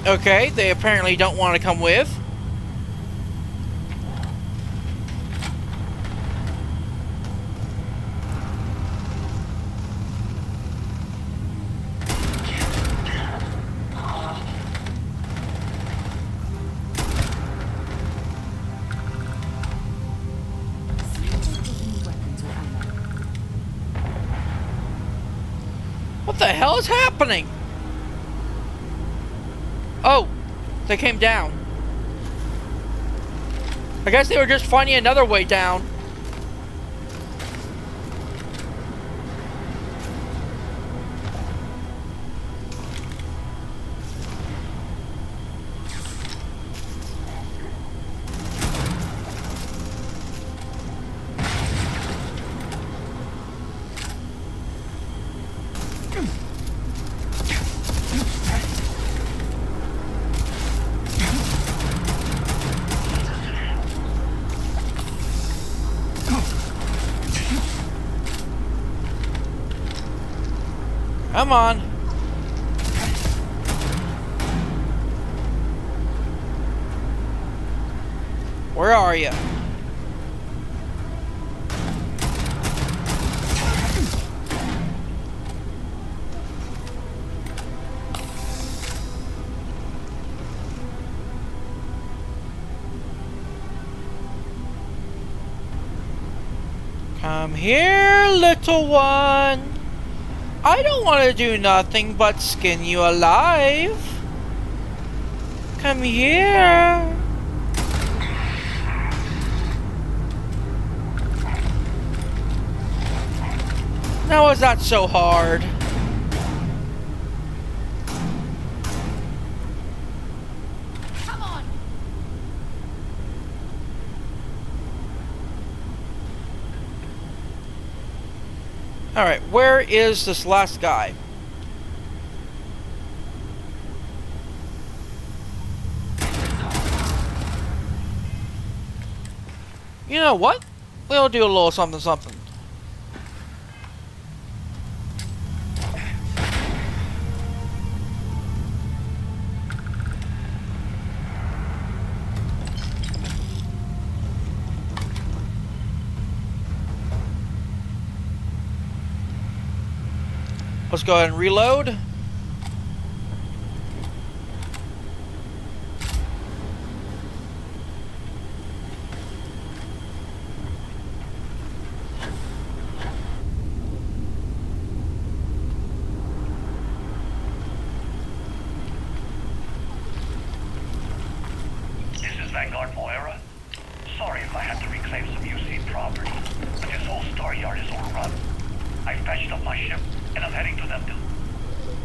Okay, they apparently don't want to come with. What the hell is happening? Oh, they came down. I guess they were just finding another way down. Come on. Where are you? Come here, little one. I don't want to do nothing but skin you alive. Come here. Now is that so hard? Come on. Alright, where is this last guy? You know what? We'll do a little something something. Let's go ahead and reload. This is Vanguard Moira. Sorry if I had to reclaim some UC property, but this whole star yard is overrun. I fetched up my ship, and I'm heading to them too.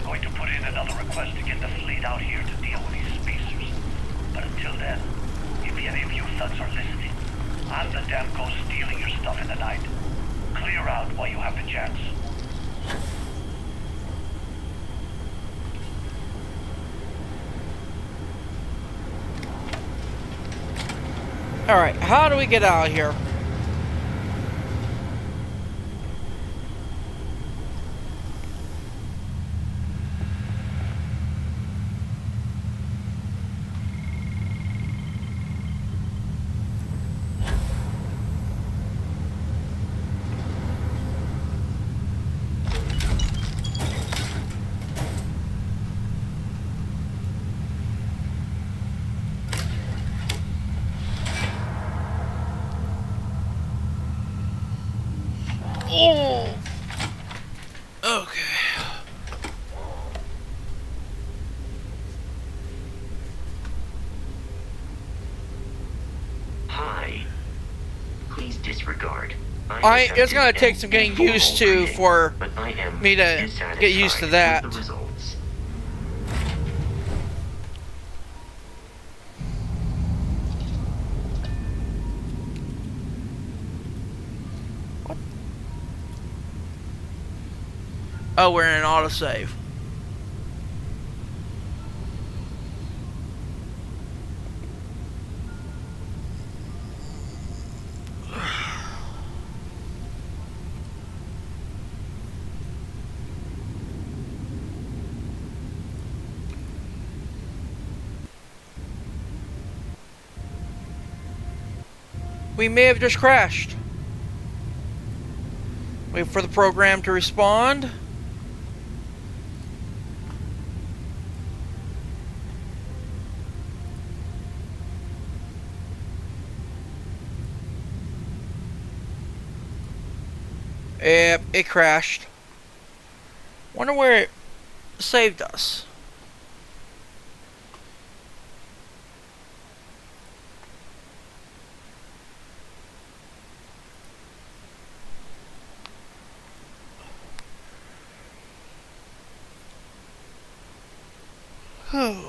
Going to put in another request to get the fleet out here to deal with these spacers. But until then, if any of you thugs are listening, I'm the damn ghost stealing your stuff in the night. Clear out while you have the chance. Alright, how do we get out of here? Oh. Okay. Hi. Please disregard. It's gonna take some getting used to for me to get used to that. The results. Oh, we're in an autosave. We may have just crashed. Wait for the program to respond. Yep, it crashed. Wonder where it saved us. Oh.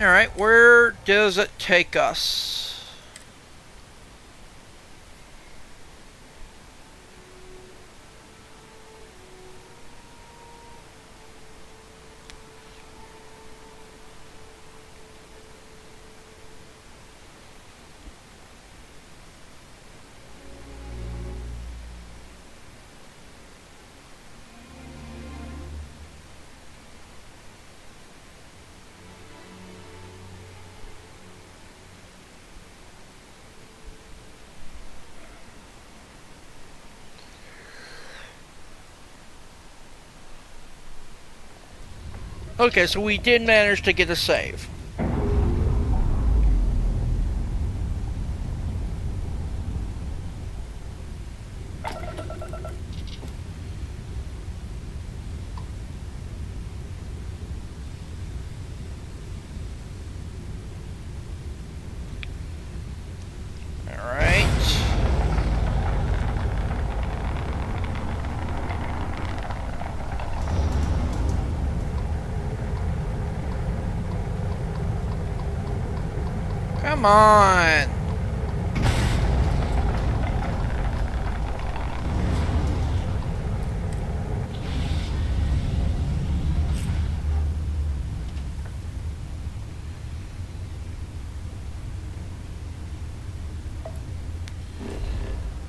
Alright, where does it take us? Okay, so we did manage to get a save. Come on.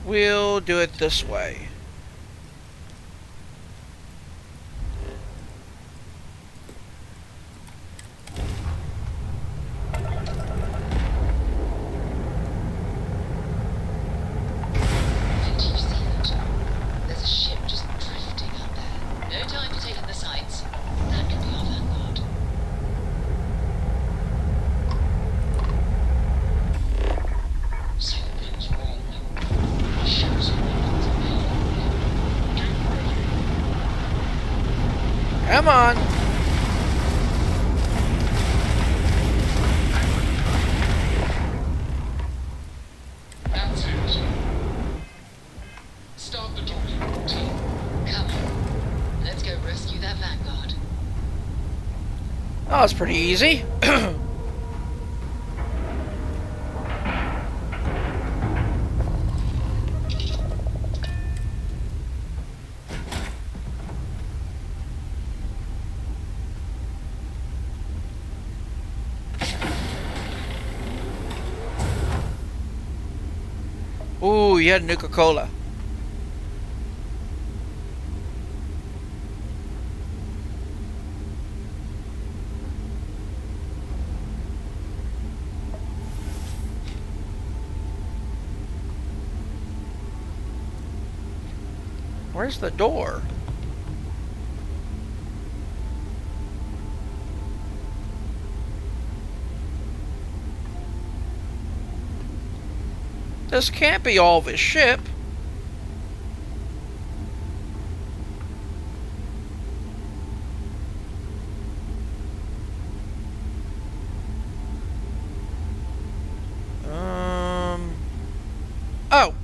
We'll do it this way. Come on. That's it. Start the talking, team. Come on. Let's go rescue that Vanguard. Oh, that's pretty easy. Ooh, you had Nuka-Cola. Where's the door? This can't be all of his ship. Oh.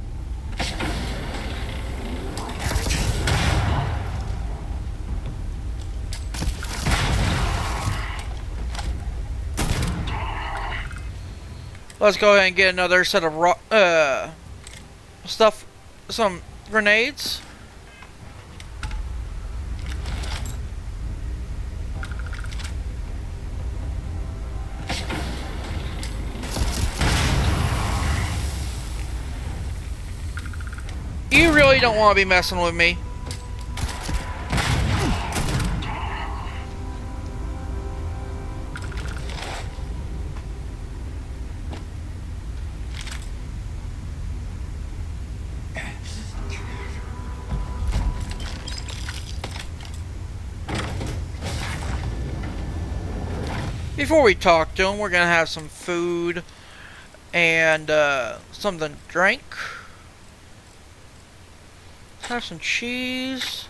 Let's go ahead and get another set of stuff, some grenades. You really don't want to be messing with me. Before we talk to him, we're gonna have some food and something to drink. Let's have some cheese.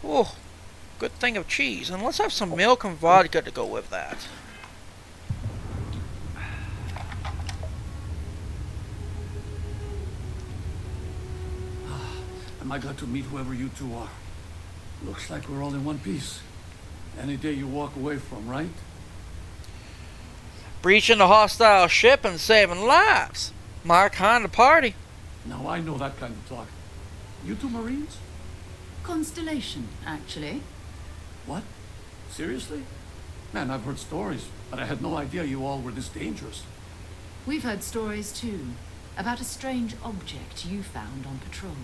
Oh, good thing of cheese. And let's have some milk and vodka to go with that. Am I glad to meet whoever you two are? Looks like we're all in one piece. Any day you walk away from, right? Breaching a hostile ship and saving lives. My kind of party. Now I know that kind of talk. You two Marines? Constellation, actually. What? Seriously? Man, I've heard stories, but I had no idea you all were this dangerous. We've heard stories too, about a strange object you found on patrol.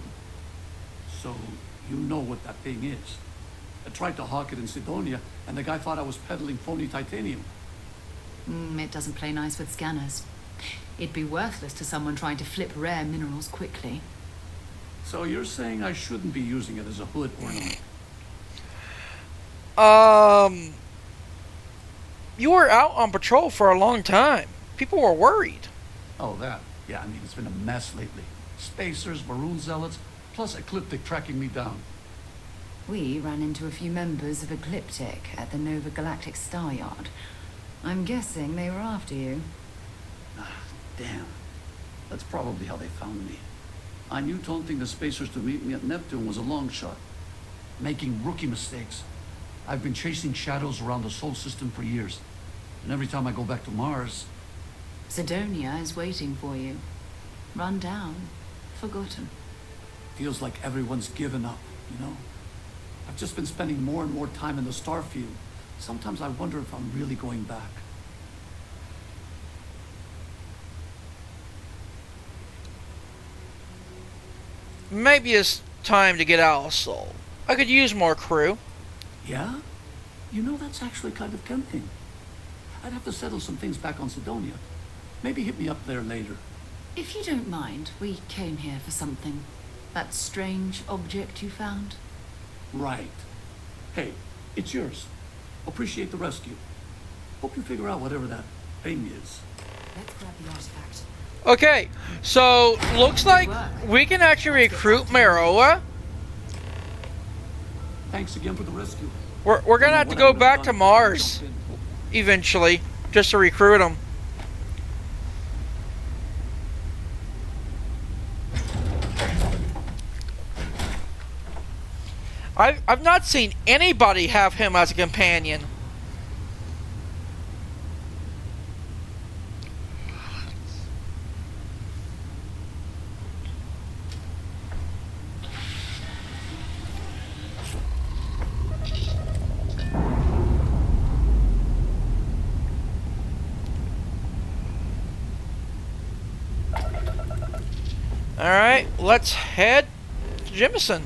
So, you know what that thing is. I tried to hawk it in Sidonia, and the guy thought I was peddling phony titanium. It doesn't play nice with scanners. It'd be worthless to someone trying to flip rare minerals quickly. So you're saying I shouldn't be using it as a hood ornament? You were out on patrol for a long time. People were worried. Oh, that. Yeah, I mean, it's been a mess lately. Spacers, Maroon Zealots, plus Ecliptic tracking me down. We ran into a few members of Ecliptic at the Nova Galactic Star Yard. I'm guessing they were after you. Damn. That's probably how they found me. I knew taunting the Spacers to meet me at Neptune was a long shot. Making rookie mistakes. I've been chasing shadows around the Sol system for years. And every time I go back to Mars... Sidonia is waiting for you. Run down. Forgotten. Feels like everyone's given up, you know? I've just been spending more and more time in the starfield. Sometimes I wonder if I'm really going back. Maybe it's time to get out of Sol. I could use more crew. Yeah? You know, that's actually kind of tempting. I'd have to settle some things back on Sidonia. Maybe hit me up there later. If you don't mind, we came here for something. That strange object you found? Right. Hey, it's yours. Appreciate the rescue. Hope you figure out whatever that thing is. Let's grab the artifact. Okay, so looks like we can actually recruit Maroa. Thanks again for the rescue. We're gonna have to go back to Mars eventually, just to recruit him. I've not seen anybody have him as a companion. Alright, let's head to Jemison.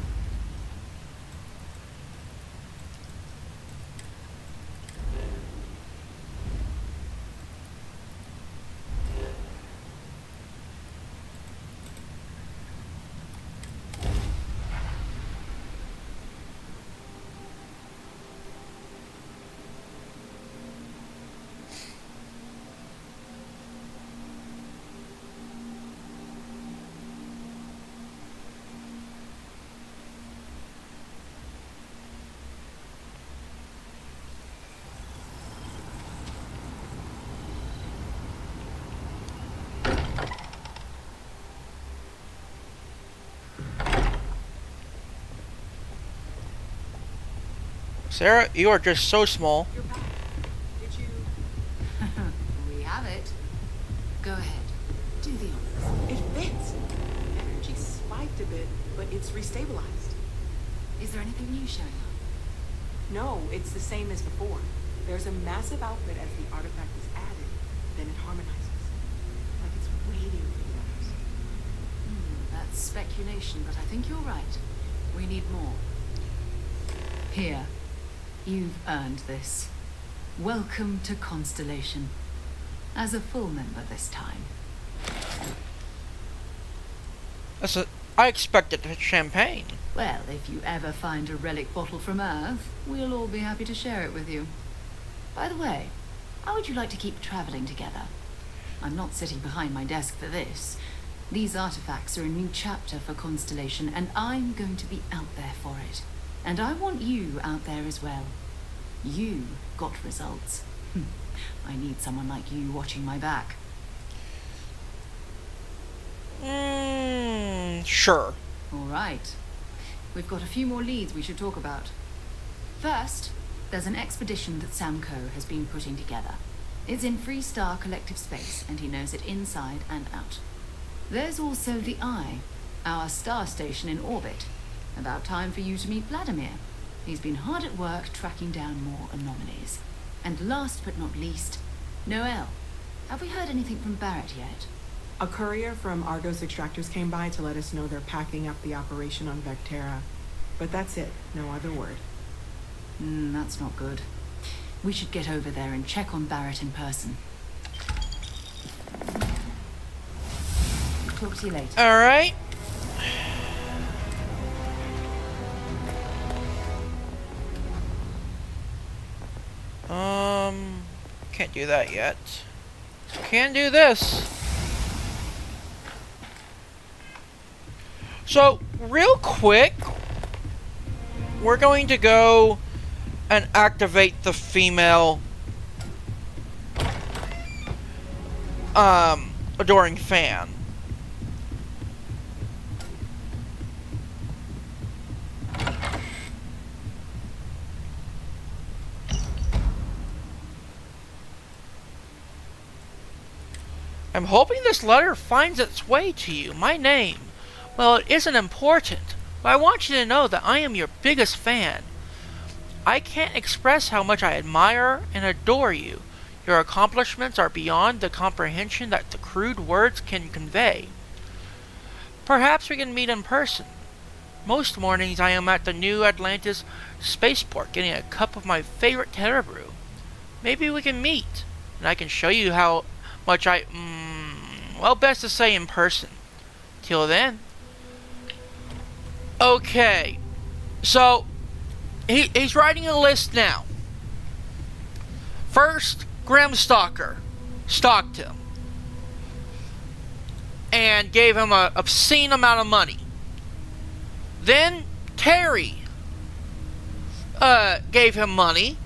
Sarah, you are just so small. We have it. Go ahead. Do the honors. It fits. Energy spiked a bit, but it's restabilized. Is there anything new showing up? No, it's the same as before. There's a massive output as the artifact is added, then it harmonizes. Like it's waiting for the others. That's speculation, but I think you're right. We need more. Here. You've earned this. Welcome to Constellation. As a full member this time. I expected champagne. Well, if you ever find a relic bottle from Earth, we'll all be happy to share it with you. By the way, How would you like to keep traveling together? I'm not sitting behind my desk for this. These artifacts are a new chapter for Constellation, and I'm going to be out there for it. And I want you out there as well. You got results. I need someone like you watching my back. Sure. All right. We've got a few more leads we should talk about. First, there's an expedition that Samco has been putting together. It's in Freestar Collective Space, and he knows it inside and out. There's also the Eye, our star station in orbit. About time for you to meet Vladimir. He's been hard at work tracking down more anomalies. And last but not least, Noel. Have we heard anything from Barrett yet? A courier from Argos Extractors came by to let us know they're packing up the operation on Vectera. But that's it. No other word. That's not good. We should get over there and check on Barrett in person. Talk to you later. Alright. Can't do that yet. Can do this. So, real quick, we're going to go and activate the female adoring fan. I'm hoping this letter finds its way to you. My name, well, it isn't important, but I want you to know that I am your biggest fan. I can't express how much I admire and adore you. Your accomplishments are beyond the comprehension that the crude words can convey. Perhaps we can meet in person. Most mornings I am at the New Atlantis spaceport getting a cup of my favorite Terra brew. Maybe we can meet, and I can show you how much well, best to say in person. Till then. Okay. So, he's writing a list now. First, Grim Stalker stalked him and gave him an obscene amount of money. Then, Terry gave him money.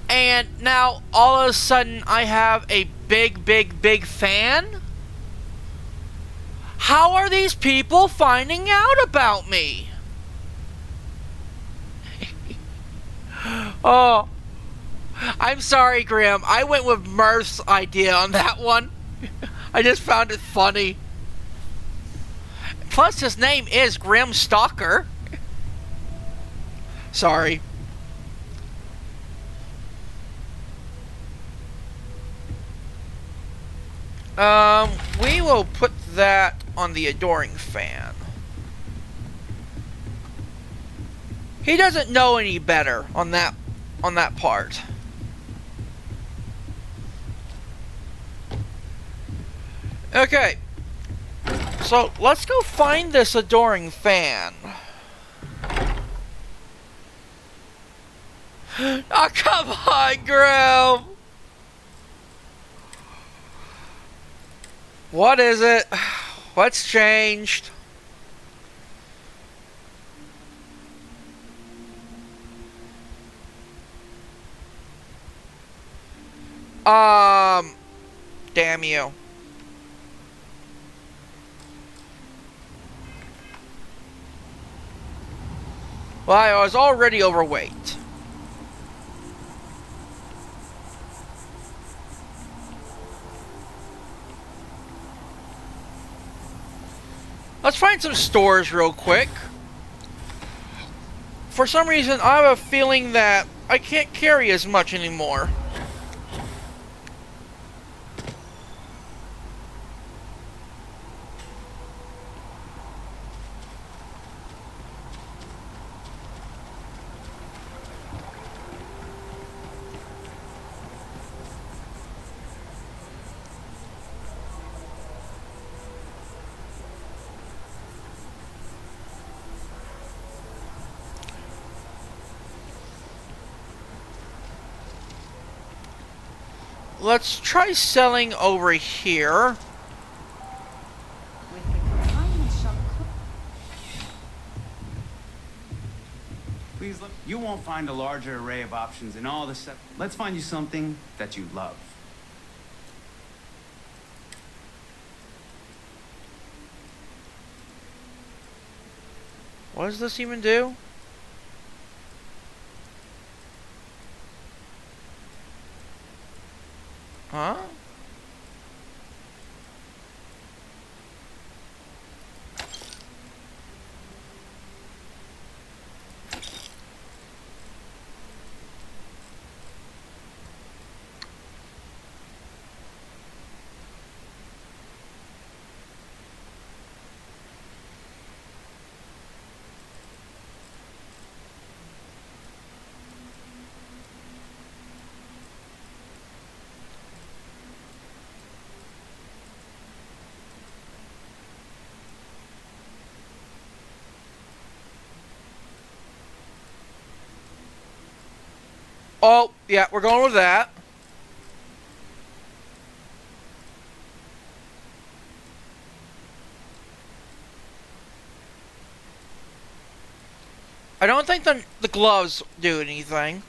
And now, all of a sudden, I have a big fan? How are these people finding out about me? Oh, I'm sorry, Grim. I went with Murph's idea on that one. I just found it funny. Plus, his name is Grim Stalker. Sorry. We will put that on the adoring fan. He doesn't know any better on that part. Okay. So, let's go find this adoring fan. Oh, come on, Grim! What is it? What's changed? Damn you. Well, I was already overweight. Let's find some stores real quick. For some reason, I have a feeling that I can't carry as much anymore. let's try selling over here. With the consignment shop Please look. You won't find a larger array of options in all the stuff. Let's find you something that you love. What does this even do? Huh? Oh, yeah, we're going with that. I don't think the gloves do anything.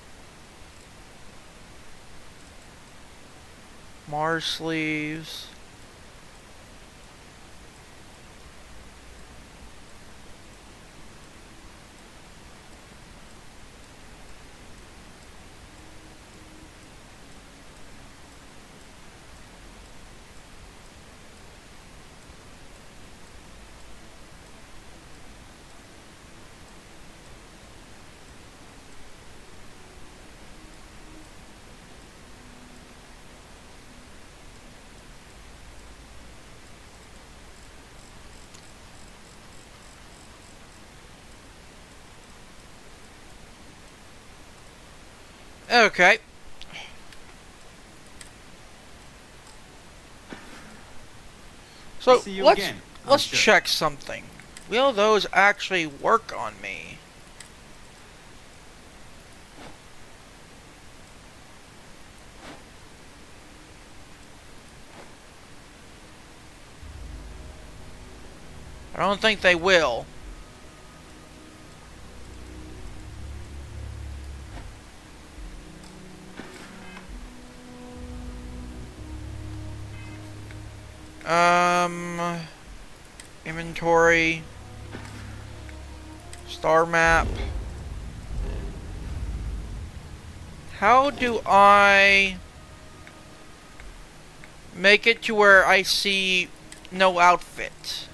Mars sleeves. Okay. So See you let's again, let's I'm sure. check something. Will those actually work on me? I don't think they will. Inventory. Star map. How do I make it to where I see no outfit?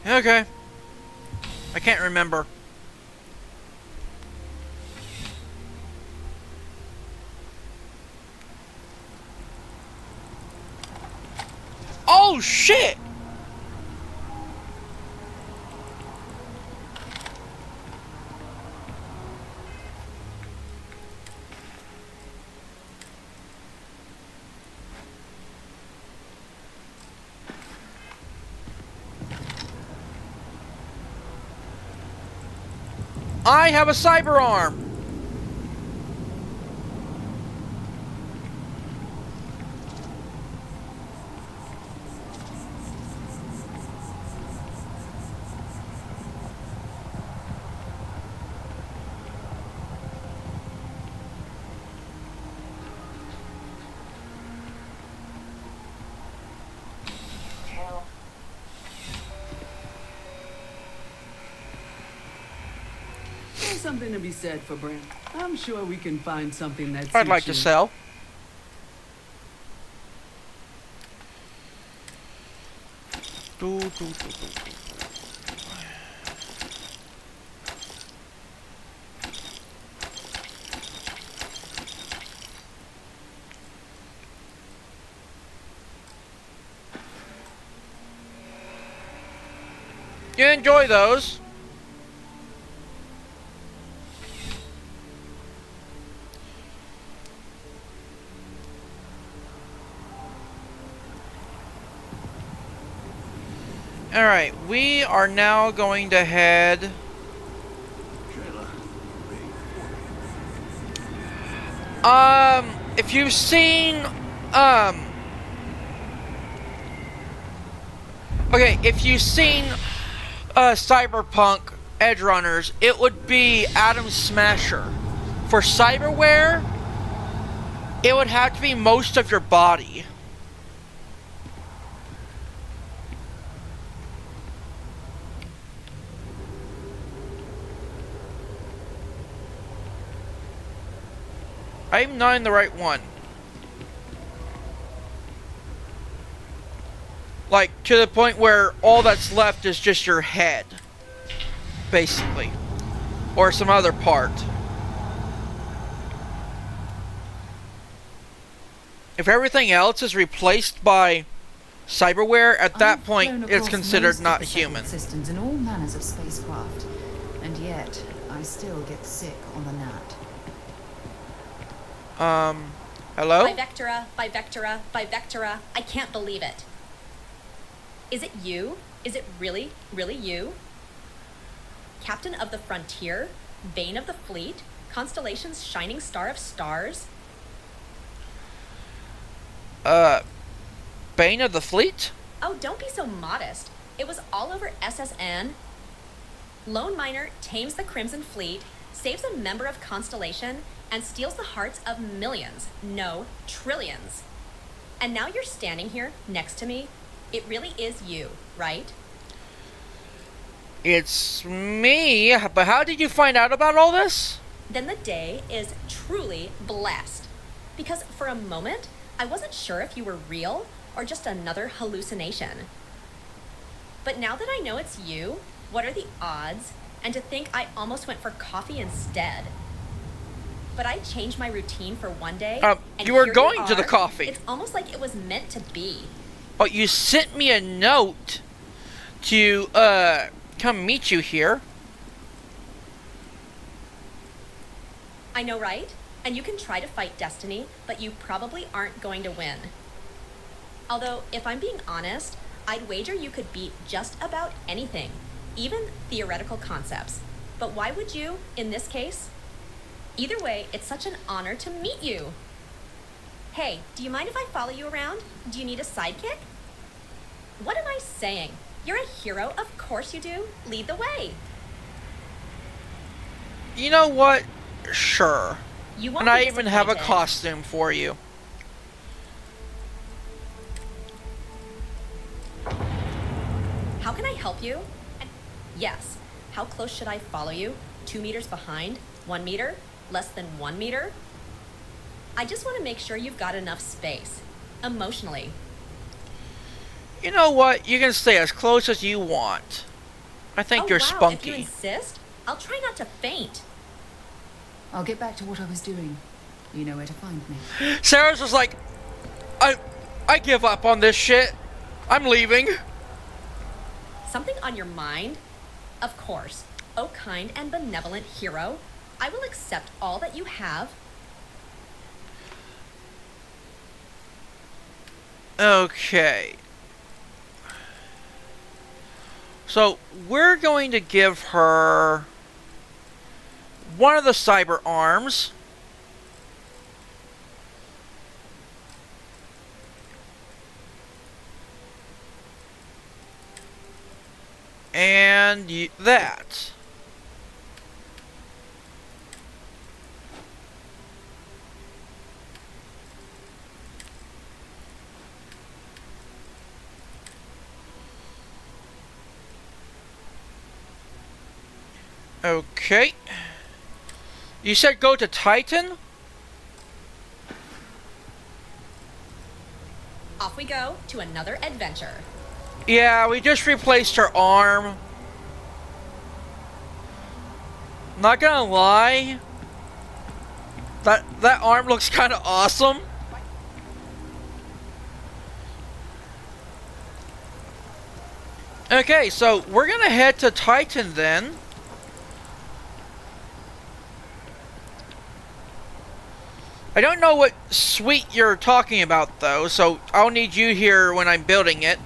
Okay. I can't remember. Oh shit! I have a cyber arm! There's something to be said for Brent. I'm sure we can find something that I'd like suits to you. sell. You enjoy those? Alright, we are now going to head... if you've seen, okay, if you've seen, Cyberpunk Edge Runners, it would be Atom Smasher. For cyberware, it would have to be most of your body. I'm not in the right one. Like, to the point where all that's left is just your head. Basically. Or some other part. If everything else is replaced by cyberware, at that point, it's considered not human. Systems in all manners of spacecraft. And yet, I still get sick on the gnat. Hello? Bivectora, Bivectora, Bivectora. I can't believe it. Is it you? Is it really, really you? Captain of the Frontier? Bane of the Fleet? Constellation's shining star of stars? Bane of the Fleet? Oh, don't be so modest. It was all over SSN. Lone Miner tames the Crimson Fleet, saves a member of Constellation, and steals the hearts of millions, no, trillions. And now you're standing here next to me. It really is you, right? It's me, but how did you find out about all this? Then the day is truly blessed. Because for a moment, I wasn't sure if you were real or just another hallucination. But now that I know it's you, what are the odds? And to think I almost went for coffee instead. But I changed my routine for one day. And you were here going to the are. coffee. It's almost like it was meant to be. Oh, you sent me a note to, come meet you here. I know, right? And you can try to fight destiny, but you probably aren't going to win. Although, if I'm being honest, I'd wager you could beat just about anything, even theoretical concepts. But why would you, in this case? Either way, it's such an honor to meet you. Hey, do you mind if I follow you around? Do you need a sidekick? What am I saying? You're a hero, of course you do. Lead the way. You know what? Sure. You won't and be I even have a disappointed. costume for you. How can I help you? Yes. How close should I follow you? 2 meters behind? 1 meter? Less than 1 meter? I just want to make sure you've got enough space. Emotionally. You know what? You can stay as close as you want. I think you're wow, spunky. If you insist, I'll try not to faint. I'll get back to what I was doing. You know where to find me. Sarah's was like, I give up on this shit. I'm leaving. Something on your mind? Of course. Oh, kind and benevolent hero. I will accept all that you have. Okay. So, we're going to give her one of the cyber arms. And that. Okay. You said go to Titan? Off we go to another adventure. Yeah, we just replaced her arm. Not gonna lie. That arm looks kind of awesome. Okay, so we're gonna head to Titan then. I don't know what suite you're talking about though, so I'll need you here when I'm building it.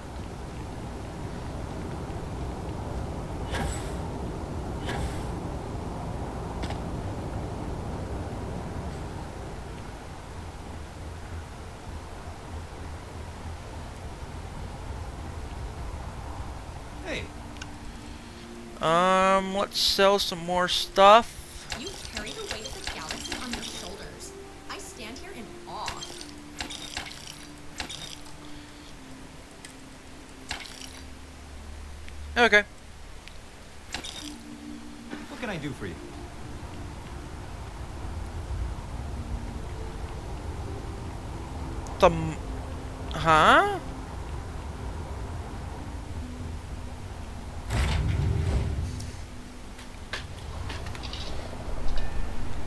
Let's sell some more stuff. You carry the weight of the galaxy on your shoulders. I stand here in awe. Okay. What can I do for you? Huh?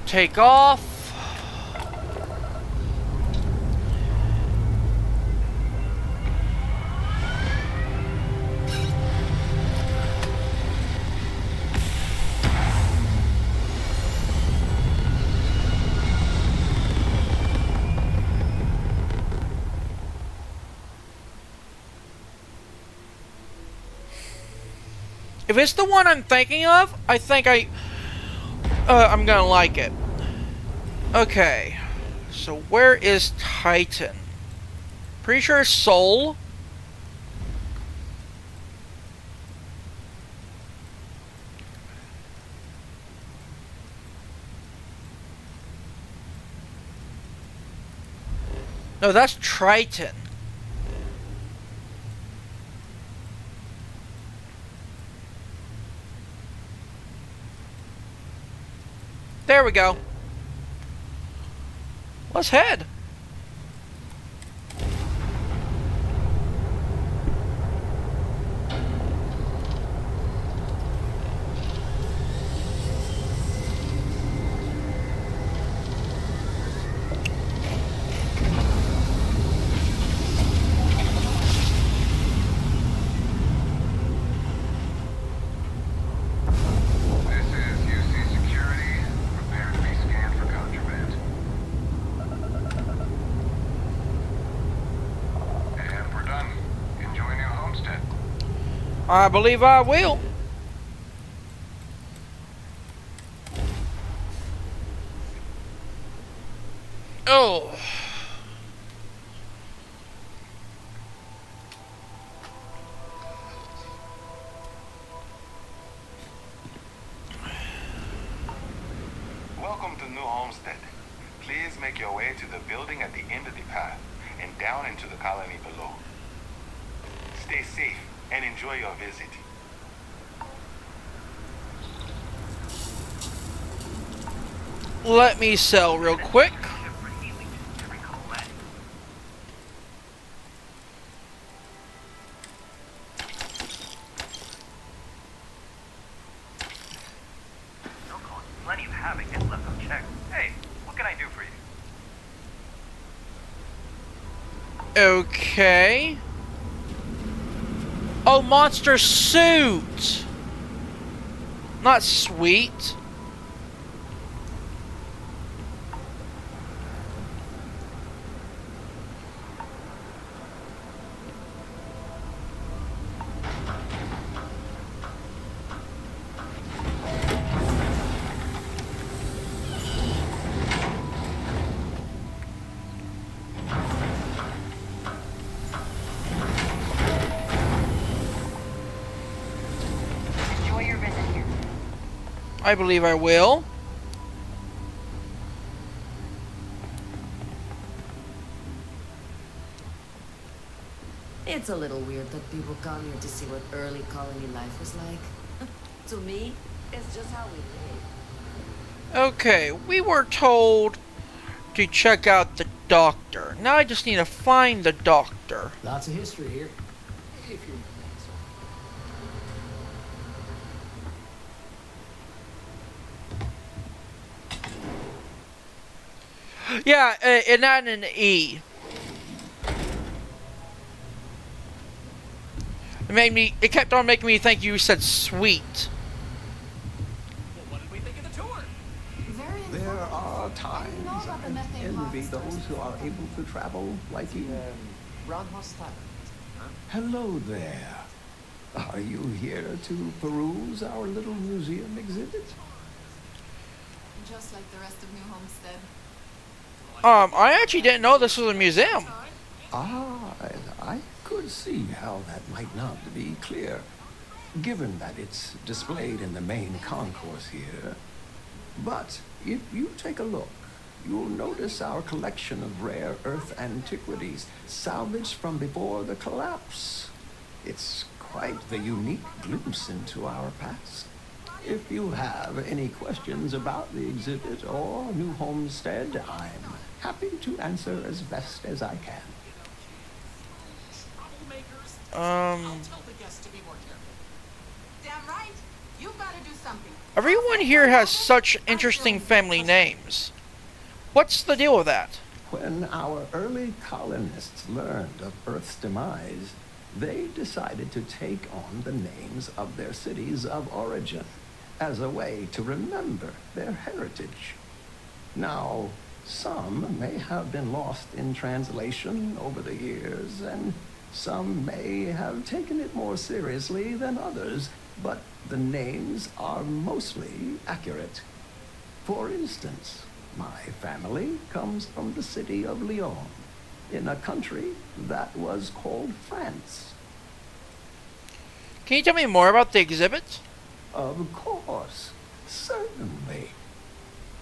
Take off. If it's the one I'm thinking of, I think I'm gonna like it. Okay, so where is Titan? Pretty sure it's Soul. No, that's Triton. There we go. Let's head. I believe I will. Oh. Welcome to New Homestead. Please make your way to the building at the end of the path and down into the colony below. Stay safe and enjoy your visit. Let me sell real quick. Plenty of havoc gets left unchecked. Hey, what can I do for you? Okay. Oh, monster suit. Not sweet. I believe I will. It's a little weird that people come here to see what early colony life was like. To me, it's just how we live. Okay, we were told to check out the doctor. Now I just need to find the doctor. Lots of history here. If you're Yeah, and not an E. It kept on making me think you said sweet. What did we think of the tour? There are times I envy those who are able to travel like you. Ron Hostile. Hello there. Are you here to peruse our little museum exhibit? Just like the rest of New Homestead. I actually didn't know this was a museum. Ah, I could see how that might not be clear. given that it's displayed in the main concourse here. But if you take a look, you'll notice our collection of rare Earth antiquities salvaged from before the collapse. It's quite the unique glimpse into our past. If you have any questions about the exhibit or New Homestead, I'm happy to answer as best as I can. Damn right. You've got to do something. Everyone here has such interesting family names. What's the deal with that? When our early colonists learned of Earth's demise, they decided to take on the names of their cities of origin as a way to remember their heritage. Now, some may have been lost in translation over the years, and some may have taken it more seriously than others, but the names are mostly accurate. For instance, my family comes from the city of Lyon, in a country that was called France. Can you tell me more about the exhibit? Of course, certainly.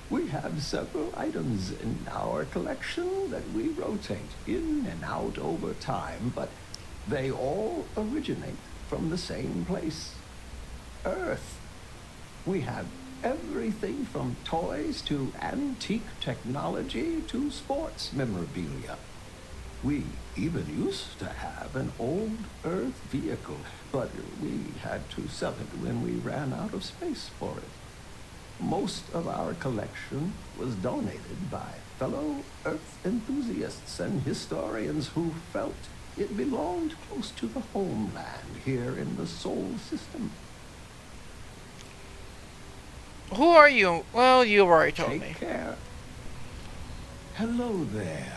We have several items in our collection that we rotate in and out over time, but they all originate from the same place, Earth. We have everything from toys to antique technology to sports memorabilia. We even used to have an old Earth vehicle, but we had to sell it when we ran out of space for it. Most of our collection was donated by fellow Earth enthusiasts and historians who felt it belonged close to the homeland here in the Sol system. Who are you? Well, you've already told me. Take care. Hello there.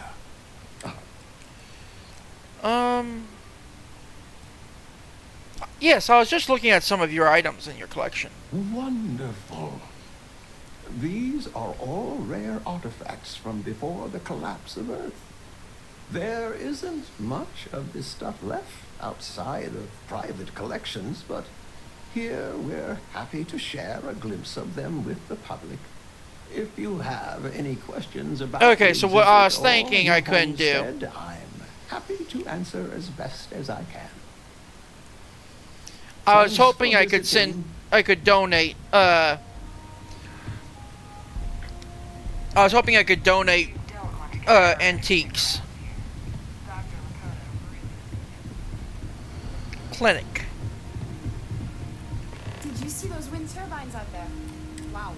Yes, I was just looking at some of your items in your collection. Wonderful. These are all rare artifacts from before the collapse of Earth. There isn't much of this stuff left outside of private collections, but here we're happy to share a glimpse of them with the public. If you have any questions about okay, so what I was thinking I couldn't do. I'm happy to answer as best as I can. I was hoping I could donate, I was hoping I could donate, antiques. Clinic. Did you see those wind turbines out there? Wow.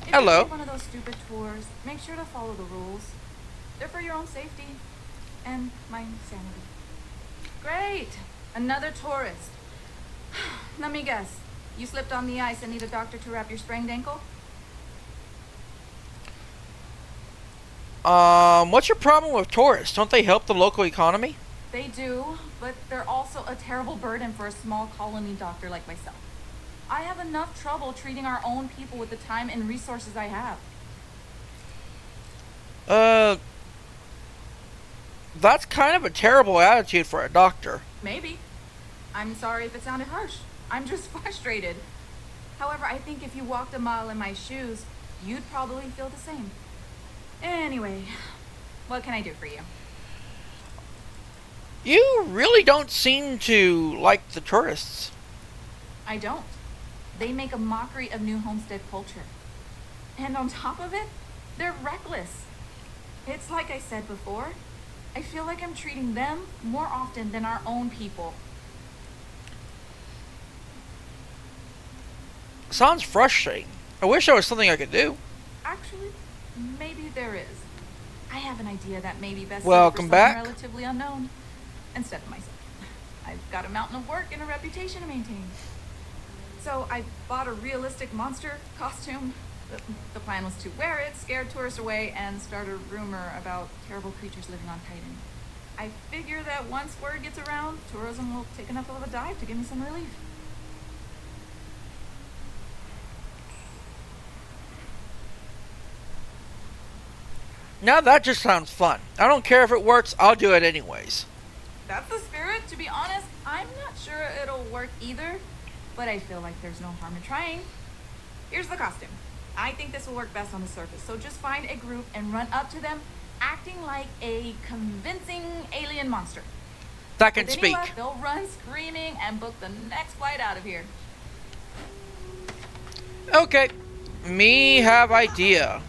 Hello. If you take one of those stupid tours, make sure to follow the rules. They're for your own safety and my sanity. Great! Another tourist. Let me guess. You slipped on the ice and need a doctor to wrap your sprained ankle? What's your problem with tourists? Don't they help the local economy? They do, but they're also a terrible burden for a small colony doctor like myself. I have enough trouble treating our own people with the time and resources I have. That's kind of a terrible attitude for a doctor. Maybe. I'm sorry if it sounded harsh. I'm just frustrated. However, I think if you walked a mile in my shoes, you'd probably feel the same. Anyway, what can I do for you? You really don't seem to like the tourists. I don't. They make a mockery of New Homestead culture. And on top of it, they're reckless. It's like I said before, I feel like I'm treating them more often than our own people. Sounds frustrating. I wish there was something I could do. Actually, maybe there is. I have an idea that may be best Welcome for back. someone relatively unknown instead of myself. I've got a mountain of work and a reputation to maintain. So I bought a realistic monster costume. The plan was to wear it, scare tourists away, and start a rumor about terrible creatures living on Titan. I figure that once word gets around, tourism will take enough of a dive to give me some relief. Now that just sounds fun. I don't care if it works, I'll do it anyways. That's the spirit. To be honest, I'm not sure it'll work either, but I feel like there's no harm in trying. Here's the costume. I think this will work best on the surface, so just find a group and run up to them, acting like a convincing alien monster. That can With any speak. luck, they'll run screaming and book the next flight out of here. Okay. Me have idea.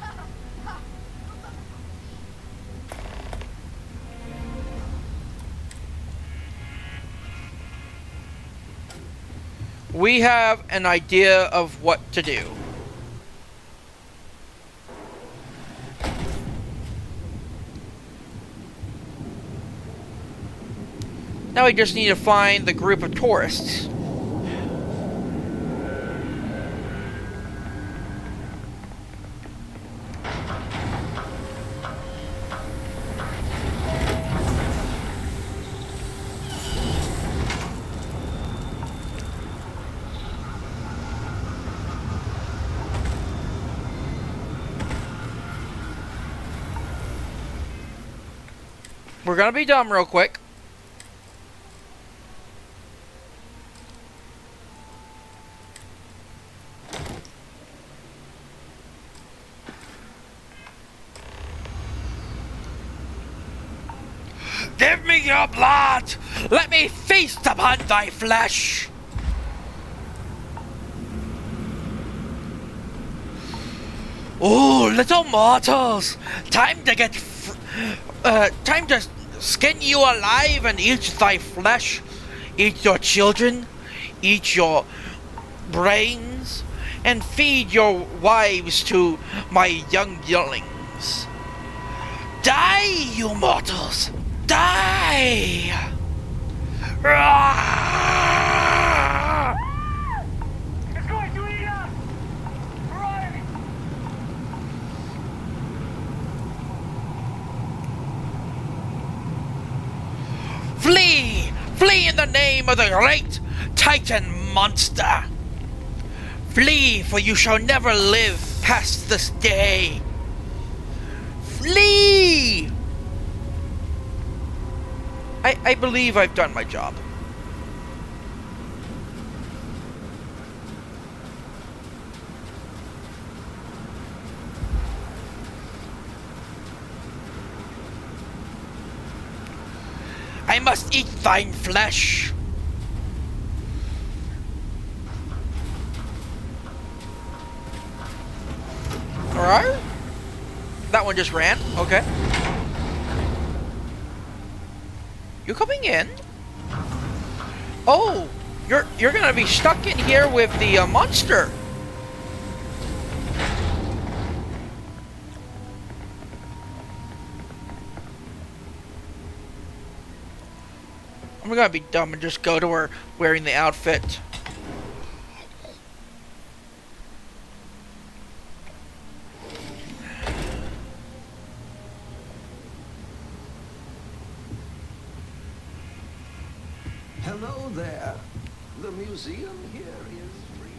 We have an idea of what to do. Now we just need to find the group of tourists. We're gonna be dumb real quick. Give me your blood! Let me feast upon thy flesh! Oh, little mortals! Time to time to skin you alive and eat thy flesh. Eat your children, eat your brains, and feed your wives to my younglings. Die, you mortals! Die! It's going to eat us! Run! Flee! Flee in the name of the great Titan monster! Flee, for you shall never live past this day! Flee! I believe I've done my job. I must eat thine flesh. Alright. That one just ran. Okay. You coming in? Oh, you're gonna be stuck in here with the monster. I'm gonna be dumb and just go to her wearing the outfit. Hello there. The museum here is free.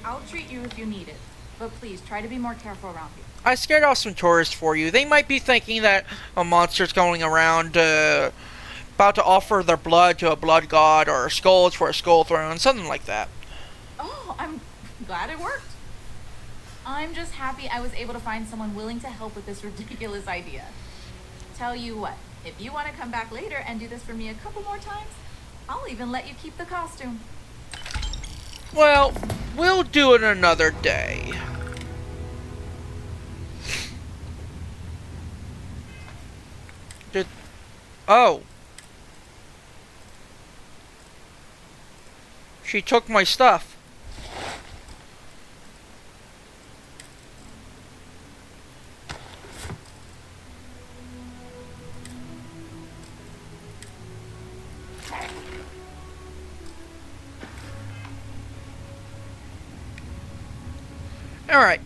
I'll treat you if you need it, but please try to be more careful around here. I scared off some tourists for you. They might be thinking that a monster's going around about to offer their blood to a blood god or skulls for a skull throne, something like that. Oh, I'm glad it worked. I'm just happy I was able to find someone willing to help with this ridiculous idea. Tell you what, if you want to come back later and do this for me a couple more times, I'll even let you keep the costume. Well, we'll do it another day. Oh. She took my stuff. Alright,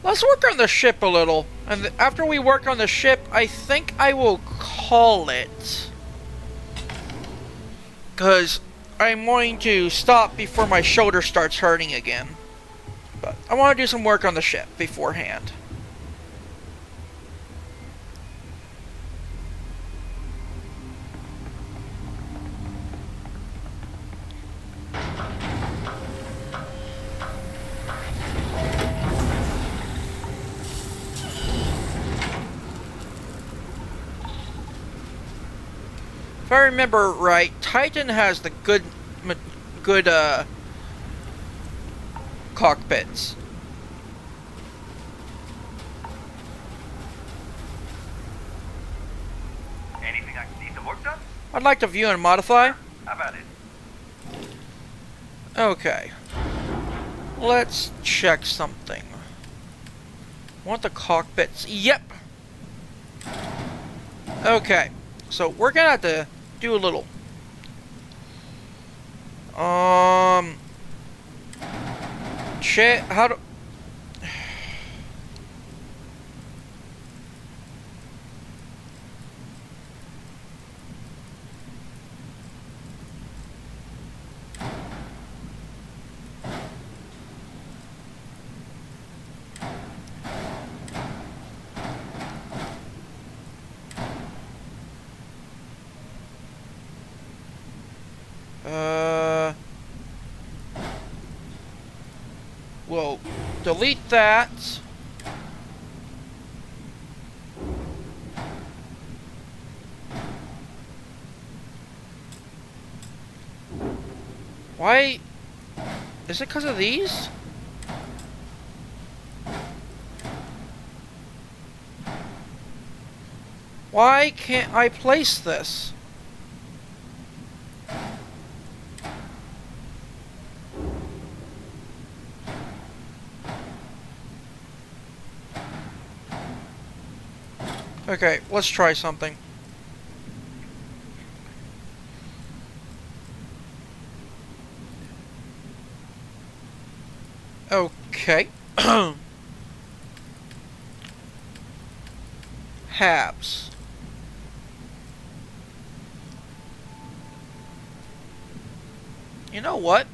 let's work on the ship a little. And after we work on the ship, I think I will call it. Because I'm going to stop before my shoulder starts hurting again. But I want to do some work on the ship beforehand. If I remember right, Titan has the good cockpits. Anything I can need the work done? I'd like to view and modify. How about it? Okay. Let's check something. Want the cockpits? Yep. Okay. So we're gonna have to do a little. Shit. How do? We'll delete that. Why? Is it because of these? Why can't I place this? Okay, let's try something. Okay. Halves. You know what?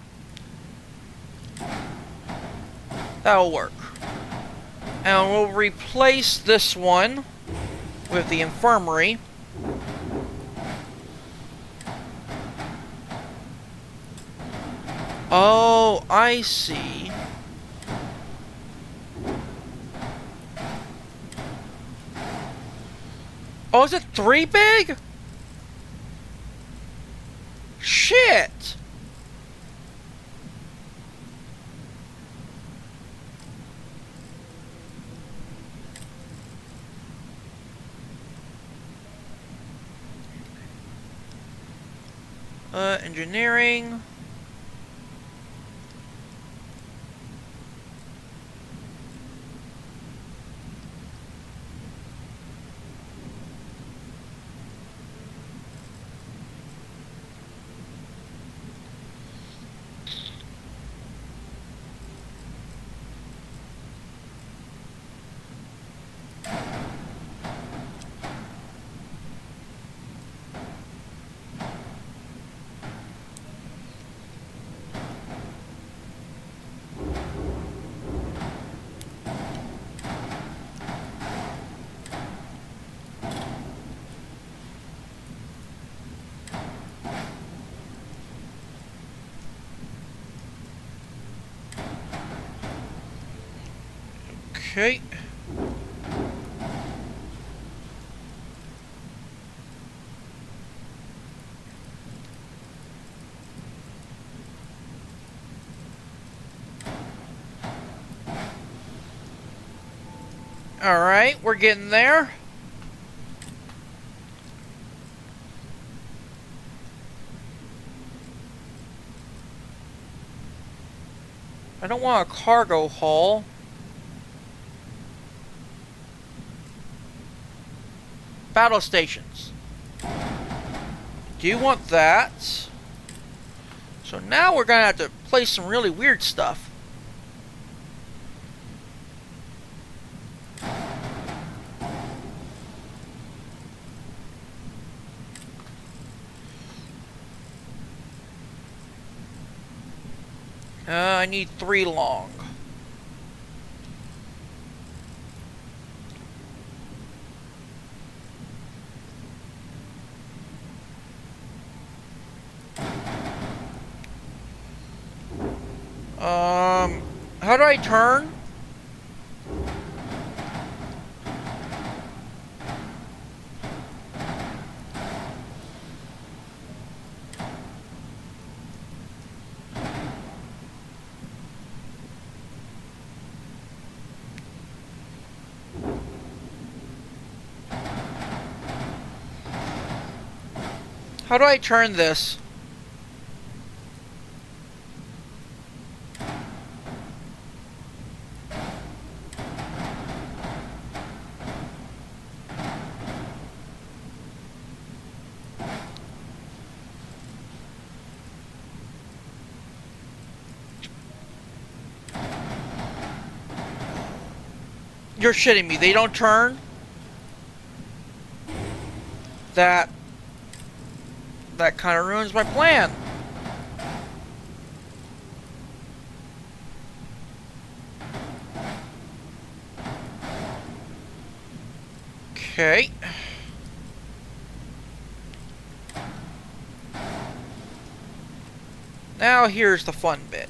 That'll work. And we'll replace this one with the infirmary. Oh, I see. Oh, is it 3 big? Shit! Engineering. Okay. All right, we're getting there. I don't want a cargo hull. Battle stations. Do you want that? So now we're gonna have to place some really weird stuff. I need 3 long. How do I turn? How do I turn this? You're shitting me. They don't turn? That kind of ruins my plan. Okay. Now here's the fun bit.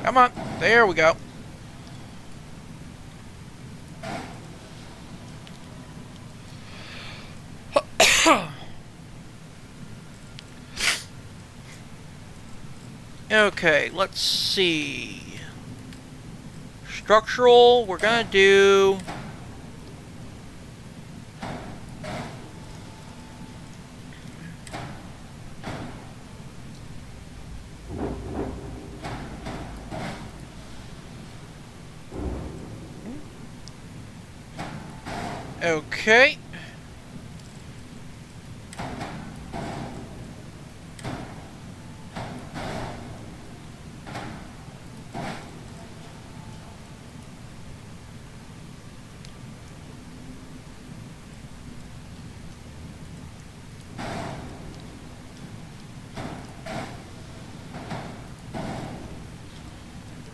Come on. There we go. Okay, let's see. Structural, we're gonna do... Okay.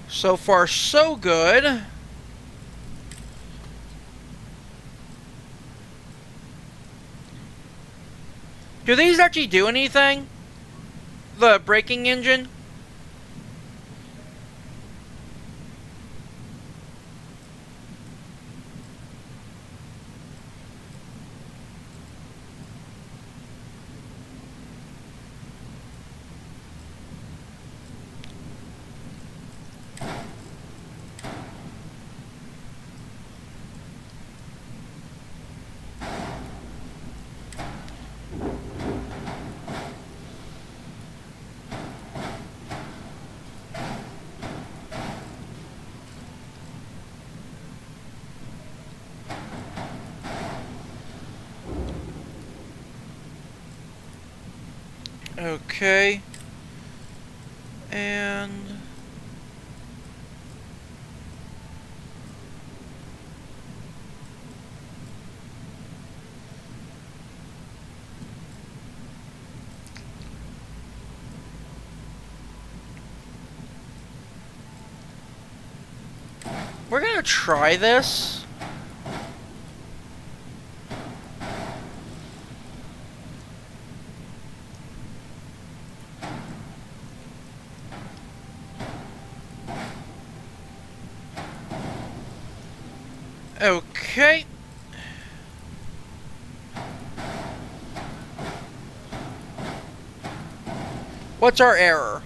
So far, so good. Do these actually do anything? The braking engine? Okay. And... we're gonna try this. Okay. What's our error?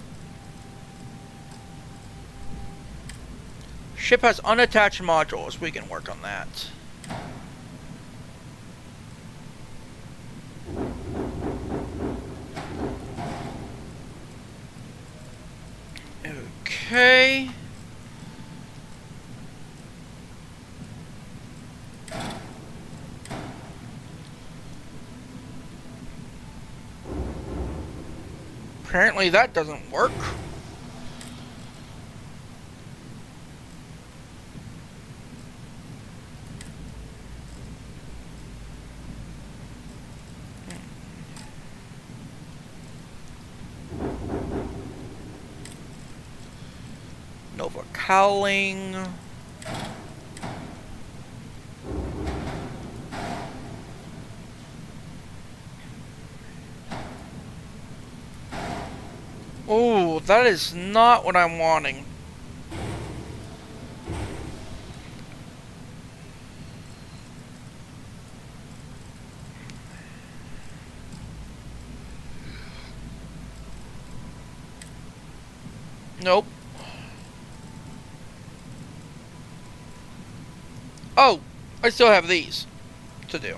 Ship has unattached modules. We can work on that. Okay. Apparently that doesn't work. Nova cowling. Oh, that is not what I'm wanting. Nope. Oh, I still have these to do.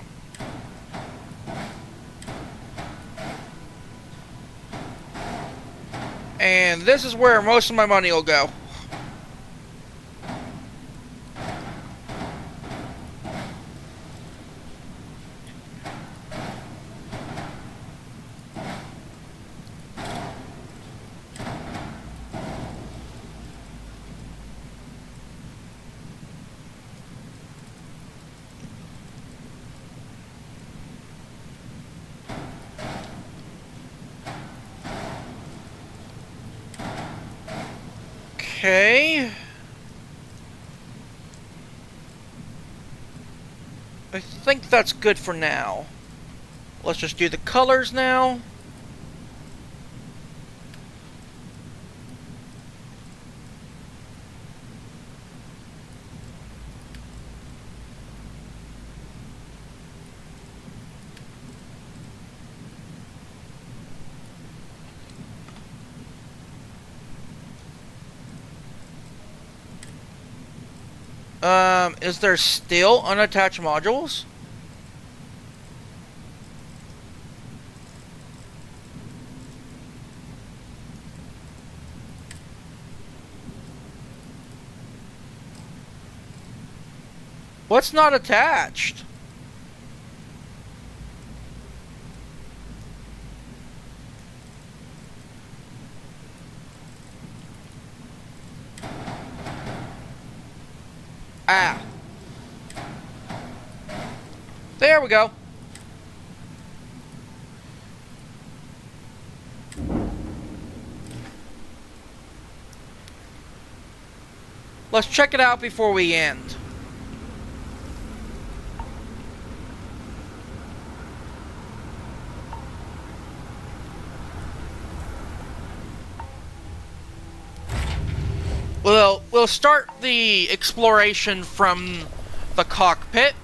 And this is where most of my money will go. Okay. I think that's good for now. Let's just do the colors now. Is there still unattached modules? What's not attached? Ah. There we go. Let's check it out before we end. Well, we'll start the exploration from the cockpit.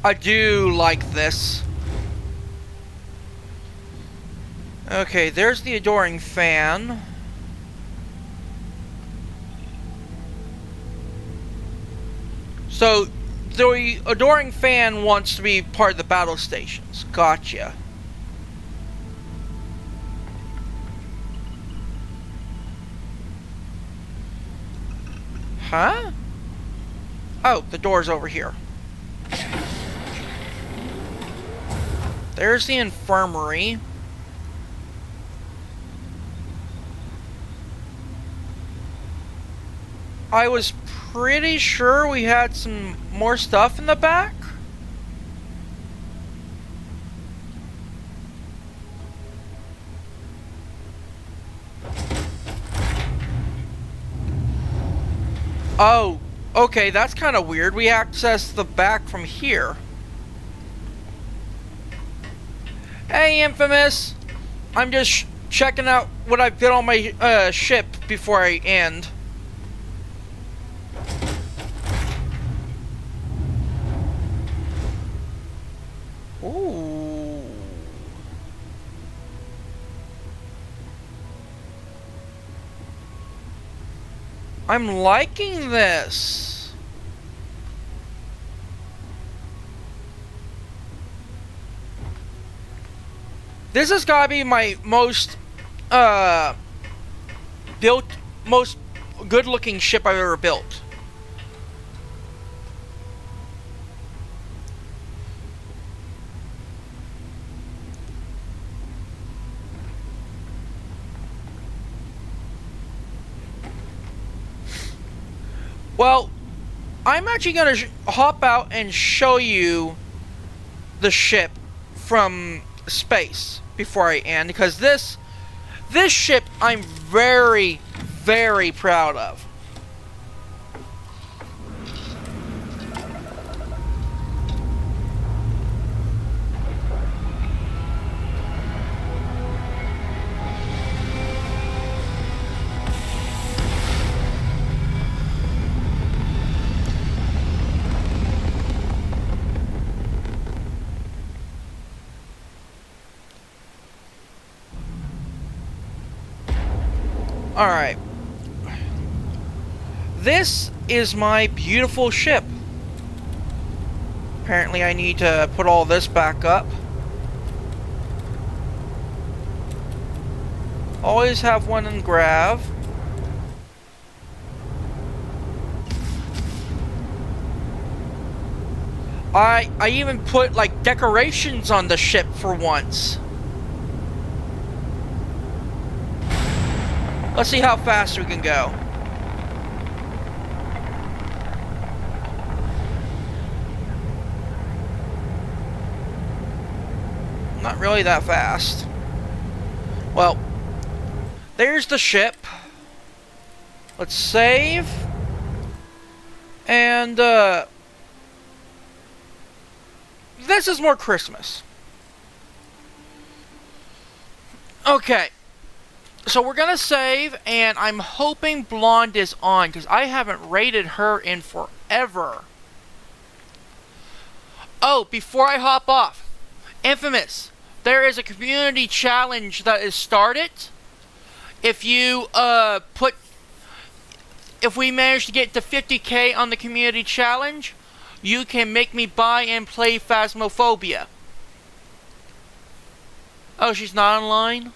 I do like this. Okay, there's the adoring fan. So, the adoring fan wants to be part of the battle stations. Gotcha. Huh? Oh, the door's over here. There's the infirmary. I was pretty sure we had some more stuff in the back. Oh, okay, that's kind of weird. We access the back from here. Hey, Infamous! I'm just checking out what I've got on my ship before I end. Ooh. I'm liking this. This has gotta be my most most good-looking ship I've ever built. Well, I'm actually gonna hop out and show you the ship from space before I end, because this ship I'm very, very proud of. Alright. This is my beautiful ship. Apparently I need to put all this back up. Always have one in grav. I even put like decorations on the ship for once. Let's see how fast we can go. Not really that fast. Well, there's the ship. Let's save. And, this is more Christmas. Okay. So we're gonna save, and I'm hoping Blonde is on, because I haven't rated her in forever. Oh, before I hop off, Infamous, there is a community challenge that is started. If you, if we manage to get to 50K on the community challenge, you can make me buy and play Phasmophobia. Oh, she's not online?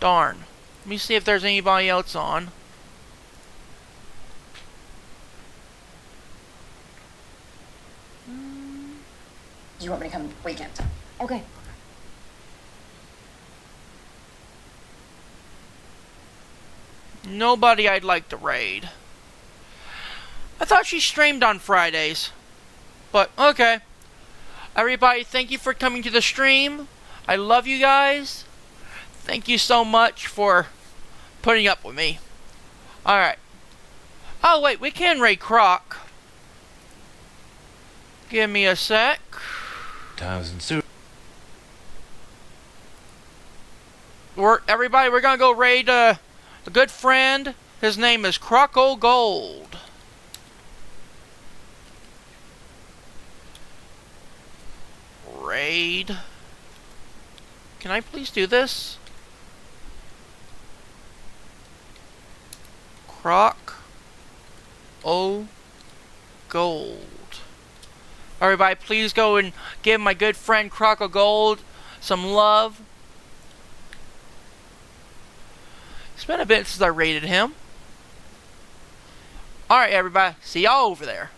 Darn. Let me see if there's anybody else on. You want me to come weekend? Okay. Nobody I'd like to raid. I thought she streamed on Fridays. But, okay. Everybody, thank you for coming to the stream. I love you guys. Thank you so much for putting up with me. Alright. Oh, wait, we can raid Croc. Give me a sec. Everybody, we're gonna go raid a good friend. His name is Croco Gold. Raid. Can I please do this? Croc O Gold. Everybody, please go and give my good friend Croc O Gold some love. It's been a bit since I raided him. Alright, everybody. See y'all over there.